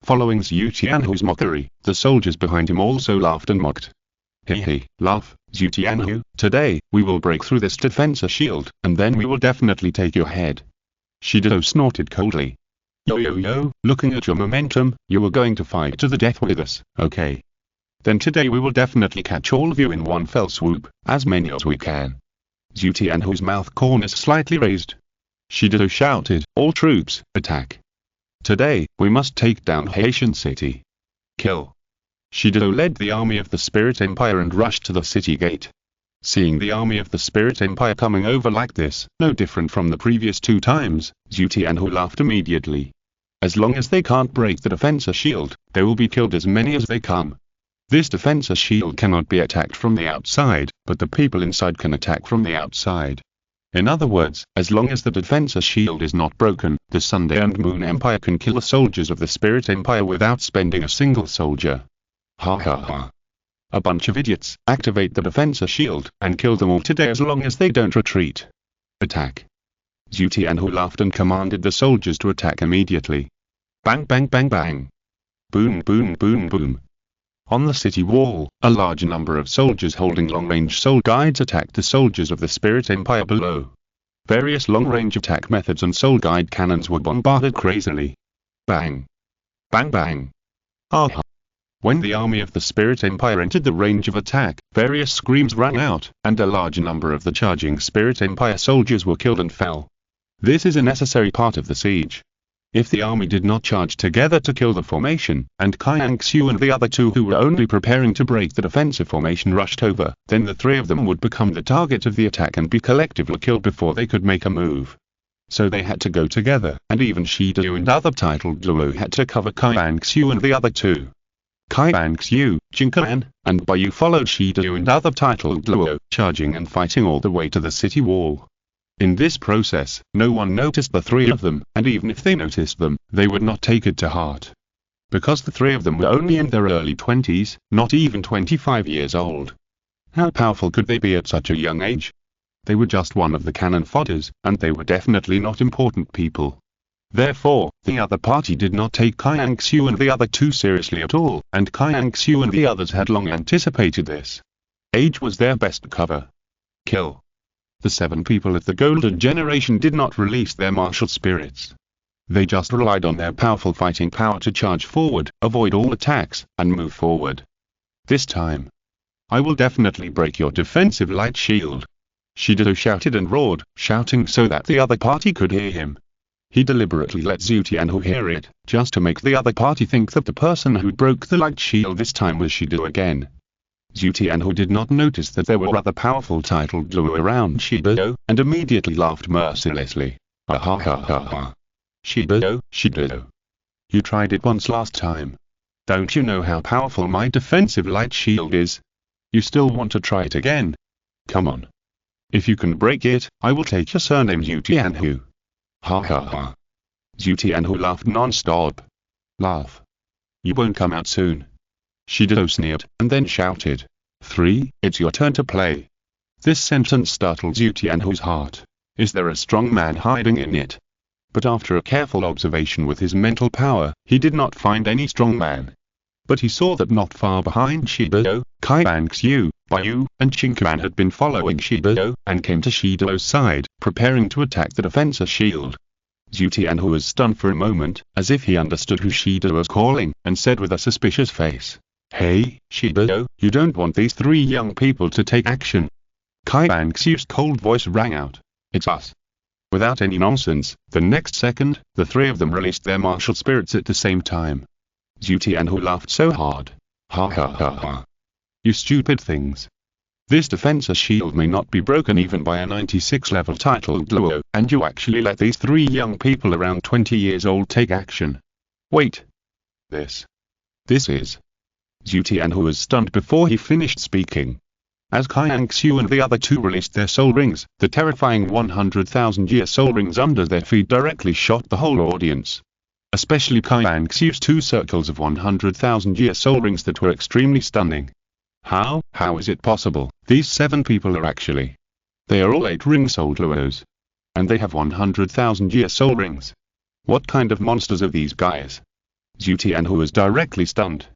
Following Zhu Tianhu's mockery, the soldiers behind him also laughed and mocked. He, laugh, Zhu Tianhu, today, we will break through this defense shield, and then we will definitely take your head. Shido snorted coldly. Yo, looking at your momentum, you are going to fight to the death with us, okay? Then today we will definitely catch all of you in one fell swoop, as many as we can. Zhu Tianhu's mouth corners slightly raised. Shido shouted, all troops, attack. Today, we must take down Haitian City. Kill. Shido led the army of the Spirit Empire and rushed to the city gate. Seeing the army of the Spirit Empire coming over like this, no different from the previous 2 times, Zhu Tianhu laughed immediately. As long as they can't break the defense shield, they will be killed as many as they come. This defense shield cannot be attacked from the outside, but the people inside can attack from the outside. In other words, as long as the defense shield is not broken, the Sunday and Moon Empire can kill the soldiers of the Spirit Empire without spending a single soldier. Ha ha ha. A bunch of idiots, activate the defense shield, and kill them all today as long as they don't retreat. Attack. Zhu Tianhu laughed and commanded the soldiers to attack immediately. Bang bang bang bang. Boom boom boom boom. On the city wall, a large number of soldiers holding long-range soul guides attacked the soldiers of the Spirit Empire below. Various long-range attack methods and soul guide cannons were bombarded crazily. Bang. Bang bang. Ah. When the army of the Spirit Empire entered the range of attack, various screams rang out, and a large number of the charging Spirit Empire soldiers were killed and fell. This is a necessary part of the siege. If the army did not charge together to kill the formation, and Qian Renxue and the other two who were only preparing to break the defensive formation rushed over, then the three of them would become the target of the attack and be collectively killed before they could make a move. So they had to go together, and even Douluo and other titled Douluo had to cover Qian Renxue and the other two. Qian Renxue, Jinkan, and Bayu followed Douluo and other titled Douluo, charging and fighting all the way to the city wall. In this process, no one noticed the three of them, and even if they noticed them, they would not take it to heart. Because the three of them were only in their early 20s, not even 25 years old. How powerful could they be at such a young age? They were just one of the cannon fodders, and they were definitely not important people. Therefore, the other party did not take Qian Renxue and the other two seriously at all, and Qian Renxue and the others had long anticipated this. Age was their best cover. Kill. The 7 people of the Golden Generation did not release their martial spirits. They just relied on their powerful fighting power to charge forward, avoid all attacks, and move forward. This time, I will definitely break your defensive light shield. Douluo shouted and roared, shouting so that the other party could hear him. He deliberately let Chu Ye hear it, just to make the other party think that the person who broke the light shield this time was Douluo again. Chu Ye did not notice that there were other powerful titled Douluo around Douluo, and immediately laughed mercilessly. Ha ha ha ha ha. Douluo. You tried it once last time. Don't you know how powerful my defensive light shield is? You still want to try it again? Come on. If you can break it, I will take your surname Chu Ye. Ha ha ha. Chu Ye laughed non-stop. Laugh. You won't come out soon. Douluo sneered, and then shouted, 3, it's your turn to play. This sentence startled Chu Ye's heart. Is there a strong man hiding in it? But after a careful observation with his mental power, he did not find any strong man. But he saw that not far behind Douluo, Qian Renxue, Bayu, and Jinkan had been following Douluo, and came to Douluo's side, preparing to attack the defensive shield. Chu Ye was stunned for a moment, as if he understood who Douluo was calling, and said with a suspicious face, Hey, Douluo, you don't want these 3 young people to take action? Qian Renxue's cold voice rang out. It's us. Without any nonsense, the next second, the 3 of them released their martial spirits at the same time. Chu Ye laughed so hard. Ha ha ha ha. You stupid things. This defensive shield may not be broken even by a 96 level titled Douluo, and you actually let these 3 young people around 20 years old take action. Wait. This is... Chu Ye was stunned before he finished speaking. As Qian Renxue and the other two released their soul rings, the terrifying 100,000-year soul rings under their feet directly shot the whole audience. Especially Qian Renxue's 2 circles of 100,000-year soul rings that were extremely stunning. How is it possible? These 7 people are actually... They are all 8-ring soul Douluos. And they have 100,000-year soul rings. What kind of monsters are these guys? Chu Ye was directly stunned.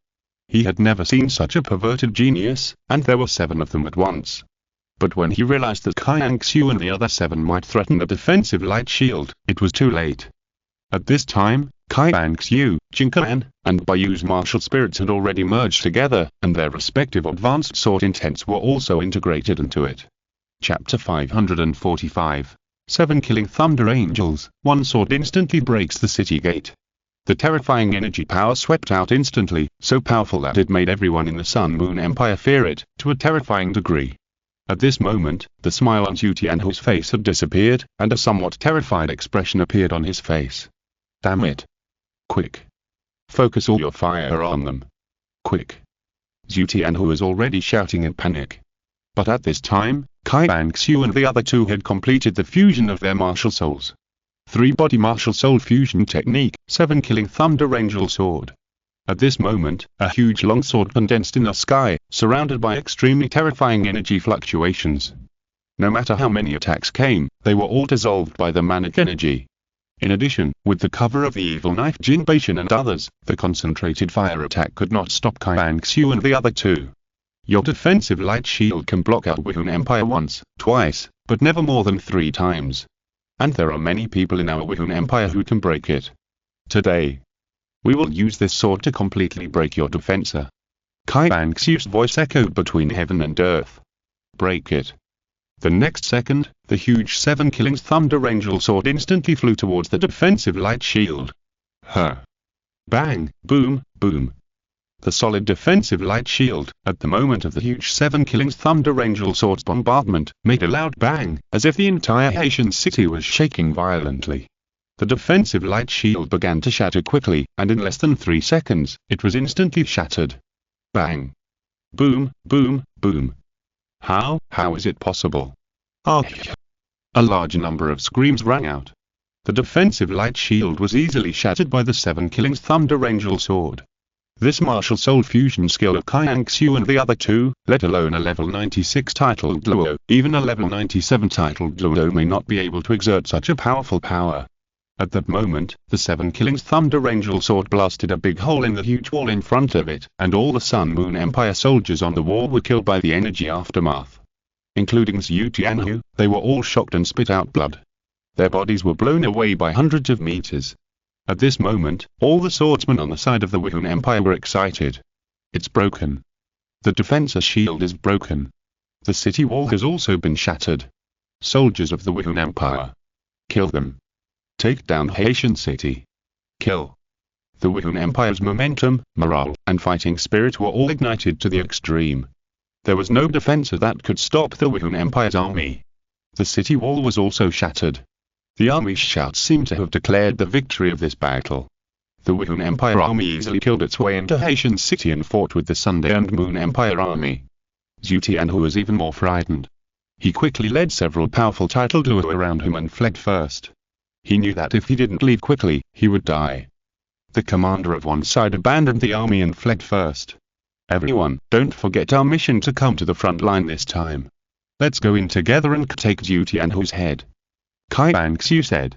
He had never seen such a perverted genius, and there were 7 of them at once. But when he realized that Qian Renxue and the other 7 might threaten the defensive light shield, it was too late. At this time, Qian Renxue, Jinkan, and Bayu's martial spirits had already merged together, and their respective advanced sword intents were also integrated into it. Chapter 545. 7 Killing Thunder Angels. 1 sword instantly breaks the city gate. The terrifying energy power swept out instantly, so powerful that it made everyone in the Sun Moon Empire fear it, to a terrifying degree. At this moment, the smile on Chu Ye's face had disappeared, and a somewhat terrified expression appeared on his face. Damn it. Quick. Focus all your fire on them. Quick. Chu Ye was already shouting in panic. But at this time, Qian Renxue and the other 2 had completed the fusion of their martial souls. 3-body martial soul fusion technique, 7 Killing Thunder Angel Sword. At this moment, a huge long sword condensed in the sky, surrounded by extremely terrifying energy fluctuations. No matter how many attacks came, they were all dissolved by the manic energy. In addition, with the cover of the evil knife Jinbeichen and others, the concentrated fire attack could not stop Qian Renxue and the other 2. Your defensive light shield can block out Wuhan Empire once, twice, but never more than 3 times. And there are many people in our Wuhan Empire who can break it. Today, we will use this sword to completely break your defensa. Qian Renxue's voice echoed between heaven and earth. Break it. The next second, the huge 7 Killing Thunder Angel sword instantly flew towards the defensive light shield. Her. Bang, boom, boom. The solid defensive light shield, at the moment of the huge 7 Killings Thunder Angel Swords bombardment, made a loud bang, as if the entire Haitian city was shaking violently. The defensive light shield began to shatter quickly, and in less than 3 seconds, it was instantly shattered. Bang. Boom, boom, boom. How is it possible? Ah! A large number of screams rang out. The defensive light shield was easily shattered by the 7 Killings Thunder Angel Sword. This martial soul fusion skill of Qian Renxue and the other two, let alone a level 96 titled Douluo, even a level 97 titled Douluo may not be able to exert such a powerful power. At that moment, the 7 Killings Thunder Angel Sword blasted a big hole in the huge wall in front of it, and all the Sun Moon Empire soldiers on the wall were killed by the energy aftermath. Including Zhu Tianhu, they were all shocked and spit out blood. Their bodies were blown away by hundreds of meters. At this moment, all the swordsmen on the side of the Wuhan Empire were excited. It's broken. The defense shield is broken. The city wall has also been shattered. Soldiers of the Wuhan Empire. Kill them. Take down Haitian city. Kill. The Wuhan Empire's momentum, morale, and fighting spirit were all ignited to the extreme. There was no defense that could stop the Wuhan Empire's army. The city wall was also shattered. The army's shouts seem to have declared the victory of this battle. The Wuhan Empire army easily killed its way into Haitian city and fought with the Sun and Moon Empire army. Zhu Tianhu was even more frightened. He quickly led several powerful titled Douluo around him and fled first. He knew that if he didn't leave quickly, he would die. The commander of one side abandoned the army and fled first. Everyone, don't forget our mission to come to the front line this time. Let's go in together and take Zhu Tianhu's head. Qian Renxue said.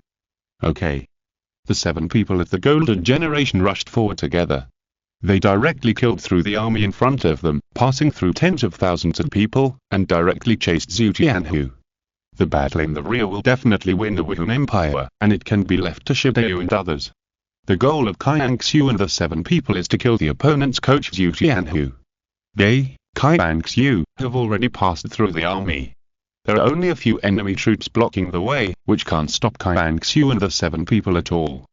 Okay. The 7 people of the Golden Generation rushed forward together. They directly killed through the army in front of them, passing through tens of thousands of people, and directly chased Zhu Tianhu. The battle in the rear will definitely win the Wuhan Empire, and it can be left to Shidao and others. The goal of Qian Renxue and the 7 people is to kill the opponent's coach Zhu Tianhu. They, Qian Renxue, have already passed through the army. There are only a few enemy troops blocking the way, which can't stop Qian Renxue and the 7 people at all.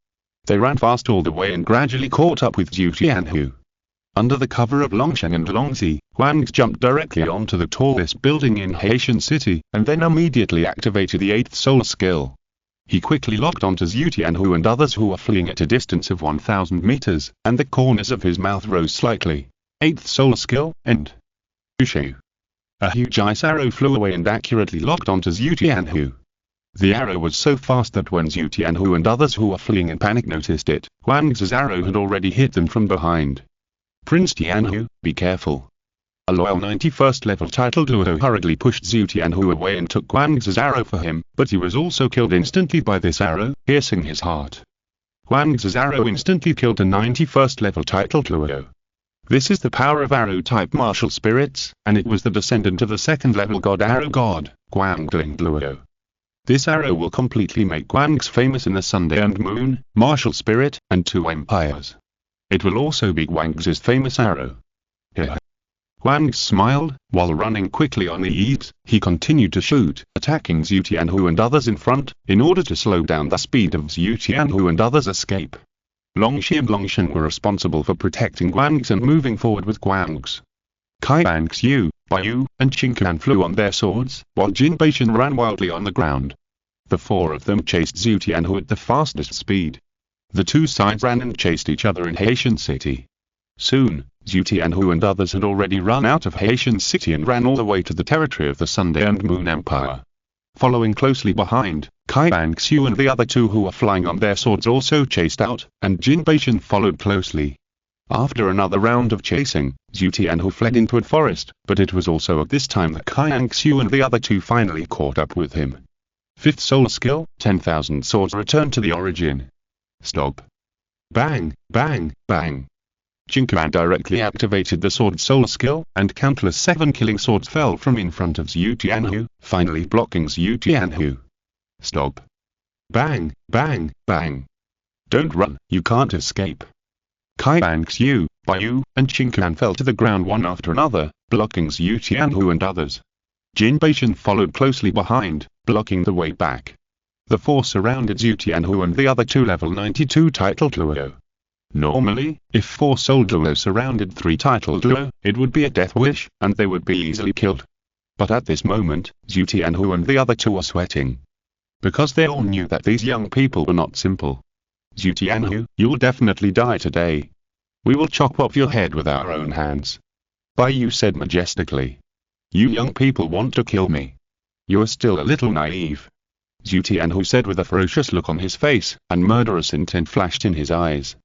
They ran fast all the way and gradually caught up with Zhu Tianhu. Under the cover of Longsheng and Longzi, Guangx jumped directly onto the tallest building in Haitian City, and then immediately activated the 8th soul skill. He quickly locked onto Zhu Tianhu and others who were fleeing at a distance of 1,000 meters, and the corners of his mouth rose slightly. 8th soul skill, and Chu. A huge ice arrow flew away and accurately locked onto Zhu Tianhu. The arrow was so fast that when Zhu Tianhu and others who were fleeing in panic noticed it, Guangx's arrow had already hit them from behind. Prince Tianhu, be careful. A loyal 91st level titled Douluo hurriedly pushed Zhu Tianhu away and took Guangx's arrow for him, but he was also killed instantly by this arrow, piercing his heart. Guangx's arrow instantly killed a 91st level titled Douluo. This is the power of arrow-type martial spirits, and it was the descendant of the 2nd level god arrow god, Guangling Douluo. This arrow will completely make Guangx famous in the Sun and Moon, martial spirit, and 2 empires. It will also be Guangx's famous arrow. Here. Guangx smiled, while running quickly on the eaves, he continued to shoot, attacking Zhu Tianhu and others in front, in order to slow down the speed of Zhu Tianhu and others' escape. Longxi and Longsheng were responsible for protecting Guangx and moving forward with Guangx. Qian Renxue, Baiyu, and Qingquan flew on their swords, while Jin Baishan ran wildly on the ground. The 4 of them chased Zhu Tianhu at the fastest speed. The 2 sides ran and chased each other in Haitian City. Soon, Zhu Tianhu and others had already run out of Haitian City and ran all the way to the territory of the Sun and Moon Empire. Following closely behind, Qian Renxue and the other 2 who were flying on their swords also chased out, and Jin Baishan followed closely. After another round of chasing, Zhu Tianhu fled into a forest, but it was also at this time that Qian Renxue and the other 2 finally caught up with him. 5th soul skill, 10,000 swords returned to the origin. Stop. Bang, bang, bang. Qingquan directly activated the sword soul skill, and countless 7 killing swords fell from in front of Zhu Tianhu, finally blocking Zhu Tianhu. Stop. Bang, bang, bang. Don't run, you can't escape. Qian Renxue, Baiyu, and Qingquan fell to the ground one after another, blocking Zhu Tianhu and others. Jin Baishan followed closely behind, blocking the way back. The four surrounded Zhu Tianhu and the other two level 92 title Duo. Normally, if 4 soul Duo surrounded 3 title Duo, it would be a death wish, and they would be easily killed. But at this moment, Zhu Tianhu and the other two are sweating. Because they all knew that these young people were not simple. Zhu Tianhu, you'll definitely die today. We will chop off your head with our own hands. Bai Yu said majestically. You young people want to kill me. You are still a little naive. Zhu Tianhu said with a ferocious look on his face, and murderous intent flashed in his eyes.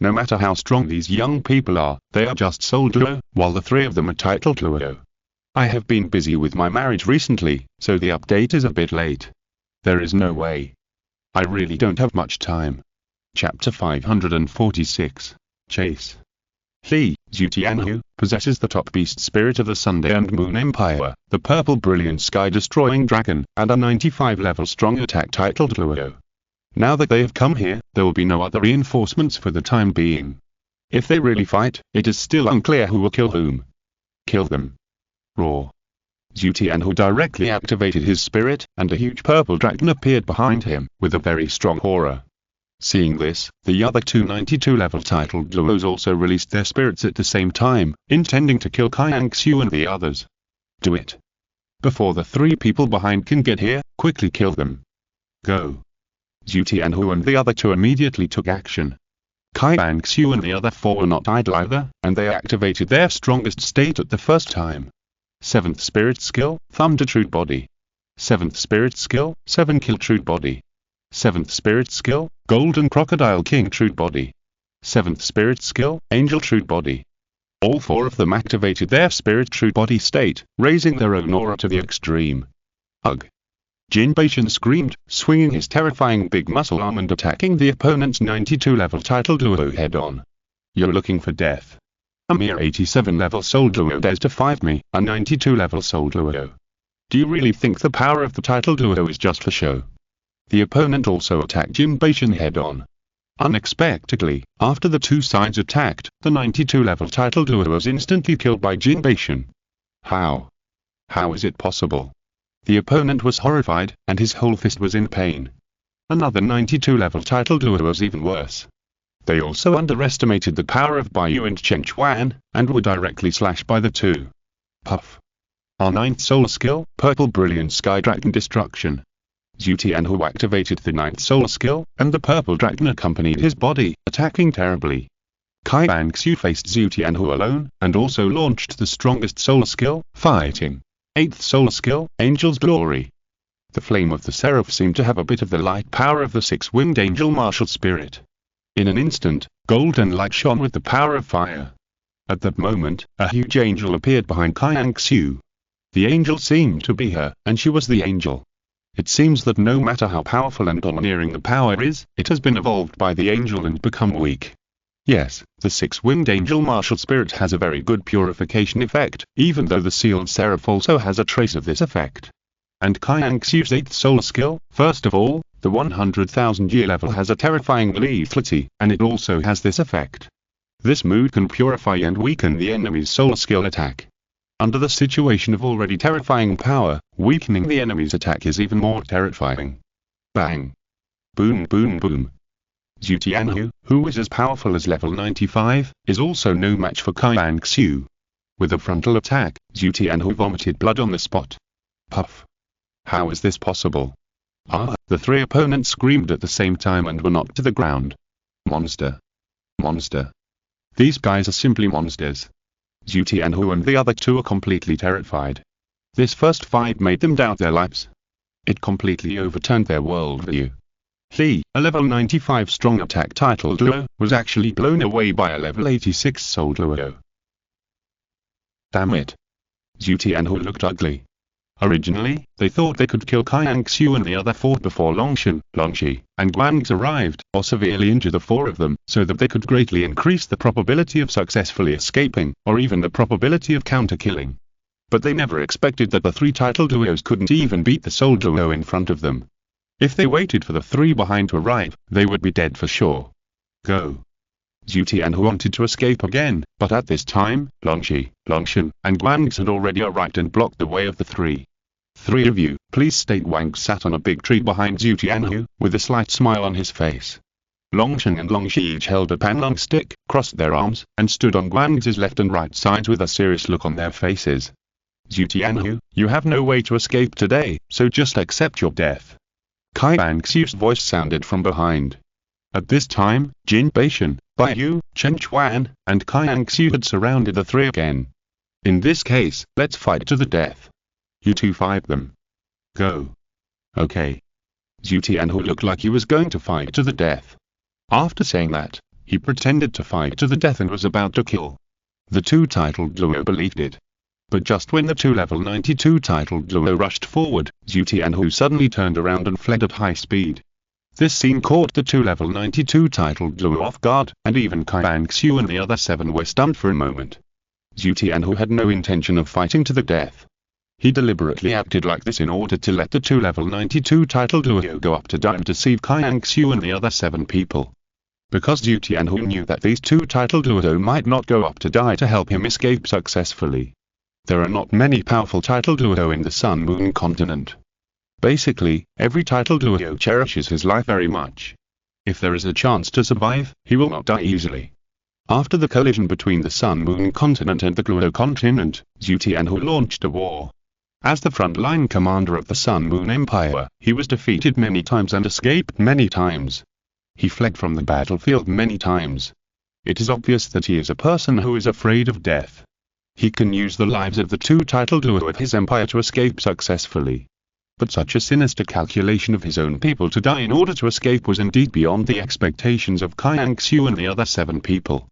No matter how strong these young people are, they are just soul Duo, while the 3 of them are title Duo. I have been busy with my marriage recently, so the update is a bit late. There is no way. I really don't have much time. Chapter 546. Chase. He, Zhu Tianhu, possesses the top beast spirit of the Sunday and Moon Empire, the purple brilliant sky-destroying dragon, and a 95 level strong attack titled Duo. Now that they have come here, there will be no other reinforcements for the time being. If they really fight, it is still unclear who will kill whom. Kill them. Roar. Zhu Tianhu directly activated his spirit, and a huge purple dragon appeared behind him, with a very strong aura. Seeing this, the other two 92 level titled Duos also released their spirits at the same time, intending to kill Qian Renxue and the others. Do it. Before the 3 people behind can get here, quickly kill them. Go. Zhu Tianhu and the other two immediately took action. Qian Renxue and the other 4 were not idle either, and they activated their strongest state at the first time. 7th Spirit Skill, Thunder True Body. 7th Spirit Skill, 7 Kill True Body. 7th Spirit Skill, Golden Crocodile King True Body. 7th Spirit Skill, Angel True Body. All 4 of them activated their Spirit True Body state, raising their own aura to the extreme. Ugh! Jin Baishan screamed, swinging his terrifying big muscle arm and attacking the opponent's 92 level title Duo head-on. You're looking for death. A mere 87 level soul Duo dares to fight me, a 92 level soul Duo. Do you really think the power of the title Duo is just for show? The opponent also attacked Jin Baishan head-on. Unexpectedly, after the two sides attacked, the 92 level title Duo was instantly killed by Jin Baishan. How? How is it possible? The opponent was horrified, and his whole fist was in pain. Another 92 level title Duo was even worse. They also underestimated the power of Bai Yu and Chen Chuan, and were directly slashed by the two. Puff. Our 9th soul skill, Purple Brilliant Sky Dragon Destruction. Zhu Tianhu activated the 9th soul skill, and the purple dragon accompanied his body, attacking terribly. Qian Renxue faced Zhu Tianhu alone, and also launched the strongest soul skill, Fighting. 8th soul skill, Angel's Glory. The flame of the seraph seemed to have a bit of the light power of the 6-winged angel martial spirit. In an instant, golden light shone with the power of fire. At that moment, a huge angel appeared behind Qian Renxue. The angel seemed to be her, and she was the angel. It seems that no matter how powerful and domineering the power is, it has been evolved by the angel and become weak. Yes, the 6-winged angel martial spirit has a very good purification effect, even though the sealed seraph also has a trace of this effect. And Qian Renxue's 8th soul skill, first of all, the 100,000 year level has a terrifying lethality, and it also has this effect. This mood can purify and weaken the enemy's soul skill attack. Under the situation of already terrifying power, weakening the enemy's attack is even more terrifying. Bang! Boom boom boom! Zhu Tianhu, who is as powerful as level 95, is also no match for Qian Renxue. With a frontal attack, Zhu Tianhu vomited blood on the spot. Puff! How is this possible? Ah! The 3 opponents screamed at the same time and were knocked to the ground. Monster! Monster! These guys are simply monsters. Zhu Tianhu and the other 2 are completely terrified. This first fight made them doubt their lives. It completely overturned their worldview. He, a level 95 strong attack title Duo, was actually blown away by a level 86 soul Duo. Damn it! Zhu Tianhu looked ugly. Originally, they thought they could kill Qian Renxue and the other 4 before Longshan, Longxi, and Guang's arrived, or severely injure the 4 of them, so that they could greatly increase the probability of successfully escaping, or even the probability of counter-killing. But they never expected that the 3 title Duos couldn't even beat the soul Duo in front of them. If they waited for the 3 behind to arrive, they would be dead for sure. Go! Zhu Tianhu wanted to escape again, but at this time, Longxi, Longshan, and Guang's had already arrived and blocked the way of the 3. Three of you, please state. Wang sat on a big tree behind Zhu Tianhu, with a slight smile on his face. Longshan and Longxi each held a panlong stick, crossed their arms, and stood on Guang's left and right sides with a serious look on their faces. Zhu Tianhu, you have no way to escape today, so just accept your death. Qian Renxue's voice sounded from behind. At this time, Jin Beishan, Bai Yu, Chen Chuan, and Qian Renxue had surrounded the three again. In this case, let's fight to the death. You two fight them. Go. Okay. Zhu Tianhu looked like he was going to fight to the death. After saying that, he pretended to fight to the death and was about to kill. The two titled Douluo believed it. But just when the two level 92 titled Douluo rushed forward, Zhu Tianhu suddenly turned around and fled at high speed. This scene caught the two level 92 titled Douluo off guard, and even Qian Renxue and the other seven were stunned for a moment. Zhu Tianhu had no intention of fighting to the death. He deliberately acted like this in order to let the two level 92 titled Douluo go up to die and deceive Qian Renxue and the other seven people. Because Zhu Tianhu knew that these two titled Douluo might not go up to die to help him escape successfully. There are not many powerful titled Douluo in the Sun Moon continent. Basically, every titled Douluo cherishes his life very much. If there is a chance to survive, he will not die easily. After the collision between the Sun Moon continent and the Douluo continent, Zhu Tianhu launched a war. As the frontline commander of the Sun Moon Empire, he was defeated many times and escaped many times. He fled from the battlefield many times. It is obvious that he is a person who is afraid of death. He can use the lives of the two titled Douluo of his empire to escape successfully. But such a sinister calculation of his own people to die in order to escape was indeed beyond the expectations of Qian Renxue and the other seven people.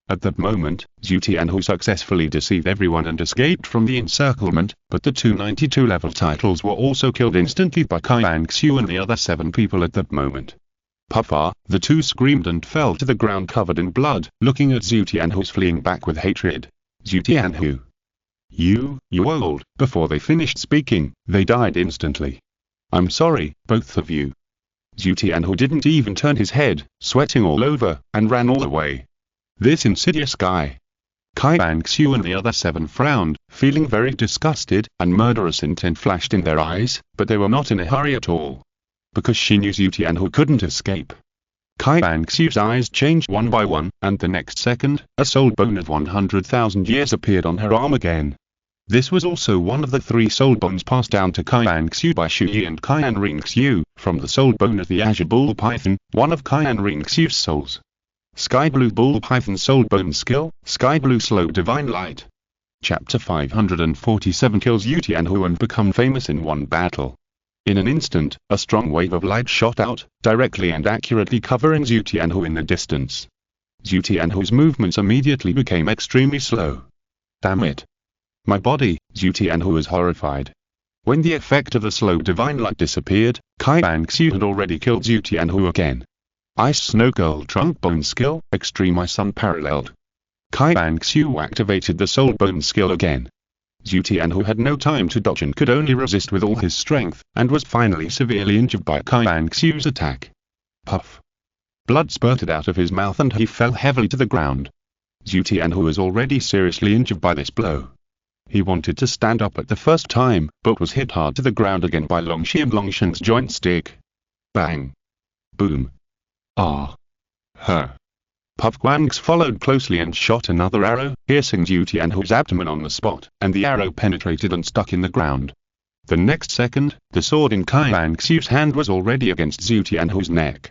At that moment, Zhu Tianhu successfully deceived everyone and escaped from the encirclement, but the two 92 level titles were also killed instantly by Qian Renxue and the other seven people at that moment. Puffa, the two screamed and fell to the ground covered in blood, looking at Zhu Tianhu's fleeing back with hatred. Zhu Tianhu. You old. Before they finished speaking, they died instantly. I'm sorry, both of you. Zhu Tianhu didn't even turn his head, sweating all over, and ran all the way. This insidious guy. Qian Renxue and the other seven frowned, feeling very disgusted, and murderous intent flashed in their eyes, but they were not in a hurry at all. Because she knew Zhu Tianhu couldn't escape. Qian Renxue's eyes changed one by one, and the next second, a soul bone of 100,000 years appeared on her arm again. This was also one of the three soul bones passed down to Qian Renxue by Chu Ye and Qian Renxue, from the soul bone of the Azure Bull Python, one of Qian Renxue's souls. Sky Blue Bull Python Soul Bone Skill, Sky Blue Slow Divine Light. Chapter 547 kills Zhu Tianhu and become famous in one battle. In an instant, a strong wave of light shot out, directly and accurately covering Zhu Tianhu in the distance. Zhu Tianhu's movements immediately became extremely slow. Damn it. My body, Zhu Tianhu was horrified. When the effect of the slow divine light disappeared, Qian Renxue had already killed Zhu Tianhu again. Ice Snow Girl Trunk Bone Skill, Extreme Ice Unparalleled. Qian Renxue activated the Soul Bone Skill again. Zhu Tianhu had no time to dodge and could only resist with all his strength, and was finally severely injured by Qian Renxue's attack. Puff. Blood spurted out of his mouth and he fell heavily to the ground. Zhu Tianhu was already seriously injured by this blow. He wanted to stand up at the first time, but was hit hard to the ground again by Longxi and Longshan's joint stick. Bang. Boom. Ah. Huh. Puff Guang's followed closely and shot another arrow, piercing Zhu Tianhu's abdomen on the spot, and the arrow penetrated and stuck in the ground. The next second, the sword in Qian Renxue's hand was already against Zhu Tianhu's neck.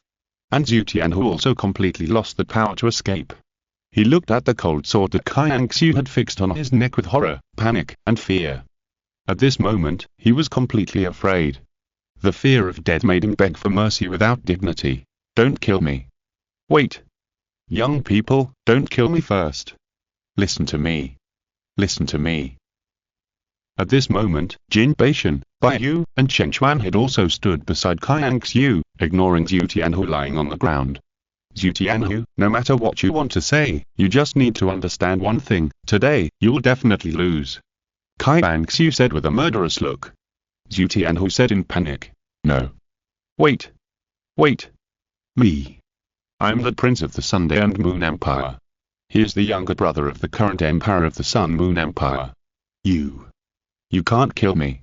And Zhu Tianhu also completely lost the power to escape. He looked at the cold sword that Qian Renxue had fixed on his neck with horror, panic, and fear. At this moment, he was completely afraid. The fear of death made him beg for mercy without dignity. Don't kill me. Wait. Young people, don't kill me first. Listen to me. Listen to me. At this moment, Jin Beishan, Bai Yu, and Chen Chuan had also stood beside Qian Renxue, ignoring Zhu Tianhu lying on the ground. Zhu Tianhu, no matter what you want to say, you just need to understand one thing: today, you'll definitely lose. Qian Renxue said with a murderous look. Zhu Tianhu said in panic, no. Wait. Wait. Me. I'm the Prince of the Sun and Moon Empire. He is the younger brother of the current Emperor of the Sun Moon Empire. You can't kill me.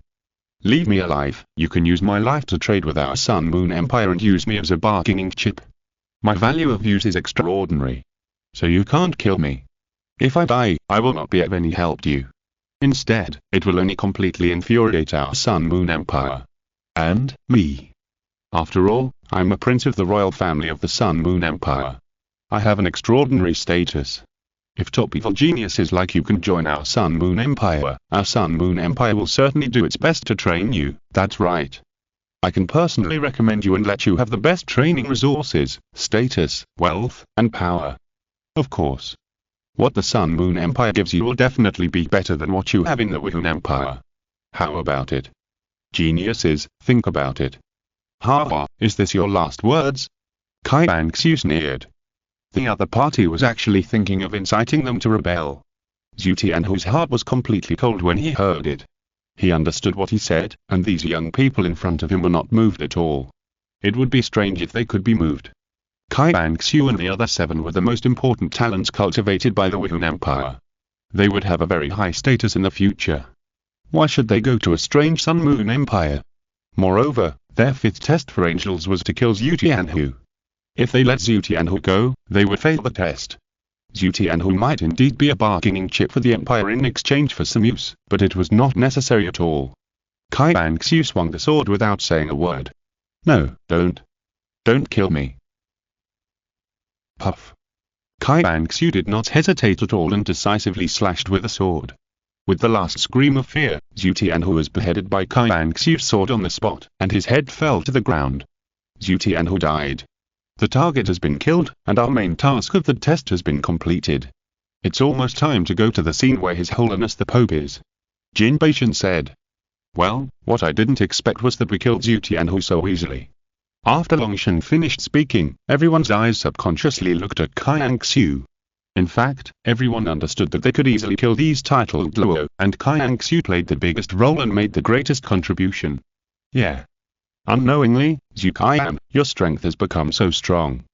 Leave me alive. You can use my life to trade with our Sun Moon Empire and use me as a bargaining chip. My value of use is extraordinary. So you can't kill me. If I die, I will not be of any help to you. Instead, it will only completely infuriate our Sun Moon Empire. And me. After all, I'm a prince of the royal family of the Sun Moon Empire. I have an extraordinary status. If top evil geniuses like you can join our Sun Moon Empire, our Sun Moon Empire will certainly do its best to train you. That's right. I can personally recommend you and let you have the best training resources, status, wealth, and power. Of course. What the Sun Moon Empire gives you will definitely be better than what you have in the Wuhan Empire. How about it? Geniuses, think about it. Ha, is this your last words? Qian Renxue sneered. The other party was actually thinking of inciting them to rebel. Zhu Tianhu's heart was completely cold when he heard it. He understood what he said, and these young people in front of him were not moved at all. It would be strange if they could be moved. Qian Renxue and the other 7 were the most important talents cultivated by the Wuhan Empire. They would have a very high status in the future. Why should they go to a strange Sun Moon Empire? Moreover, their 5th test for angels was to kill Zhu Tianhu. If they let Zhu Tianhu go, they would fail the test. Zhu Tianhu might indeed be a bargaining chip for the Empire in exchange for some use, but it was not necessary at all. Qian Renxue swung the sword without saying a word. No, don't. Don't kill me. Puff. Qian Renxue did not hesitate at all and decisively slashed with the sword. With the last scream of fear, Zhu Tianhu was beheaded by Qian Renxue's sword on the spot, and his head fell to the ground. Zhu Tianhu died. The target has been killed, and our main task of the test has been completed. It's almost time to go to the scene where His Holiness the Pope is. Jin Baishan said. Well, what I didn't expect was that we killed Zhu Tianhu so easily. After Longshan finished speaking, everyone's eyes subconsciously looked at Qian Renxue. In fact, everyone understood that they could easily kill these titled Luo, and Qian Renxue played the biggest role and made the greatest contribution. Yeah. Unknowingly, Zhu Qian, your strength has become so strong.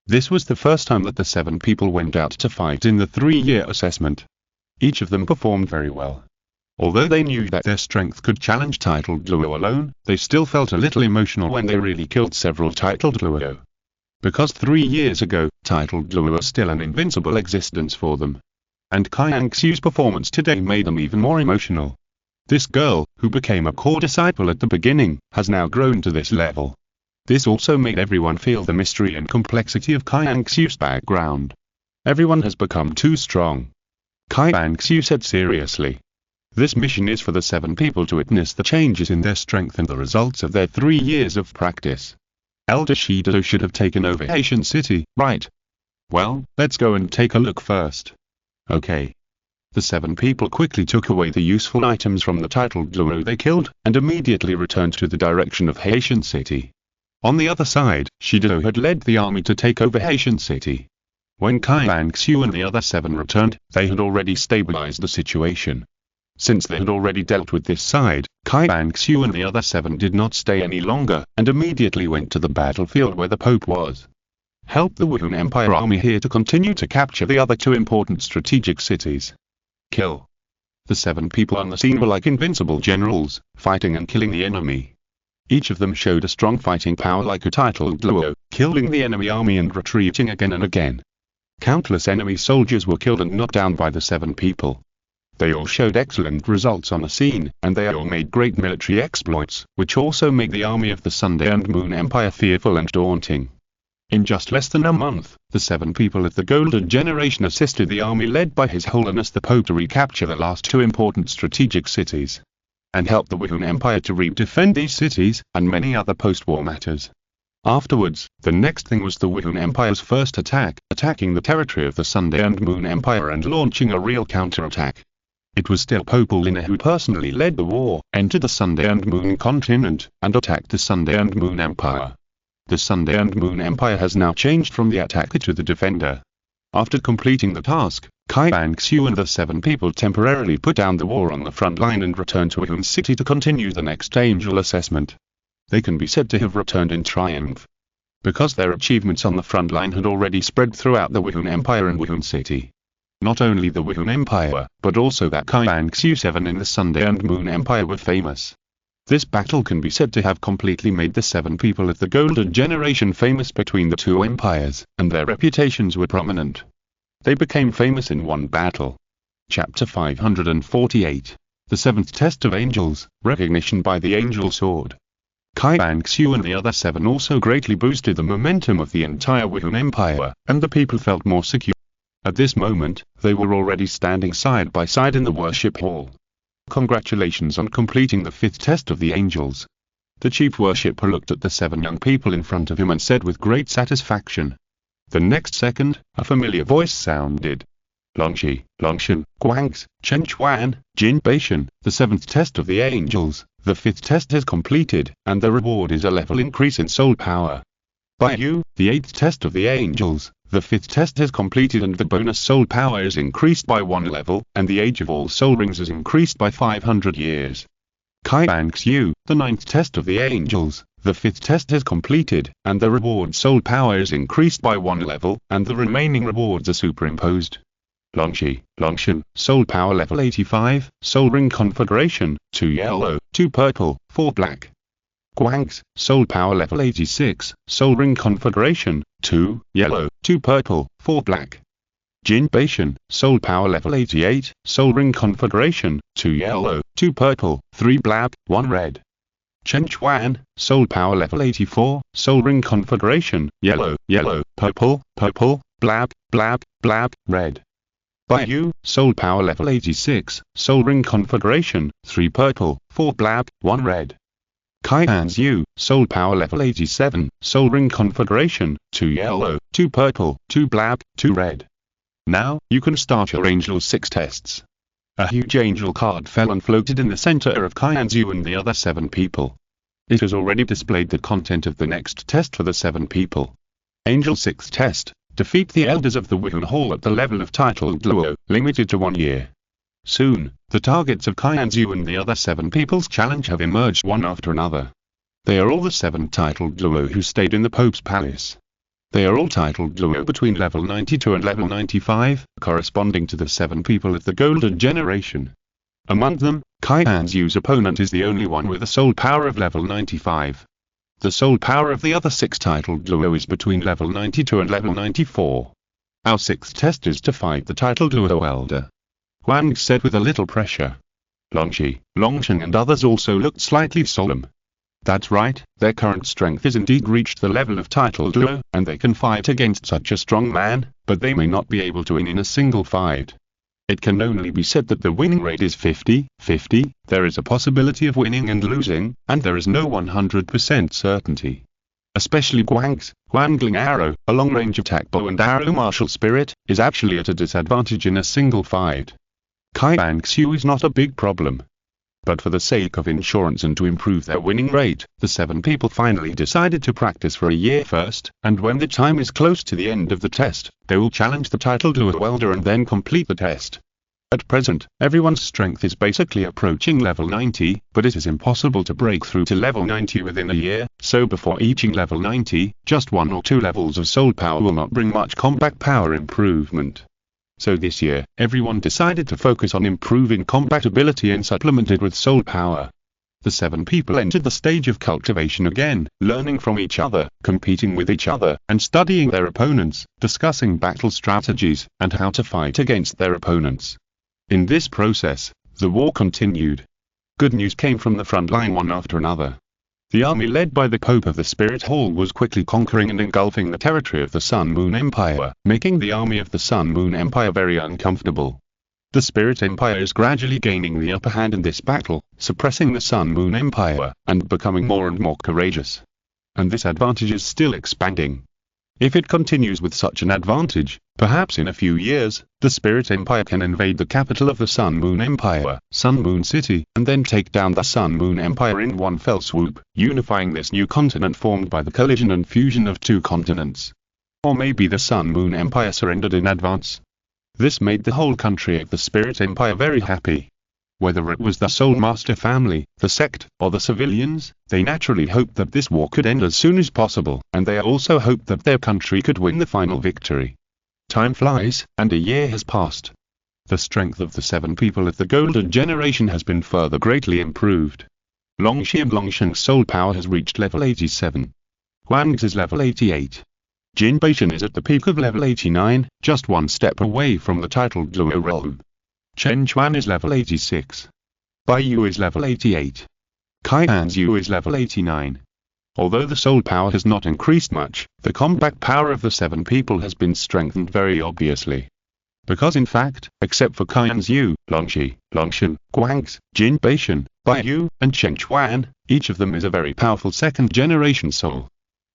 This was the first time that the 7 people went out to fight in the 3-year assessment. Each of them performed very well. Although they knew that their strength could challenge titled Luo alone, they still felt a little emotional when they really killed several titled Luo. Because 3 years ago, titled Luo was still an invincible existence for them. And Qian Renxue's performance today made them even more emotional. This girl, who became a core disciple at the beginning, has now grown to this level. This also made everyone feel the mystery and complexity of Qian Renxue's background. Everyone has become too strong. Qian Renxue said seriously. This mission is for the 7 people to witness the changes in their strength and the results of their 3 years of practice. Elder Shido should have taken over Haitian City, right? Well, let's go and take a look first. Okay. The 7 people quickly took away the useful items from the titled Luo they killed, and immediately returned to the direction of Haitian City. On the other side, Shido had led the army to take over Haitian City. When Qian Renxue and the other 7 returned, they had already stabilized the situation. Since they had already dealt with this side, Qian Renxue and the other 7 did not stay any longer, and immediately went to the battlefield where the Pope was. Help the Wuhan Empire army here to continue to capture the other 2 important strategic cities. Kill. The 7 people on the scene were like invincible generals, fighting and killing the enemy. Each of them showed a strong fighting power like a titled Luo, killing the enemy army and retreating again and again. Countless enemy soldiers were killed and knocked down by the 7 people. They all showed excellent results on the scene, and they all made great military exploits, which also made the army of the Sunday and Moon Empire fearful and daunting. In just less than a month, the 7 people of the Golden Generation assisted the army led by His Holiness the Pope to recapture the last 2 important strategic cities, and help the Wuhan Empire to defend these cities, and many other post-war matters. Afterwards, the next thing was the Wuhan Empire's first attack, attacking the territory of the Sunday and Moon Empire and launching a real counterattack. It was still Pope Lina who personally led the war, entered the Sunday and Moon Continent, and attacked the Sunday and Moon Empire. The Sunday and Moon Empire has now changed from the attacker to the defender. After completing the task, Qian Renxue and the 7 people temporarily put down the war on the front line and returned to Wuhan City to continue the next angel assessment. They can be said to have returned in triumph, because their achievements on the front line had already spread throughout the Wuhan Empire and Wuhan City. Not only the Wuhan Empire, but also that Qian Renxue 7 in the Sunday and Moon Empire were famous. This battle can be said to have completely made the 7 people of the Golden Generation famous between the two empires, and their reputations were prominent. They became famous in one battle. Chapter 548. The 7th Test of Angels, Recognition by the Angel Sword. Qian Renxue and the other 7 also greatly boosted the momentum of the entire Wuhan Empire, and the people felt more secure. At this moment, they were already standing side by side in the worship hall. Congratulations on completing the 5th test of the angels. The chief worshipper looked at the 7 young people in front of him and said with great satisfaction. The next second, a familiar voice sounded. Longxi, Longshan, Guangs, Chen Chuan, Jin Beishan, the 7th test of the angels, the 5th test is completed, and the reward is a level increase in soul power. By you, the 8th test of the angels, the 5th test is completed and the bonus soul power is increased by 1 level, and the age of all soul rings is increased by 500 years. Qian Renxue, the 9th test of the angels, the 5th test is completed, and the reward soul power is increased by 1 level, and the remaining rewards are superimposed. Longxi, Longshan, soul power level 85, soul ring configuration, 2 yellow, 2 purple, 4 black. Guangs, soul power level 86, soul ring configuration, 2 yellow, 2 purple, 4 black. Jin Beishan, soul power level 88, soul ring configuration, 2 yellow, 2 purple, 3 black, 1 red. Chen Chuan, soul power level 84, soul ring configuration, yellow, yellow, purple, purple, black, black, black, red. By you, soul power level 86, soul ring configuration, 3 purple, 4 black, 1 red. Qian Renxue, soul power level 87, soul ring configuration, 2 yellow, 2 purple, 2 black, 2 red. Now, you can start your Angel 6 tests. A huge angel card fell and floated in the center of Qian Renxue and the other 7 people. It has already displayed the content of the next test for the 7 people. Angel 6 test. Defeat the elders of the Wuhan Hall at the level of title Douluo, limited to 1 year. Soon, the targets of Qian Renxue and the other 7 people's challenge have emerged one after another. They are all the 7 titled Douluo who stayed in the Pope's palace. They are all titled Douluo between level 92 and level 95, corresponding to the 7 people of the Golden Generation. Among them, Qian Renshue's opponent is the only one with a soul power of level 95. The soul power of the other 6 titled Douluo is between level 92 and level 94. Our 6th test is to fight the titled Douluo Elder. Huang said with a little pressure. Longxi, Longshan and others also looked slightly solemn. That's right, their current strength is indeed reached the level of titled Douluo, and they can fight against such a strong man, but they may not be able to win in a single fight. It can only be said that the winning rate is 50-50, there is a possibility of winning and losing, and there is no 100% certainty. Especially Guang's Guangling arrow, a long-range attack bow and arrow martial spirit, is actually at a disadvantage in a single fight. Qian Renxue is not a big problem. But for the sake of insurance and to improve their winning rate, the 7 people finally decided to practice for a year first, and when the time is close to the end of the test, they will challenge the title Douluo Elder and then complete the test. At present, everyone's strength is basically approaching level 90, but it is impossible to break through to level 90 within a year, so before reaching level 90, just 1 or 2 levels of soul power will not bring much combat power improvement. So this year, everyone decided to focus on improving combat ability and supplemented with soul power. The 7 people entered the stage of cultivation again, learning from each other, competing with each other, and studying their opponents, discussing battle strategies, and how to fight against their opponents. In this process, the war continued. Good news came from the front line one after another. The army led by the Pope of the Spirit Hall was quickly conquering and engulfing the territory of the Sun Moon Empire, making the army of the Sun Moon Empire very uncomfortable. The Spirit Empire is gradually gaining the upper hand in this battle, suppressing the Sun Moon Empire, and becoming more and more courageous. And this advantage is still expanding. If it continues with such an advantage, perhaps in a few years, the Spirit Empire can invade the capital of the Sun Moon Empire, Sun Moon City, and then take down the Sun Moon Empire in one fell swoop, unifying this new continent formed by the collision and fusion of 2 continents. Or maybe the Sun Moon Empire surrendered in advance. This made the whole country of the Spirit Empire very happy. Whether it was the Soul Master family, the sect, or the civilians, they naturally hoped that this war could end as soon as possible, and they also hoped that their country could win the final victory. Time flies, and a year has passed. The strength of the 7 people of the Golden Generation has been further greatly improved. Longxi and Longshen's soul power has reached level 87. Guang's is level 88. Jin Baishan is at the peak of level 89, just one step away from the title Douluo Dalu. Chen Chuan is level 86. Bai Yu is level 88. Qian Renxue is level 89. Although the soul power has not increased much, the combat power of the 7 people has been strengthened very obviously. Because in fact, except for Qian Renxue, Longxi, Longshen, Guang's, Jin Baishan, Bai Yu, and Chen Chuan, each of them is a very powerful second-generation soul.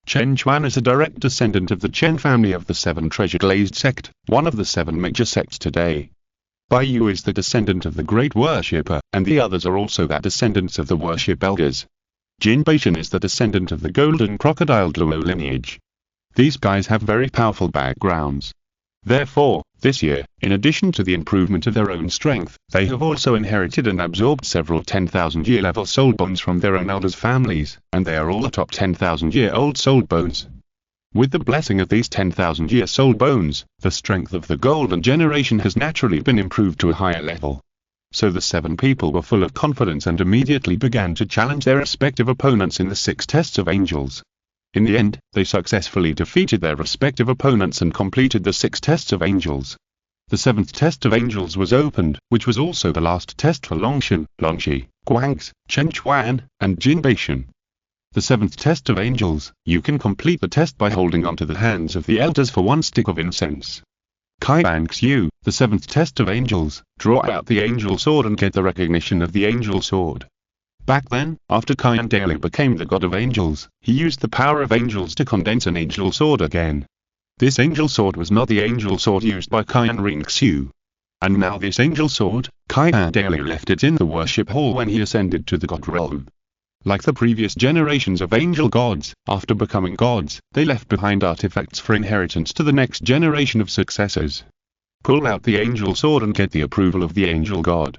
Chen Chuan is a direct descendant of the Chen family of the 7 treasure-glazed sect, one of the 7 major sects today. Bai Yu is the descendant of the great worshipper, and the others are also the descendants of the worship elders. Jin Baishan is the descendant of the golden crocodile Douluo lineage. These guys have very powerful backgrounds. Therefore, this year, in addition to the improvement of their own strength, they have also inherited and absorbed several 10,000-year level soul bones from their own elders' families, and they are all the top 10,000-year-old soul bones. With the blessing of these 10,000-year soul bones, the strength of the golden generation has naturally been improved to a higher level. So the 7 people were full of confidence and immediately began to challenge their respective opponents in the 6 tests of angels. In the end, they successfully defeated their respective opponents and completed the 6 tests of angels. The 7th test of angels was opened, which was also the last test for Longshen, Longxi, Guang's, Chen Chuan, and Jin Baishan. The 7th test of angels, you can complete the test by holding onto the hands of the elders for 1 stick of incense. Qian Renxue, the 7th test of angels, draw out the angel sword and get the recognition of the angel sword. Back then, after Qian Dalu became the god of angels, he used the power of angels to condense an angel sword again. This angel sword was not the angel sword used by Qian Renxue. And now this angel sword, Qian Dalu left it in the worship hall when he ascended to the god realm. Like the previous generations of angel gods, after becoming gods, they left behind artifacts for inheritance to the next generation of successors. Pull out the angel sword and get the approval of the angel god.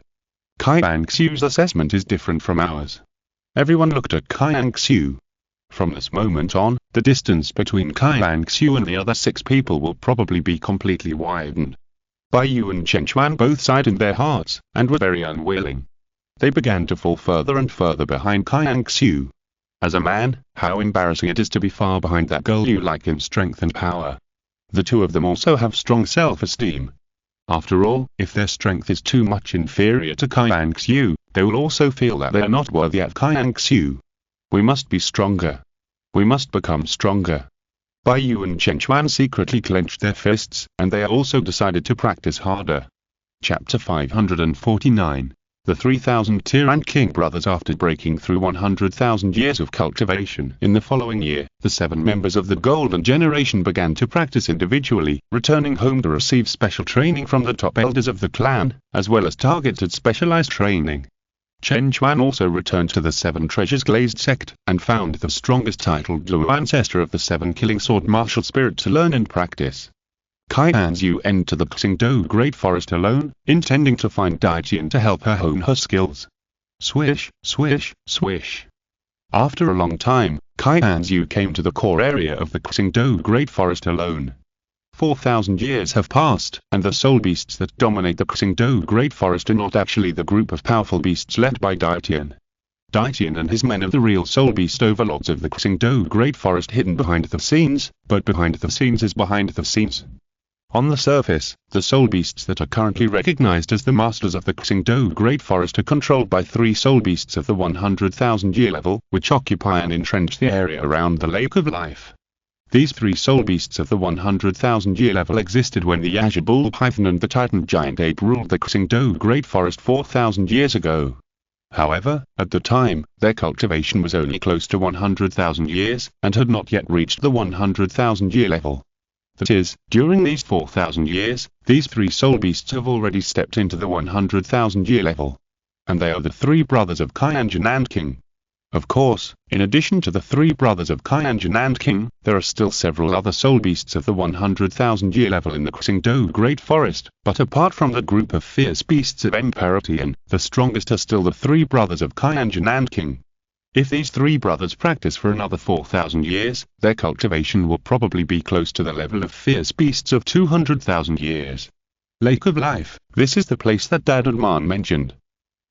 Qian Renxue's assessment is different from ours. Everyone looked at Qian Renxue. From this moment on, the distance between Qian Renxue and the other 6 people will probably be completely widened. Bai Yu and Chen Chuan both sighed in their hearts, and were very unwilling. They began to fall further and further behind Qian Renxue. As a man, how embarrassing it is to be far behind that girl you like in strength and power. The 2 of them also have strong self-esteem. After all, if their strength is too much inferior to Qian Renxue, they will also feel that they are not worthy of Qian Renxue. We must be stronger. We must become stronger. Bai Yu and Chen Chuan secretly clenched their fists, and they also decided to practice harder. Chapter 549. The 3,000 Qian King brothers. After breaking through 100,000 years of cultivation in the following year, the 7 members of the Golden Generation began to practice individually, returning home to receive special training from the top elders of the clan, as well as targeted specialized training. Chen Chuan also returned to the 7 Treasures Glazed sect, and found the strongest titled Douluo ancestor of the 7 Killing Sword martial spirit to learn and practice. Qian Renxue entered the Xingdou Great Forest alone, intending to find Daitian to help her hone her skills. Swish, swish, swish. After a long time, Qian Renxue came to the core area of the Xingdou Great Forest alone. 4,000 years have passed, and the soul beasts that dominate the Xingdou Great Forest are not actually the group of powerful beasts led by Daitian. Daitian and his men are the real soul beast overlords of the Xingdou Great Forest hidden behind the scenes, but behind the scenes is behind the scenes. On the surface, the soul beasts that are currently recognized as the masters of the Xingdou Great Forest are controlled by 3 soul beasts of the 100,000-year level, which occupy and entrench the area around the Lake of Life. These 3 soul beasts of the 100,000-year level existed when the Azure Bull Python and the Titan Giant Ape ruled the Xingdou Great Forest 4,000 years ago. However, at the time, their cultivation was only close to 100,000 years, and had not yet reached the 100,000-year level. That is, during these 4,000 years, these 3 soul beasts have already stepped into the 100,000-year level. And they are the 3 brothers of Qian Renxue. Of course, in addition to the 3 brothers of Qian Renxue, there are still several other soul beasts of the 100,000-year level in the Xingdou Great Forest, but apart from the group of fierce beasts of Emperor Tian, the strongest are still the 3 brothers of Qian Renxue. If these 3 brothers practice for another 4,000 years, their cultivation will probably be close to the level of fierce beasts of 200,000 years. Lake of Life, this is the place that Dad and Man mentioned.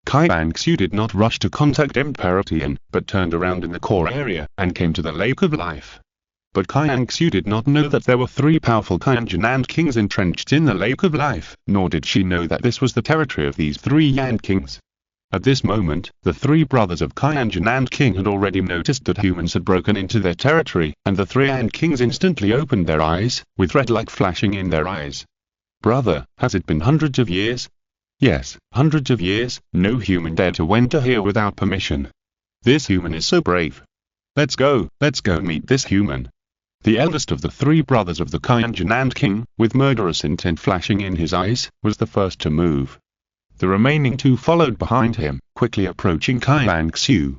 Qian Renxue did not rush to contact Emperor Tian, but turned around in the core area, and came to the Lake of Life. But Qian Renxue did not know that there were 3 powerful Qian kings entrenched in the Lake of Life, nor did she know that this was the territory of these 3 Yan kings. At this moment, the 3 brothers of Qian King had already noticed that humans had broken into their territory, and the 3 Yan kings instantly opened their eyes, with red light flashing in their eyes. Brother, has it been hundreds of years? Yes, hundreds of years. No human dared to enter here without permission. This human is so brave. Let's go meet this human. The eldest of the 3 brothers of the Qian King, with murderous intent flashing in his eyes, was the first to move. The remaining 2 followed behind him, quickly approaching Qian Renxue.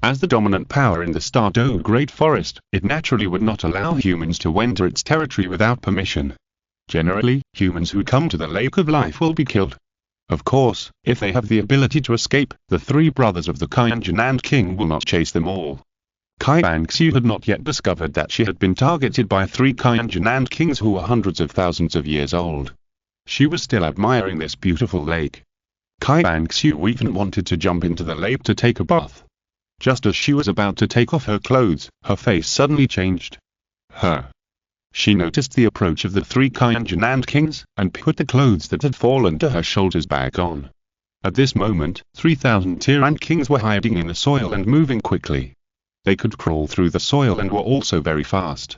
As the dominant power in the Douluo Great Forest, it naturally would not allow humans to enter its territory without permission. Generally, humans who come to the Lake of Life will be killed. Of course, if they have the ability to escape, the 3 brothers of the Qian King will not chase them all. Qian Renxue had not yet discovered that she had been targeted by 3 Qian kings who were hundreds of thousands of years old. She was still admiring this beautiful lake. Qian Renxue even wanted to jump into the lake to take a bath. Just as she was about to take off her clothes, her face suddenly changed. She noticed the approach of the 3 Qian kings, and put the clothes that had fallen to her shoulders back on. At this moment, 3,000 Qian kings were hiding in the soil and moving quickly. They could crawl through the soil and were also very fast.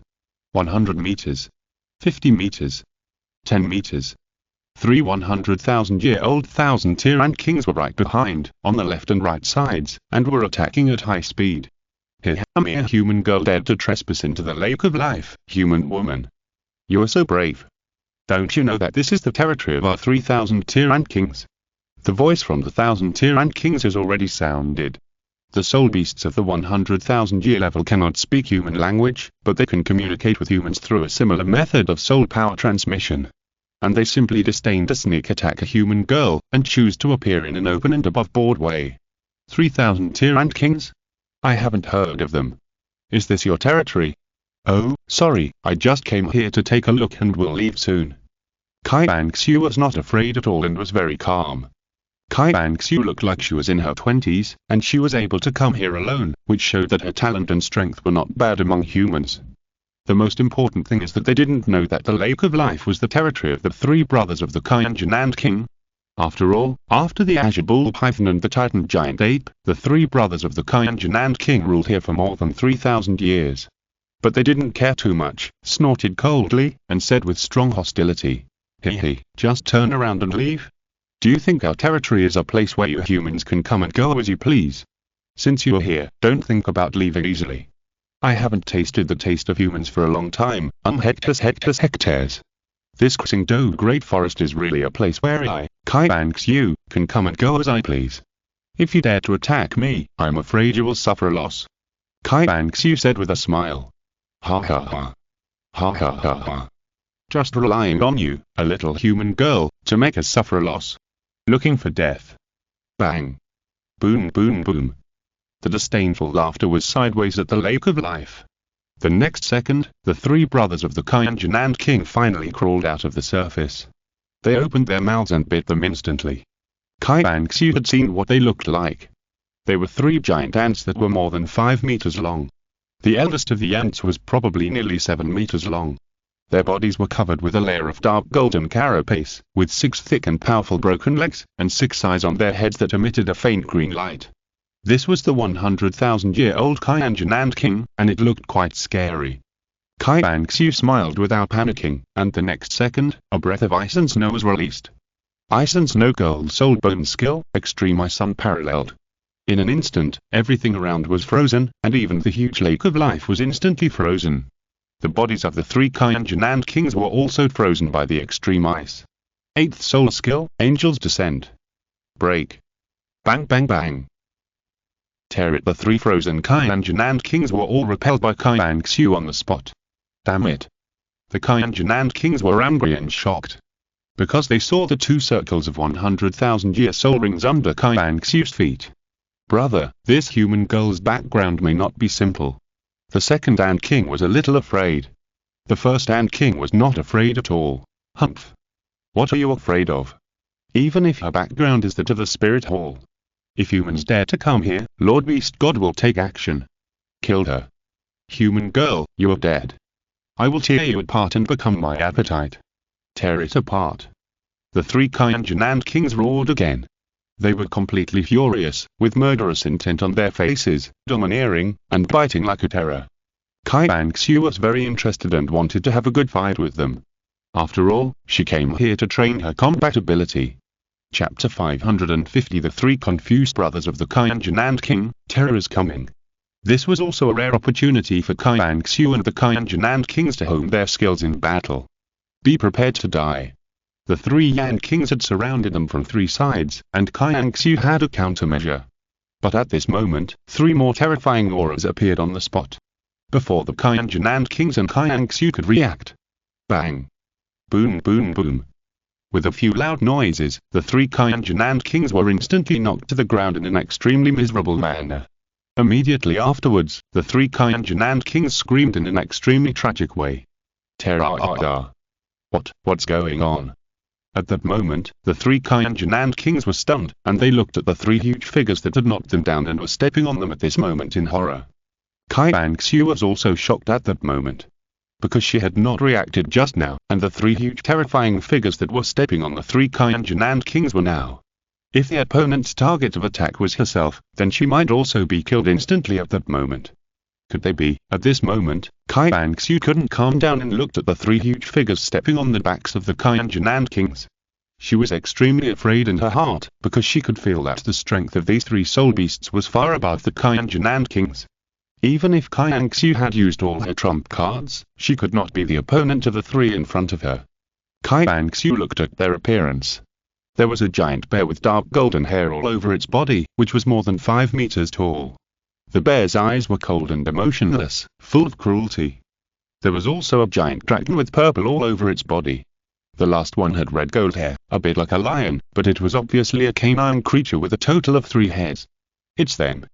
100 meters. 50 meters. 10 meters. 3 100,000-year-old Qian kings were right behind, on the left and right sides, and were attacking at high speed. Here, a mere human girl dared to trespass into the Lake of Life, human woman. You are so brave. Don't you know that this is the territory of our 3,000 Qian kings? The voice from the 1,000 Qian kings has already sounded. The soul beasts of the 100,000-year level cannot speak human language, but they can communicate with humans through a similar method of soul power transmission. And they simply disdain to sneak attack a human girl, and choose to appear in an open and above-board way. 3,000 Qian kings? I haven't heard of them. Is this your territory? Oh, sorry, I just came here to take a look and will leave soon. Qian Renxue was not afraid at all and was very calm. Qian Renxue looked like she was in her 20s, and she was able to come here alone, which showed that her talent and strength were not bad among humans. The most important thing is that they didn't know that the Lake of Life was the territory of the 3 brothers of the Qian King. After all, after the Azure Bull Python and the Titan Giant Ape, the 3 brothers of the Qian King ruled here for more than 3,000 years. But they didn't care too much, snorted coldly, and said with strong hostility, "Hey, just turn around and leave? Do you think our territory is a place where you humans can come and go as you please? Since you are here, don't think about leaving easily. I haven't tasted the taste of humans for a long time, hectares. This Douluo Great Forest is really a place where I, Qian Renxue, can come and go as I please. If you dare to attack me, I'm afraid you will suffer a loss." Qian Renxue said with a smile. Ha ha ha. Ha ha ha ha. Just relying on you, a little human girl, to make us suffer a loss. Looking for death. Bang. Boom boom boom. The disdainful laughter was sideways at the Lake of Life. The next second, the 3 brothers of the Qian King finally crawled out of the surface. They opened their mouths and bit them instantly. Qian Renxue had seen what they looked like. They were 3 giant ants that were more than 5 meters long. The eldest of the ants was probably nearly 7 meters long. Their bodies were covered with a layer of dark golden carapace, with 6 thick and powerful broken legs, and 6 eyes on their heads that emitted a faint green light. This was the 100,000-year-old Qian King, and it looked quite scary. Qian Renxue smiled without panicking, and the next second, a breath of ice and snow was released. Ice and snow gold soul bone skill, extreme ice unparalleled. In an instant, everything around was frozen, and even the huge Lake of Life was instantly frozen. The bodies of the 3 Qian kings were also frozen by the extreme ice. 8th soul skill, Angel's Descent. Break. Bang bang bang. Tear it. The 3 frozen Qian kings were all repelled by Qian Renxue on the spot. Damn it. The Qian kings were angry and shocked. Because they saw the 2 circles of 100,000-year soul rings under Qian Renxue's feet. Brother, this human girl's background may not be simple. The second Ant King was a little afraid. The first Ant King was not afraid at all. Humph. What are you afraid of? Even if her background is that of the Spirit Hall. If humans dare to come here, Lord Beast God will take action. Killed her. Human girl, you are dead. I will tear you apart and become my appetite. Tear it apart. The three Qian kings roared again. They were completely furious, with murderous intent on their faces, domineering, and biting like a terror. Qian Renxue was very interested and wanted to have a good fight with them. After all, she came here to train her combat ability. Chapter 550 The Three Confused Brothers of the Qian King, Terror is Coming. This was also a rare opportunity for Qian Renxue and the Qian Kings to hone their skills in battle. Be prepared to die. The three Yan Kings had surrounded them from three sides, and Qian Renxue had a countermeasure. But at this moment, three more terrifying auras appeared on the spot. Before the Qian Kings and Qian Renxue could react. Bang! Boom boom boom! With a few loud noises, the three Qian Kings were instantly knocked to the ground in an extremely miserable manner. Immediately afterwards, the three Qian Kings screamed in an extremely tragic way. Terror! What's going on? At that moment, the three Qian Kings were stunned, and they looked at the three huge figures that had knocked them down and were stepping on them at this moment in horror. Qian Renxue was also shocked at that moment, because she had not reacted just now, and the three huge terrifying figures that were stepping on the three Qian Kings were now. If the opponent's target of attack was herself, then she might also be killed instantly at that moment. Could they be? At this moment, Qian Renxue couldn't calm down and looked at the three huge figures stepping on the backs of the Qian Kings. She was extremely afraid in her heart, because she could feel that the strength of these three soul beasts was far above the Qian Kings. Even if Qian Renxue had used all her trump cards, she could not be the opponent of the three in front of her. Qian Renxue looked at their appearance. There was a giant bear with dark golden hair all over its body, which was more than 5 meters tall. The bear's eyes were cold and emotionless, full of cruelty. There was also a giant dragon with purple all over its body. The last one had red gold hair, a bit like a lion, but it was obviously a canine creature with a total of 3 heads. It's them.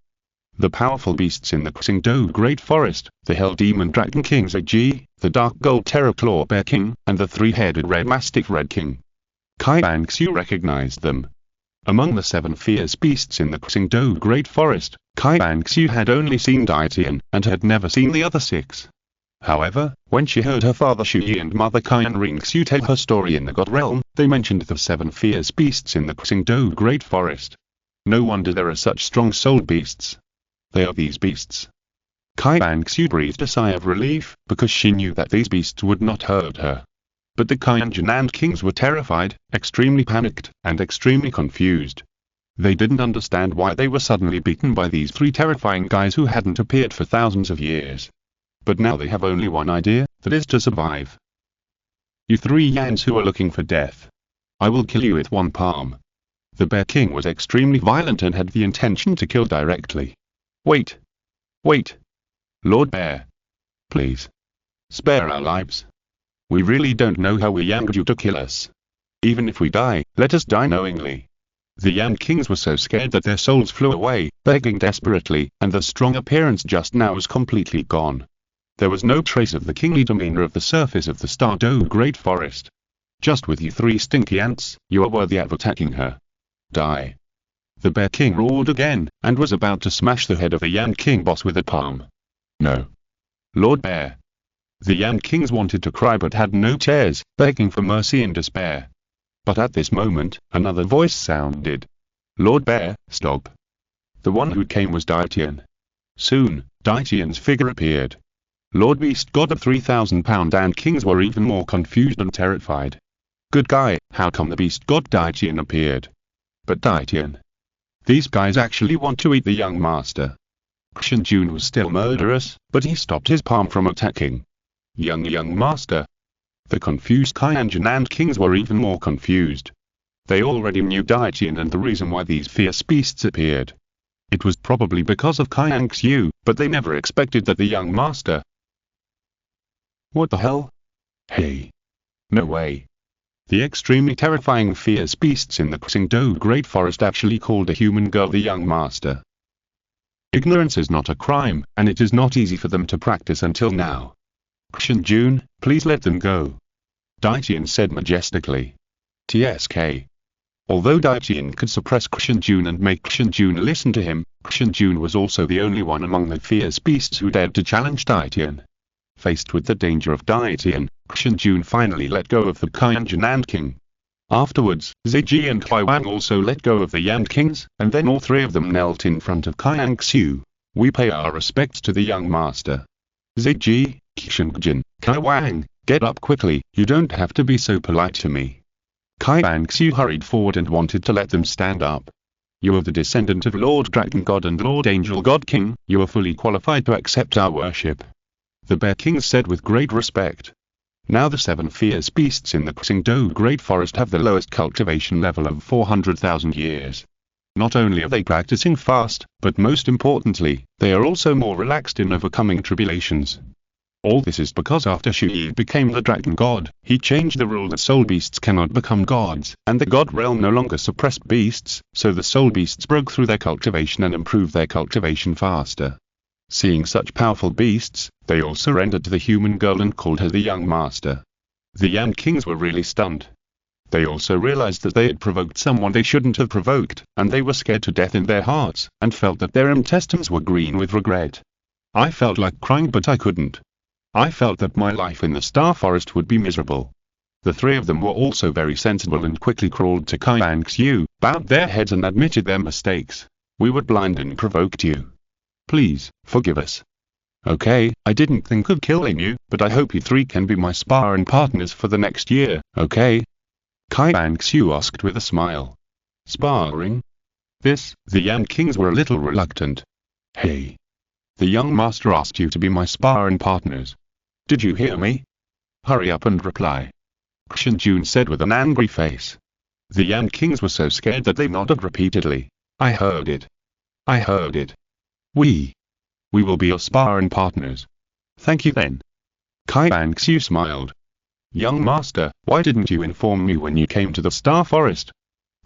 The powerful beasts in the Qingdou Great Forest, the Hell Demon Dragon King Ziji, the Dark Gold Terror Claw Bear King, and the 3-headed Red Mastiff Red King. Qian Renxue recognized them. Among the 7 fierce beasts in the Qingdou Great Forest, Qian Renxue had only seen Daitian, and had never seen the other 6. However, when she heard her father Chu Ye and mother Qian Renxue tell her story in the God Realm, they mentioned the 7 fierce beasts in the Qingdou Great Forest. No wonder there are such strong soul beasts. They are these beasts. Qian Renxue breathed a sigh of relief, because she knew that these beasts would not hurt her. But the Qian Kings were terrified, extremely panicked, and extremely confused. They didn't understand why they were suddenly beaten by these 3 terrifying guys who hadn't appeared for thousands of years. But now they have only one idea, that is to survive. You 3 Yans who are looking for death. I will kill you with one palm. The Bear King was extremely violent and had the intention to kill directly. Wait. Lord Bear. Please. Spare our lives. We really don't know how we yanked you to kill us. Even if we die, let us die knowingly. The Yan Kings were so scared that their souls flew away, begging desperately, and the strong appearance just now was completely gone. There was no trace of the kingly demeanor of the surface of the Qingdou Great Forest. Just with you 3 stinky ants, you are worthy of attacking her. Die. The Bear King roared again, and was about to smash the head of the Yan King boss with a palm. No. Lord Bear. The Yan Kings wanted to cry but had no tears, begging for mercy in despair. But at this moment, another voice sounded. Lord Bear, stop. The one who came was Daitian. Soon, Daitian's figure appeared. Lord Beast God of 3,000-pound and Kings were even more confused and terrified. Good guy, how come the Beast God Daitian appeared? But Daitian. These guys actually want to eat the young master. Qian Jun was still murderous, but he stopped his palm from attacking. Young master. The confused Qian Kings were even more confused. They already knew Daitian and the reason why these fierce beasts appeared. It was probably because of Qian Renxue, but they never expected that the young master. What the hell? Hey. No way. The extremely terrifying fierce beasts in the Qingdou Great Forest actually called a human girl the young master. Ignorance is not a crime, and it is not easy for them to practice until now. Qian Jun, please let them go. Daitian said majestically. TSK. Although Daitian could suppress Qian and make Qian listen to him, Qian was also the only one among the fierce beasts who dared to challenge Daitian. Faced with the danger of Daitian, Qian finally let go of the Qian and king. Afterwards, Ziji and Huang also let go of the Yan kings, and then all three of them knelt in front of Qian Renxue. We pay our respects to the young master. Ziji, Qian, Huang, get up quickly, you don't have to be so polite to me. Qian Renxue hurried forward and wanted to let them stand up. You are the descendant of Lord Dragon God and Lord Angel God King, you are fully qualified to accept our worship. The Bear King said with great respect. Now the 7 fierce beasts in the Qingdou Great Forest have the lowest cultivation level of 400,000 years. Not only are they practicing fast, but most importantly, they are also more relaxed in overcoming tribulations. All this is because after Chu Ye became the dragon god, he changed the rule that soul beasts cannot become gods, and the god realm no longer suppressed beasts, so the soul beasts broke through their cultivation and improved their cultivation faster. Seeing such powerful beasts, they all surrendered to the human girl and called her the young master. The Yan kings were really stunned. They also realized that they had provoked someone they shouldn't have provoked, and they were scared to death in their hearts, and felt that their intestines were green with regret. I felt like crying but I couldn't. I felt that my life in the Star Forest would be miserable. The 3 of them were also very sensible and quickly crawled to Qian Renxue, bowed their heads and admitted their mistakes. We were blind and provoked you. Please, forgive us. Okay, I didn't think of killing you, but I hope you 3 can be my sparring partners for the next year, okay? Qian Renxue asked with a smile. Sparring? The Yan kings were a little reluctant. Hey. The young master asked you to be my sparring partners. Did you hear me? Hurry up and reply. Qian said with an angry face. The Yan kings were so scared that they nodded repeatedly. I heard it. I heard it. We will be your sparring partners. Thank you then. Qian Renxue smiled. Young master, why didn't you inform me when you came to the Star Forest?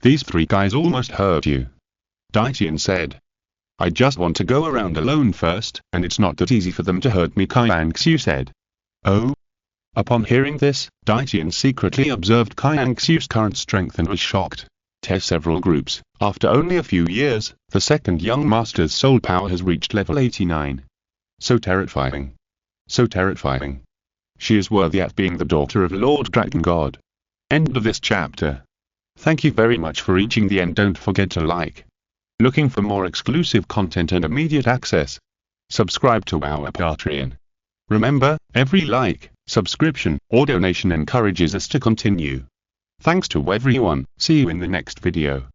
These 3 guys almost hurt you. Daitian said. I just want to go around alone first, and it's not that easy for them to hurt me, Qian Renxue said. Oh? Upon hearing this, Daitian secretly observed Qian Renxue's current strength and was shocked. Several groups. After only a few years, the second young master's soul power has reached level 89. So terrifying. So terrifying. She is worthy at being the daughter of Lord Dragon God. End of this chapter. Thank you very much for reaching the end. Don't forget to like. Looking for more exclusive content and immediate access? Subscribe to our Patreon. Remember, every like, subscription, or donation encourages us to continue. Thanks to everyone, see you in the next video.